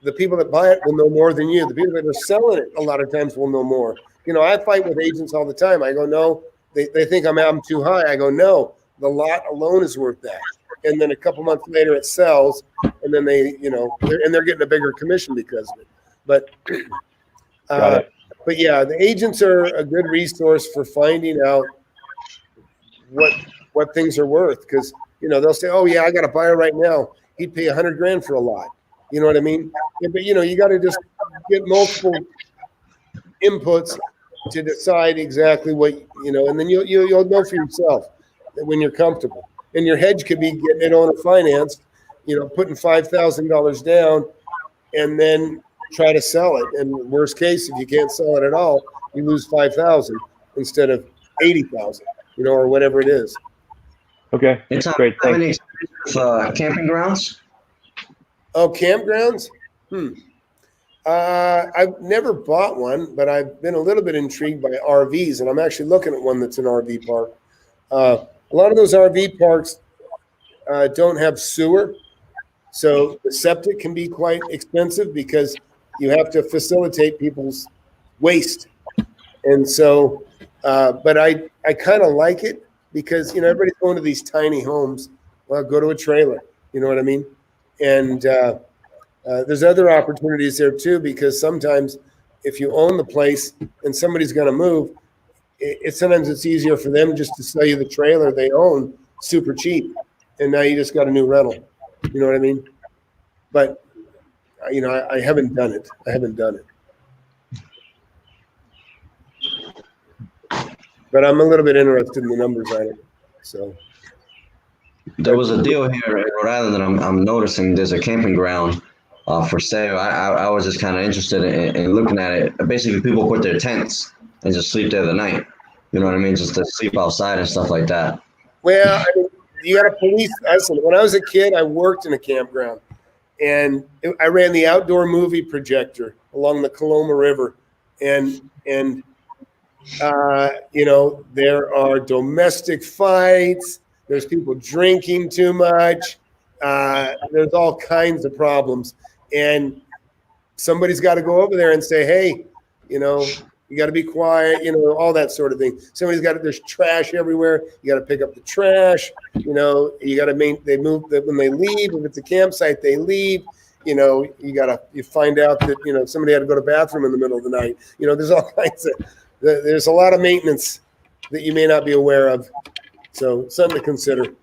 the people that buy it will know more than you. The people that are selling it a lot of times will know more. I fight with agents all the time. I go, no, they think I'm too high. I go, no, the lot alone is worth that. And then a couple months later it sells, and then they're getting a bigger commission because of it. But yeah, the agents are a good resource for finding out what things are worth, because they'll say, oh yeah, I got a buyer right now. He'd pay $100,000 for a lot. You know what I mean? Yeah, but you got to just get multiple inputs to decide exactly what and then you'll know for yourself that when you're comfortable. And your hedge could be getting it owner financed, putting $5,000 down, and then try to sell it. And worst case, if you can't sell it at all, you lose $5,000 instead of $80,000, or whatever it is. Okay, great. Thanks. Camping grounds? Oh, campgrounds? I've never bought one, but I've been a little bit intrigued by RVs, and I'm actually looking at one that's an RV park. A lot of those RV parks don't have sewer, so the septic can be quite expensive because you have to facilitate people's waste. And so, but I kind of like it because, everybody's going to these tiny homes. Well, go to a trailer, you know what I mean? And there's other opportunities there too, because sometimes if you own the place and somebody's going to move, sometimes it's easier for them just to sell you the trailer they own super cheap, and now you just got a new rental. You know what I mean? But I haven't done it. But I'm a little bit interested in the numbers on it. So there was a deal here in Rhode Island that I'm noticing. There's a camping ground for sale. I was just kind of interested in looking at it. Basically, people put their tents and just sleep there the night. You know what I mean? Just to sleep outside and stuff like that. Well, you got to police. Listen, when I was a kid, I worked in a campground. I ran the outdoor movie projector along the Coloma River, and you know, there are domestic fights. There's people drinking too much. There's all kinds of problems, and somebody's got to go over there and say, hey, you know, you got to be quiet, you know, all that sort of thing. Somebody's got to, there's trash everywhere. You got to pick up the trash, you know, you got to they move when they leave. If it's a campsite, they leave, you know, you find out that, you know, somebody had to go to the bathroom in the middle of the night. You know, there's all kinds of, there's a lot of maintenance that you may not be aware of. So something to consider.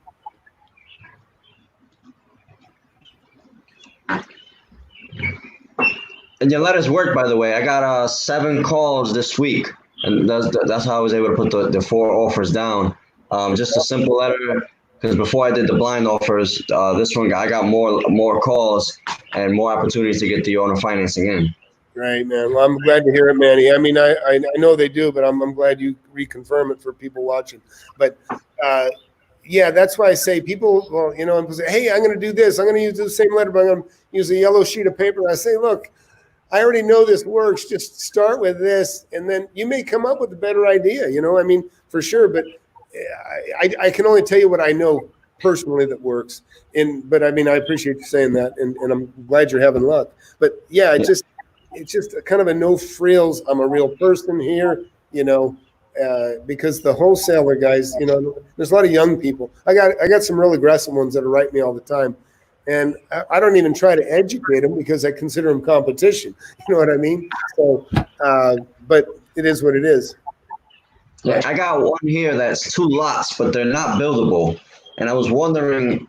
And your letters work, by the way. I got 7 calls this week, and that's how I was able to put the 4 offers down. Just a simple letter, because before I did the blind offers, this one I got more calls and more opportunities to get the owner financing in. Right, man. Well, I'm glad to hear it, Manny. I mean, I know they do, but I'm glad you reconfirm it for people watching. But yeah, that's why I say people, well, you know, and say, hey, I'm going to do this. I'm going to use the same letter, but I'm going to use a yellow sheet of paper. And I say, look, I already know this works. Just start with this, and then you may come up with a better idea. You know, I mean, for sure. But I can only tell you what I know personally that works. But I mean, I appreciate you saying that, and I'm glad you're having luck. But yeah, it's just a kind of a no frills. I'm a real person here, you know, because the wholesaler guys, you know, there's a lot of young people. I got some real aggressive ones that are writing me all the time. And I don't even try to educate them because I consider them competition. You know what I mean? So, but it is what it is. Yeah, I got one here that's 2 lots, but they're not buildable. And I was wondering,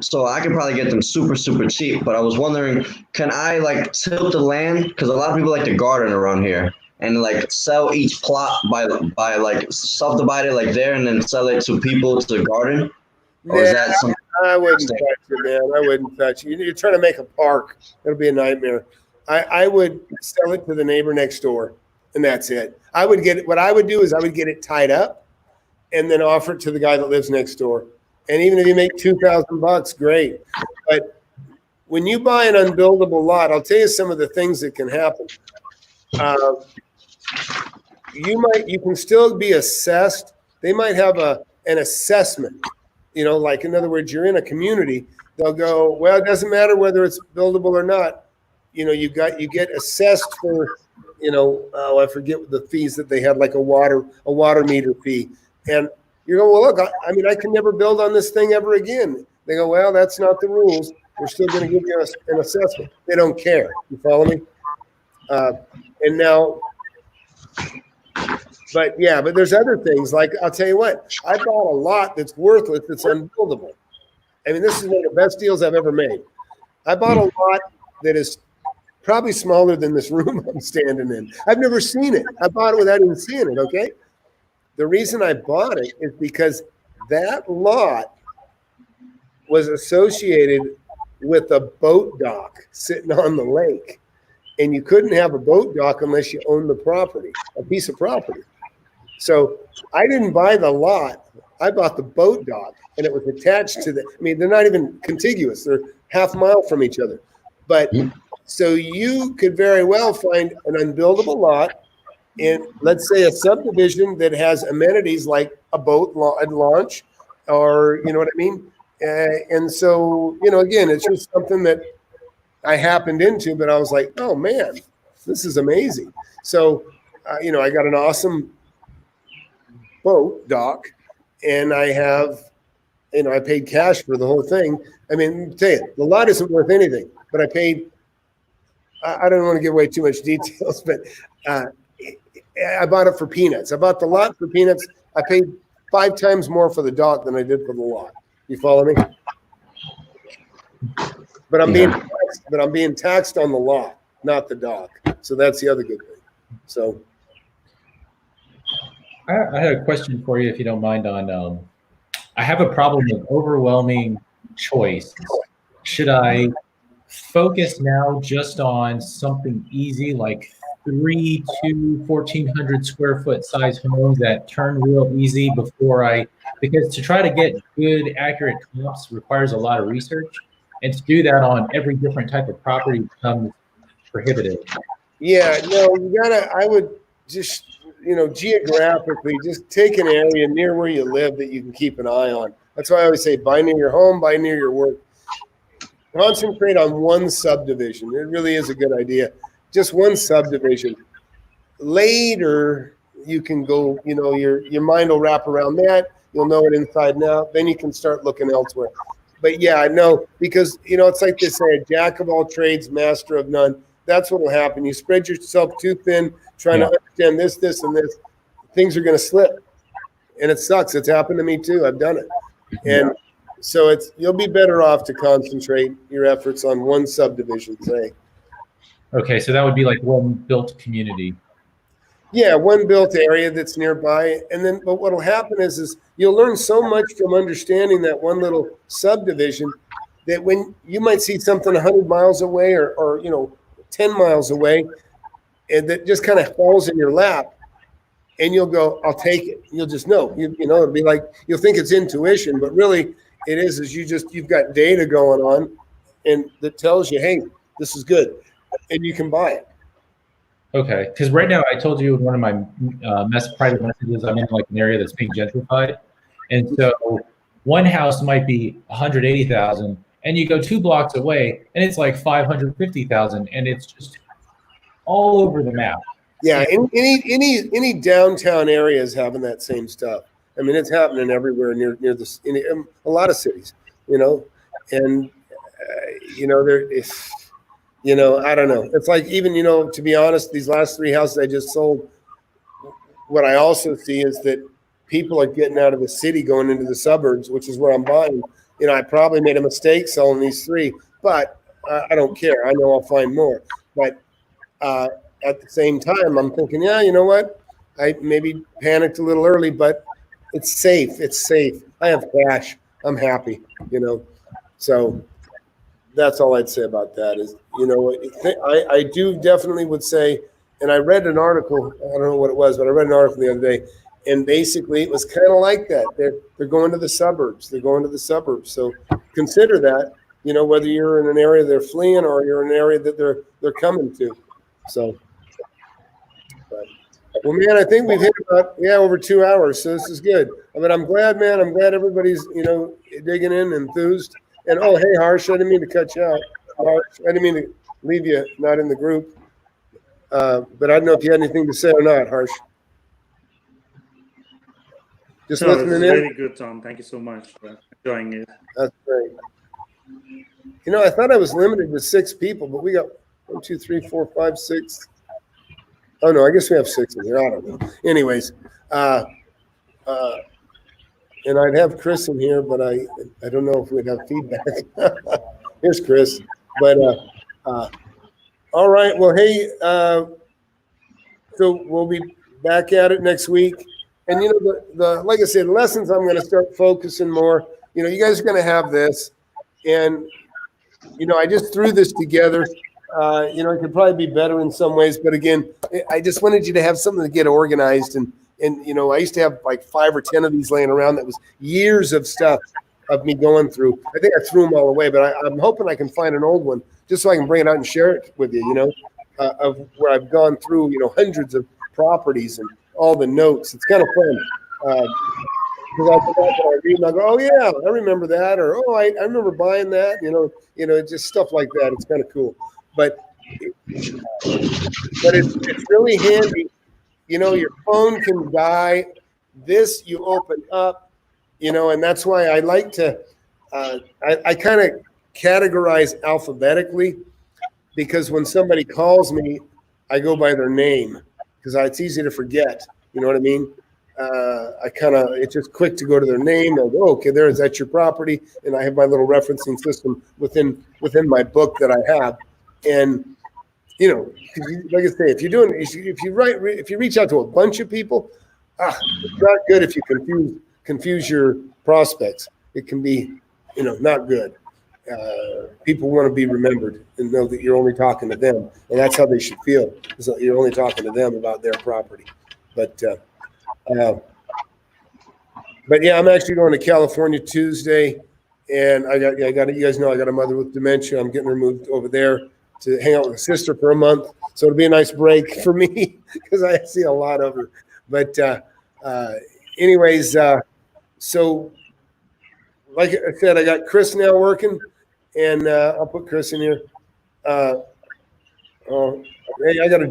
so I could probably get them super, super cheap, but I was wondering, can I like tilt the land? Because a lot of people like to garden around here and like sell each plot by like subdivide it like there and then sell it to people to garden? Or is that something? I wouldn't touch it, man. I wouldn't touch it. You're trying to make a park. It'll be a nightmare. I would sell it to the neighbor next door, and that's it. What I would do is I would get it tied up and then offer it to the guy that lives next door. And even if you make $2,000, great. But when you buy an unbuildable lot, I'll tell you some of the things that can happen. You can still be assessed. They might have an assessment. You know, like in other words, you're in a community. They'll go, well, it doesn't matter whether it's buildable or not. You know, you get assessed for, you know, I forget the fees that they had, like a water meter fee. And you go, well, look, I mean, I can never build on this thing ever again. They go, well, that's not the rules. We're still going to give you an assessment. They don't care. You follow me? And now, but yeah, but there's other things. Like, I'll tell you what, I bought a lot that's worthless, that's unbuildable. I mean, this is one of the best deals I've ever made. I bought a lot that is probably smaller than this room I'm standing in. I've never seen it. I bought it without even seeing it, okay? The reason I bought it is because that lot was associated with a boat dock sitting on the lake. And you couldn't have a boat dock unless you owned the property, a piece of property. So I didn't buy the lot. I bought the boat dock, and it was attached to I mean, they're not even contiguous. They're half a mile from each other. But so you could very well find an unbuildable lot in, let's say, a subdivision that has amenities like a boat launch, or, you know what I mean? And so, you know, again, it's just something that I happened into, but I was like, oh man, this is amazing. So, you know, I got an awesome boat dock, and I have, you know, I paid cash for the whole thing. I mean, I'll tell you, the lot isn't worth anything, but I paid, I don't want to give away too much details, but I bought it for peanuts. I bought the lot for peanuts. I paid 5 times more for the dock than I did for the lot. You follow me? But I'm being taxed on the lot, not the dock. So that's the other good thing. So I had a question for you, if you don't mind. On I have a problem with overwhelming choice. Should I focus now just on something easy, like 3 to 1,400 square foot size homes that turn real easy because to try to get good, accurate comps requires a lot of research. And to do that on every different type of property becomes prohibitive. Yeah, no, you gotta, I would just, geographically, just take an area near where you live that you can keep an eye on. That's why I always say buy near your home, buy near your work. Concentrate on one subdivision. It really is a good idea. Just one subdivision. Later, you can go, your mind will wrap around that. You'll know it inside and out. Then you can start looking elsewhere. But yeah, I know, because, it's like they say, a jack of all trades, master of none. That's what will happen. You spread yourself too thin, trying to understand this, and this. Things are going to slip. And it sucks. It's happened to me too. I've done it. And so you'll be better off to concentrate your efforts on one subdivision, say. Okay, so that would be like one built community. Yeah, one built area that's nearby. And then, but what'll happen is you'll learn so much from understanding that one little subdivision that when you might see something 100 miles away or 10 miles away, and that just kind of falls in your lap, and you'll go, I'll take it. You'll just know, it'll be like, you'll think it's intuition, but really it is you've got data going on and that tells you, hey, this is good, and you can buy it. Okay, because right now I told you in one of my private messages, I'm in like an area that's being gentrified, and so one house might be 180,000, and you go 2 blocks away, and it's like 550,000, and it's just all over the map. Yeah, any downtown area is having that same stuff. I mean, it's happening everywhere near this in a lot of cities, and there is. I don't know. It's like even, to be honest, these last 3 houses I just sold, what I also see is that people are getting out of the city going into the suburbs, which is where I'm buying. I probably made a mistake selling these 3, but I don't care. I know I'll find more. But at the same time, I'm thinking, yeah, you know what? I maybe panicked a little early, but it's safe. It's safe. I have cash. I'm happy, So that's all I'd say about that is, I do definitely would say, and I read an article, I don't know what it was, but I read an article the other day, and basically it was kind of like that. They're going to the suburbs. They're going to the suburbs. So consider that, whether you're in an area they're fleeing or you're in an area that they're coming to. So, well, man, I think we've hit about, over 2 hours. So this is good. But I'm glad, man. I'm glad everybody's, digging in, enthused. And, oh, hey, Harsh, I didn't mean to cut you out. Harsh, I didn't mean to leave you not in the group. But I don't know if you had anything to say or not, Harsh. Just listening in. Very good, Tom. Thank you so much for enjoying it. That's great. I thought I was limited to 6 people, but we got 1, 2, 3, 4, 5, 6. Oh, no, I guess we have 6 in here. I don't know. Anyways, and I'd have Chris in here, but I don't know if we'd have feedback. Here's Chris. But all right. Well, hey, so we'll be back at it next week. And the like I said, lessons I'm going to start focusing more. You guys are going to have this, and I just threw this together. It could probably be better in some ways, but again, I just wanted you to have something to get organized. And I used to have like 5 or 10 of these laying around. That was years of stuff of me going through. I think I threw them all away, but I'm hoping I can find an old one just so I can bring it out and share it with you, of where I've gone through, hundreds of properties and all the notes. It's kind of fun. Because I read and I go, oh yeah, I remember that, or oh, I remember buying that, just stuff like that. It's kind of cool. But it's really handy. Your phone can die. This you open up, and that's why I like to, I kind of categorize alphabetically, because when somebody calls me, I go by their name because it's easy to forget. You know what I mean? It's just quick to go to their name. I'll go, okay, that's your property. And I have my little referencing system within my book that I have. And, like I say, if you reach out to a bunch of people, it's not good if you confuse your prospects. It can be, not good. People want to be remembered and know that you're only talking to them, and that's how they should feel. Is that you're only talking to them about their property. But yeah, I'm actually going to California Tuesday, and I got you guys know I got a mother with dementia. I'm getting her moved over there to hang out with a sister for a month. So it'll be a nice break for me because I see a lot of her. But anyways, so like I said, I got Chris now working, and I'll put Chris in here. Oh, hey, I gotta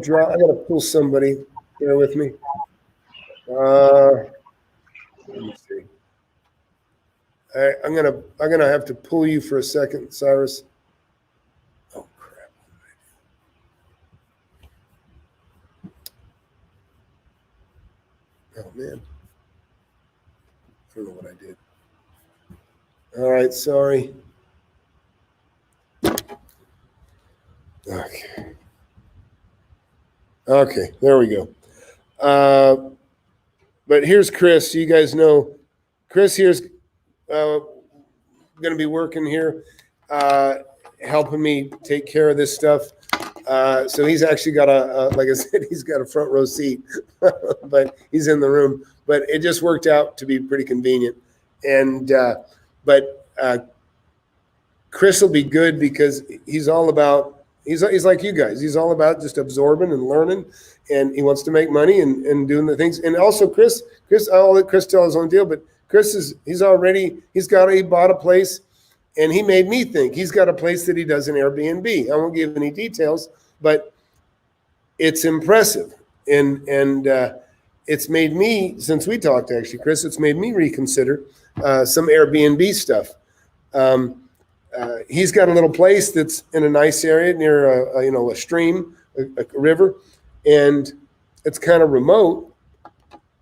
pull somebody. Bear with me. Let me see. I'm gonna have to pull you for a second, Cyrus. Oh crap! Oh man, I don't know what I did. All right, sorry. Okay, there we go. But here's Chris. You guys know Chris here's going to be working here, helping me take care of this stuff. So he's actually got like I said, he's got a front row seat, but he's in the room. But it just worked out to be pretty convenient. And but Chris will be good because he's all about. He's like you guys. He's all about just absorbing and learning, and he wants to make money and doing the things. And also Chris, I'll let Chris tell his own deal, but Chris he bought a place, and he made me think he's got a place that he does in Airbnb. I won't give any details, but it's impressive, and it's made me, since we talked actually, Chris, it's made me reconsider some Airbnb stuff. He's got a little place that's in a nice area near a stream, a river, and it's kind of remote.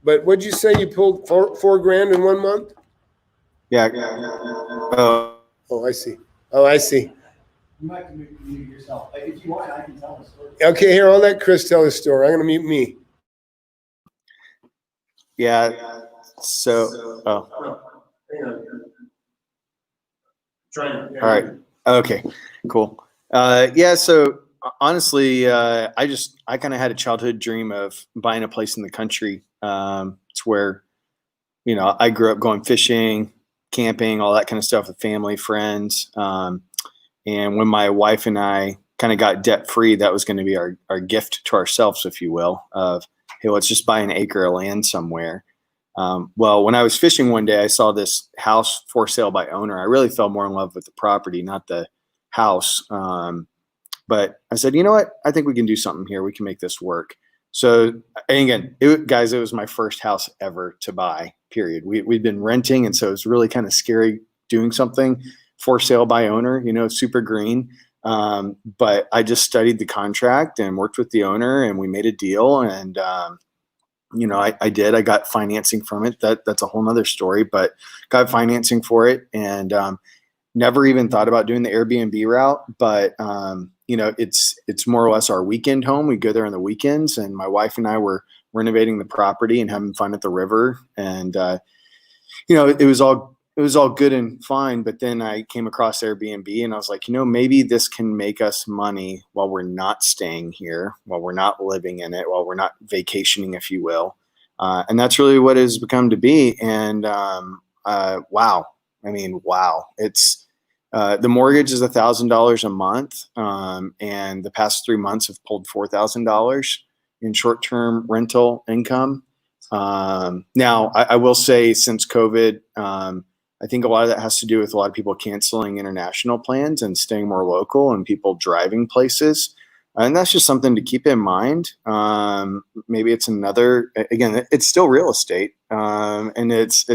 But what'd you say you pulled $4,000 in 1 month? Yeah. Oh, I see. Oh, I see. You might have to mute yourself. If you want, I can tell the story. Okay, here, I'll let Chris tell his story. I'm going to mute me. Yeah. So, All right. Okay, cool. Yeah. So honestly, I kind of had a childhood dream of buying a place in the country. It's where, I grew up going fishing, camping, all that kind of stuff with family, friends. And when my wife and I kind of got debt free, that was going to be our gift to ourselves, if you will, of, hey, let's just buy an acre of land somewhere. Well, when I was fishing one day, I saw this house for sale by owner. I really fell more in love with the property, not the house. But I said, you know what? I think we can do something here. We can make this work. So, and again, guys, it was my first house ever to buy, period. We'd been renting, and so it was really kind of scary doing something for sale by owner, super green. But I just studied the contract and worked with the owner, and we made a deal. And I did. I got financing from it. That's a whole nother story, but got financing for it, and never even thought about doing the Airbnb route. But it's more or less our weekend home. We go there on the weekends, and my wife and I were renovating the property and having fun at the river. And it was all good and fine. But then I came across Airbnb, and I was like, maybe this can make us money while we're not staying here, while we're not living in it, while we're not vacationing, if you will. And that's really what it has become to be. And wow. I mean, wow. It's the mortgage is $1,000 a month. And the past 3 months have pulled $4,000 in short-term rental income. Now, I will say, since COVID, I think a lot of that has to do with a lot of people canceling international plans and staying more local, and people driving places. And that's just something to keep in mind. Maybe it's again, it's still real estate. And it's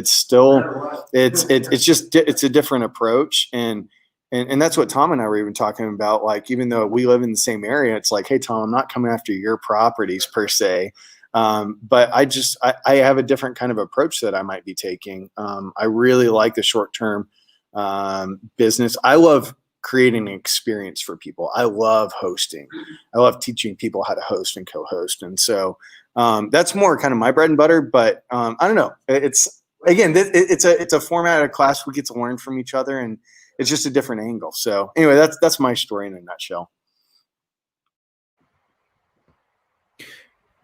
a different approach. And that's what Tom and I were even talking about. Like, even though we live in the same area, it's like, hey, Tom, I'm not coming after your properties per se. But I have a different kind of approach that I might be taking. I really like the short-term business. I love creating an experience for people. I love hosting. I love teaching people how to host and co-host. And so that's more kind of my bread and butter. But I don't know. It's a format of class we get to learn from each other, and it's just a different angle. So anyway, that's my story in a nutshell.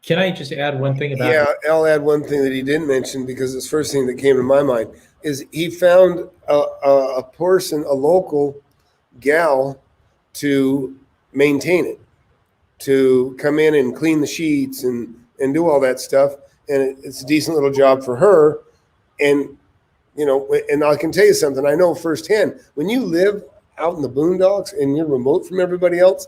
Can I just add one thing about? Yeah, I'll add one thing that he didn't mention because it's the first thing that came to my mind is he found a person, a local gal, to maintain it, to come in and clean the sheets and do all that stuff. And it's a decent little job for her. And, you know, and I can tell you something, I know firsthand, when you live out in the boondocks and you're remote from everybody else,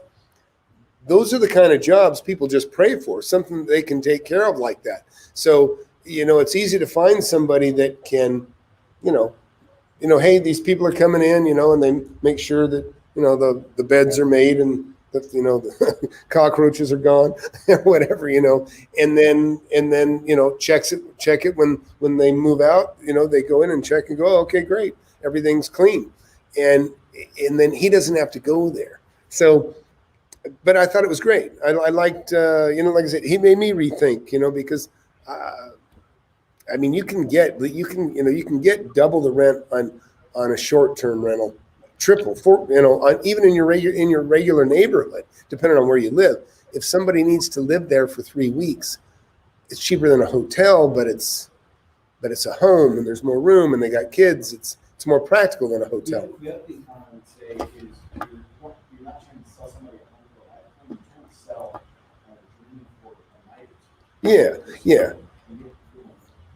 those are the kind of jobs people just pray for, something they can take care of like that. So, you know, it's easy to find somebody that can, you know, hey, these people are coming in, you know, and they make sure that, you know, the beds are made and that, you know, the cockroaches are gone or whatever, you know, and then, you know, check it when they move out, you know, they go in and check and go, oh, okay, great. Everything's clean. And then he doesn't have to go there. So, but I thought it was great. I liked, you know, like I said, he made me rethink, you know, because, I mean, you can get double the rent on a short-term rental, triple, you know, even in your regular neighborhood, depending on where you live. If somebody needs to live there for 3 weeks, it's cheaper than a hotel, but it's a home and there's more room and they got kids. It's more practical than a hotel. The other thing I would say is you're not trying to sell somebody a home for a lifetime. You're trying to sell a dream for a night or two. Yeah.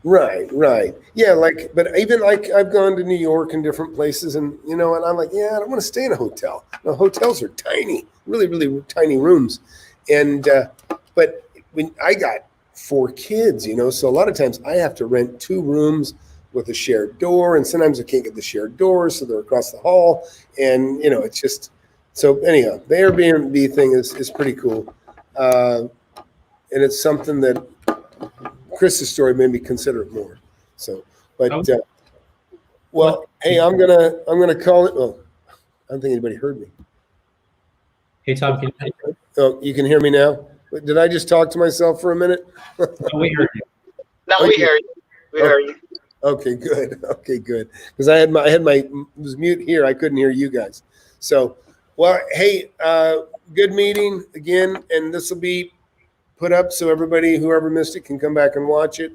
Right. Yeah, but even like I've gone to New York and different places and, you know, and I'm like, yeah, I don't want to stay in a hotel. No, hotels are tiny, really, really tiny rooms. And, but when I got 4 kids, you know, so a lot of times I have to rent 2 rooms with a shared door. And sometimes I can't get the shared door, so they're across the hall. And, you know, it's just, so anyhow, the Airbnb thing is pretty cool. And it's something that Chris's story made me consider it more. So, but well, hey, I'm gonna call it. Oh, I don't think anybody heard me. Hey, Tom, can you? Oh, you can hear me now. Did I just talk to myself for a minute? No, we heard you. No, we hear you. We hear you. Okay, good. Okay, good. Because I had my it was mute here. I couldn't hear you guys. So, well, hey, good meeting again, and this will be put up so everybody, whoever missed it, can come back and watch it.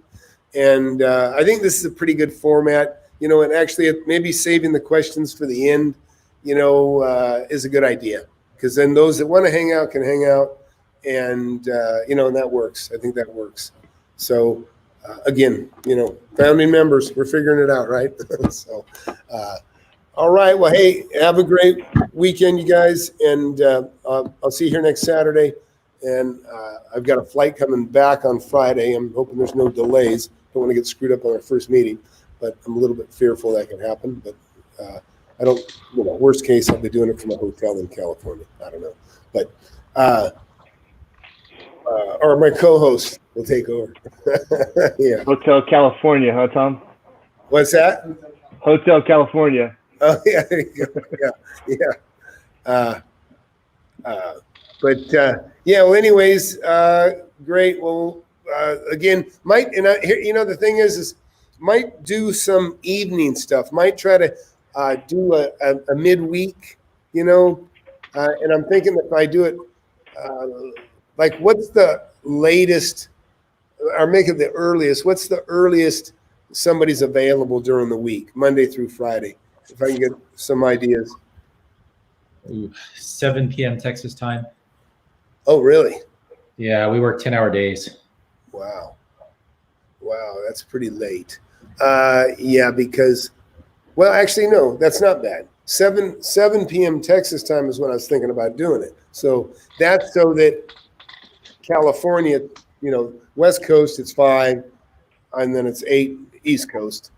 And I think this is a pretty good format, you know, and actually maybe saving the questions for the end, you know, is a good idea, because then those that want to hang out can hang out, and you know, and that works. I think that works. So again, you know, founding members, we're figuring it out, right? So all right, well, hey, have a great weekend, you guys, and I'll see you here next Saturday. And I've got a flight coming back on Friday. I'm hoping there's no delays. Don't want to get screwed up on our first meeting, but I'm a little bit fearful that can happen. But I don't, you know, worst case, I'll be doing it from a hotel in California. I don't know. But, or my co-host will take over. Yeah. Hotel California, huh, Tom? What's that? Hotel California. Oh, yeah. There you go. Yeah. But yeah, well, anyways, great. Well, again, you know, the thing is might do some evening stuff, might try to do a midweek, you know, and I'm thinking if I do it, like what's the latest, or make it the earliest, what's the earliest somebody's available during the week, Monday through Friday, if I can get some ideas. 7 p.m. Texas time. Oh, really? Yeah, we work 10-hour days. Wow, that's pretty late. Yeah, because, well, actually, no, that's not bad. 7 p.m. Texas time is when I was thinking about doing it. So that's so that California, you know, West Coast, it's 5, and then it's 8 East Coast.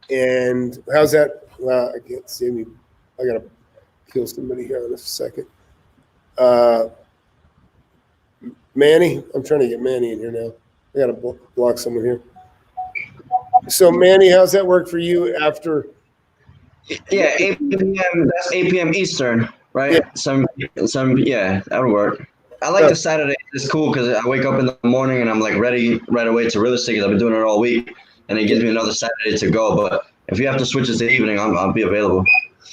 And how's that? Well, I can't see me. I got to kill somebody here in a second. Manny, I'm trying to get Manny in here now. I got to block someone here. So Manny, how's that work for you after? Yeah, 8 p.m. That's 8 p.m. Eastern, right? Yeah. Some, yeah, that would work. I like the Saturday. It's cool because I wake up in the morning and I'm like ready right away to real estate because I've been doing it all week, and it gives me another Saturday to go. But if you have to switch it to evening, I'll be available.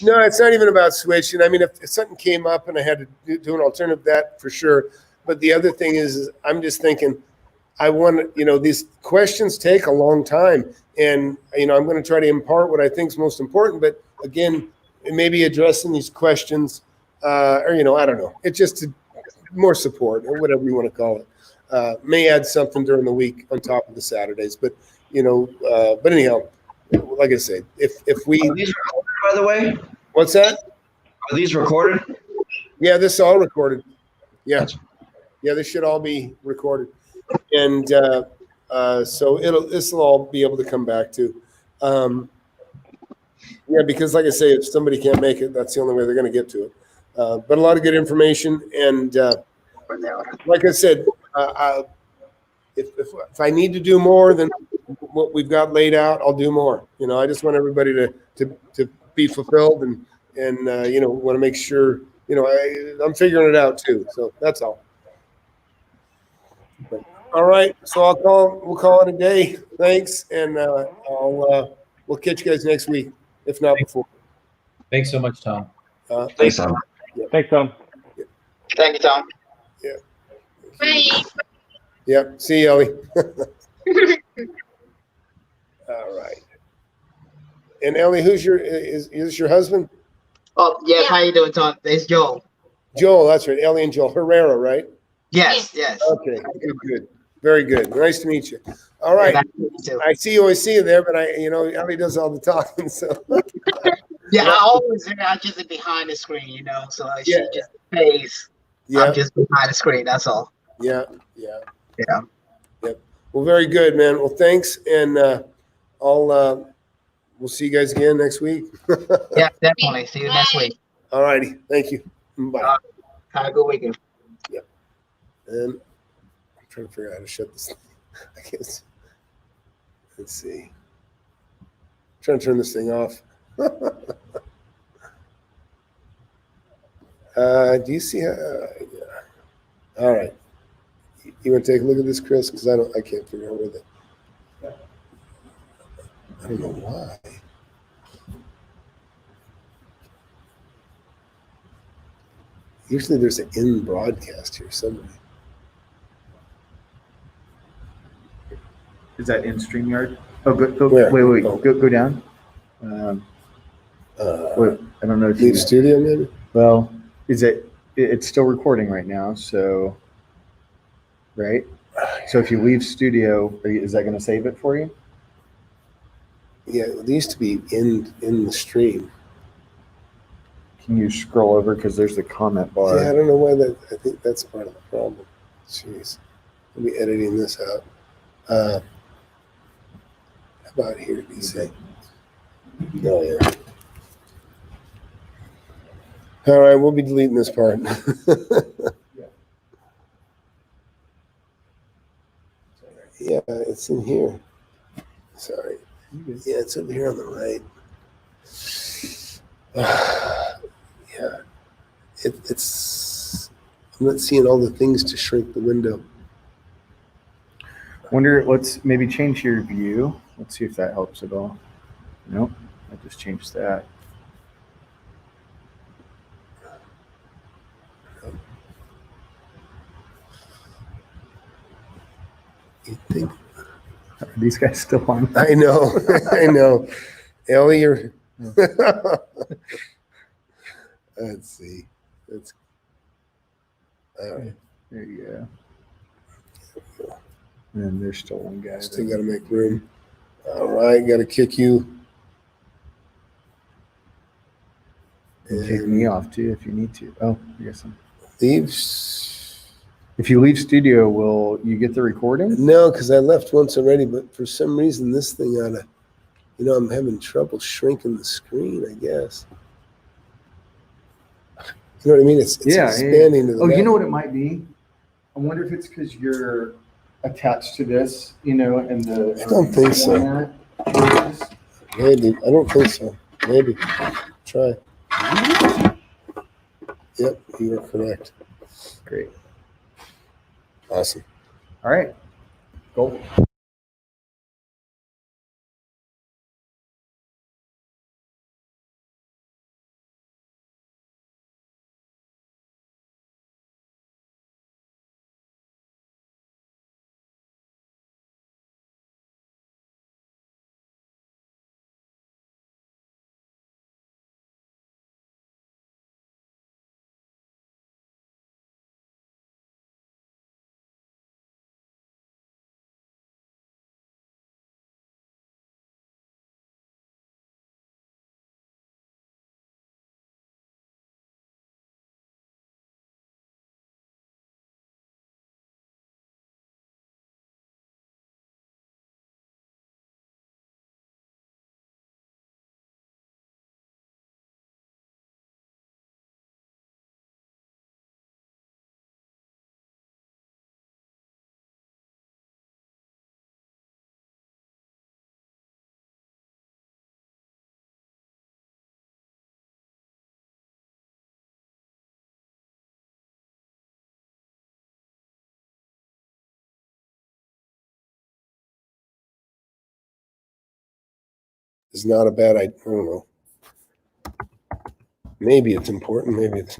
No, it's not even about switching. I mean, if something came up and I had to do an alternative, that for sure. But the other thing is I'm just thinking, I want to, these questions take a long time, and I'm going to try to impart what I think is most important. But again, maybe addressing these questions, or I don't know, it's just more support or whatever you want to call it. May add something during the week on top of the Saturdays, but but anyhow, like I said, if we Are these recorded, by the way? What's that? Are these recorded? Yeah, this is all recorded. Yeah, That's- yeah, this should all be recorded, and so this will all be able to come back to. Yeah, because like I say, if somebody can't make it, that's the only way they're going to get to it. But a lot of good information, and like I said, if I need to do more than what we've got laid out, I'll do more. I just want everybody to be fulfilled, and want to make sure I'm figuring it out too. So that's all. But, all right, so we'll call it a day. Thanks, and we'll catch you guys next week, if not before. Thanks so much, Tom. Thanks, Tom. Thanks, Tom. Thank you, Tom. Yeah. Bye. Yep. See you, Ellie. All right. And Ellie, is this your husband? Oh, yes. Yeah. How you doing, Tom? It's Joel. Joel, that's right. Ellie and Joel Herrera, right? Yes, yes. Okay. Good. Very good. Nice to meet you. All right. Nice to meet you too. I see you there, but Ellie does all the talking, so. Yeah, I always I just behind the screen, so she Yeah. just pays. Yeah. I'm just behind the screen. That's all. Yeah. Yeah. Yep. Well, very good, man. Well, thanks, and we'll see you guys again next week. Yeah, definitely. See you next week. All righty. Thank you. Bye. Have a good weekend. And I'm trying to figure out how to shut this. I guess. Let's see. I'm trying to turn this thing off. Do you see? Yeah. All right. You want to take a look at this, Chris? Because I can't figure out where I don't know why. Usually there's an in broadcast here somewhere. Is that in StreamYard? Oh, go Where? wait, Oh. go down. Wait, I don't know if you. Leave studio, maybe? Well, it's still recording right now, so, right? So if you leave studio, is that going to save it for you? Yeah, it used to be in the stream. Can you scroll over, because there's the comment bar. Yeah, I don't know why I think that's part of the problem. Jeez. Let me editing this out. How about here, DC? Oh, yeah. All right, we'll be deleting this part. Yeah, it's in here. Sorry. Yeah, it's over here on the right. Yeah. It's. I'm not seeing all the things to shrink the window. Let's maybe change your view. Let's see if that helps at all. Nope, I just changed that. You think? Are these guys still on? I know. I know. Ellie, you're. Let's see. That's. All right. There you go. And then there's still one guy. Still got to make room. All right, got to kick you. And take me off too if you need to. Oh, I guess I'm. Leaves. If you leave studio, will you get the recording? No, because I left once already, but for some reason this thing ought to, I'm having trouble shrinking the screen, I guess. You know what I mean? It's expanding to the you know left. what it might be? I wonder if it's because you're attached to this, and the. I don't think so. format. Maybe. I don't think so. Maybe. Try. Yep, you are correct. Great. Awesome. All right. Go. is not a bad idea. I don't know. Maybe it's important, maybe it's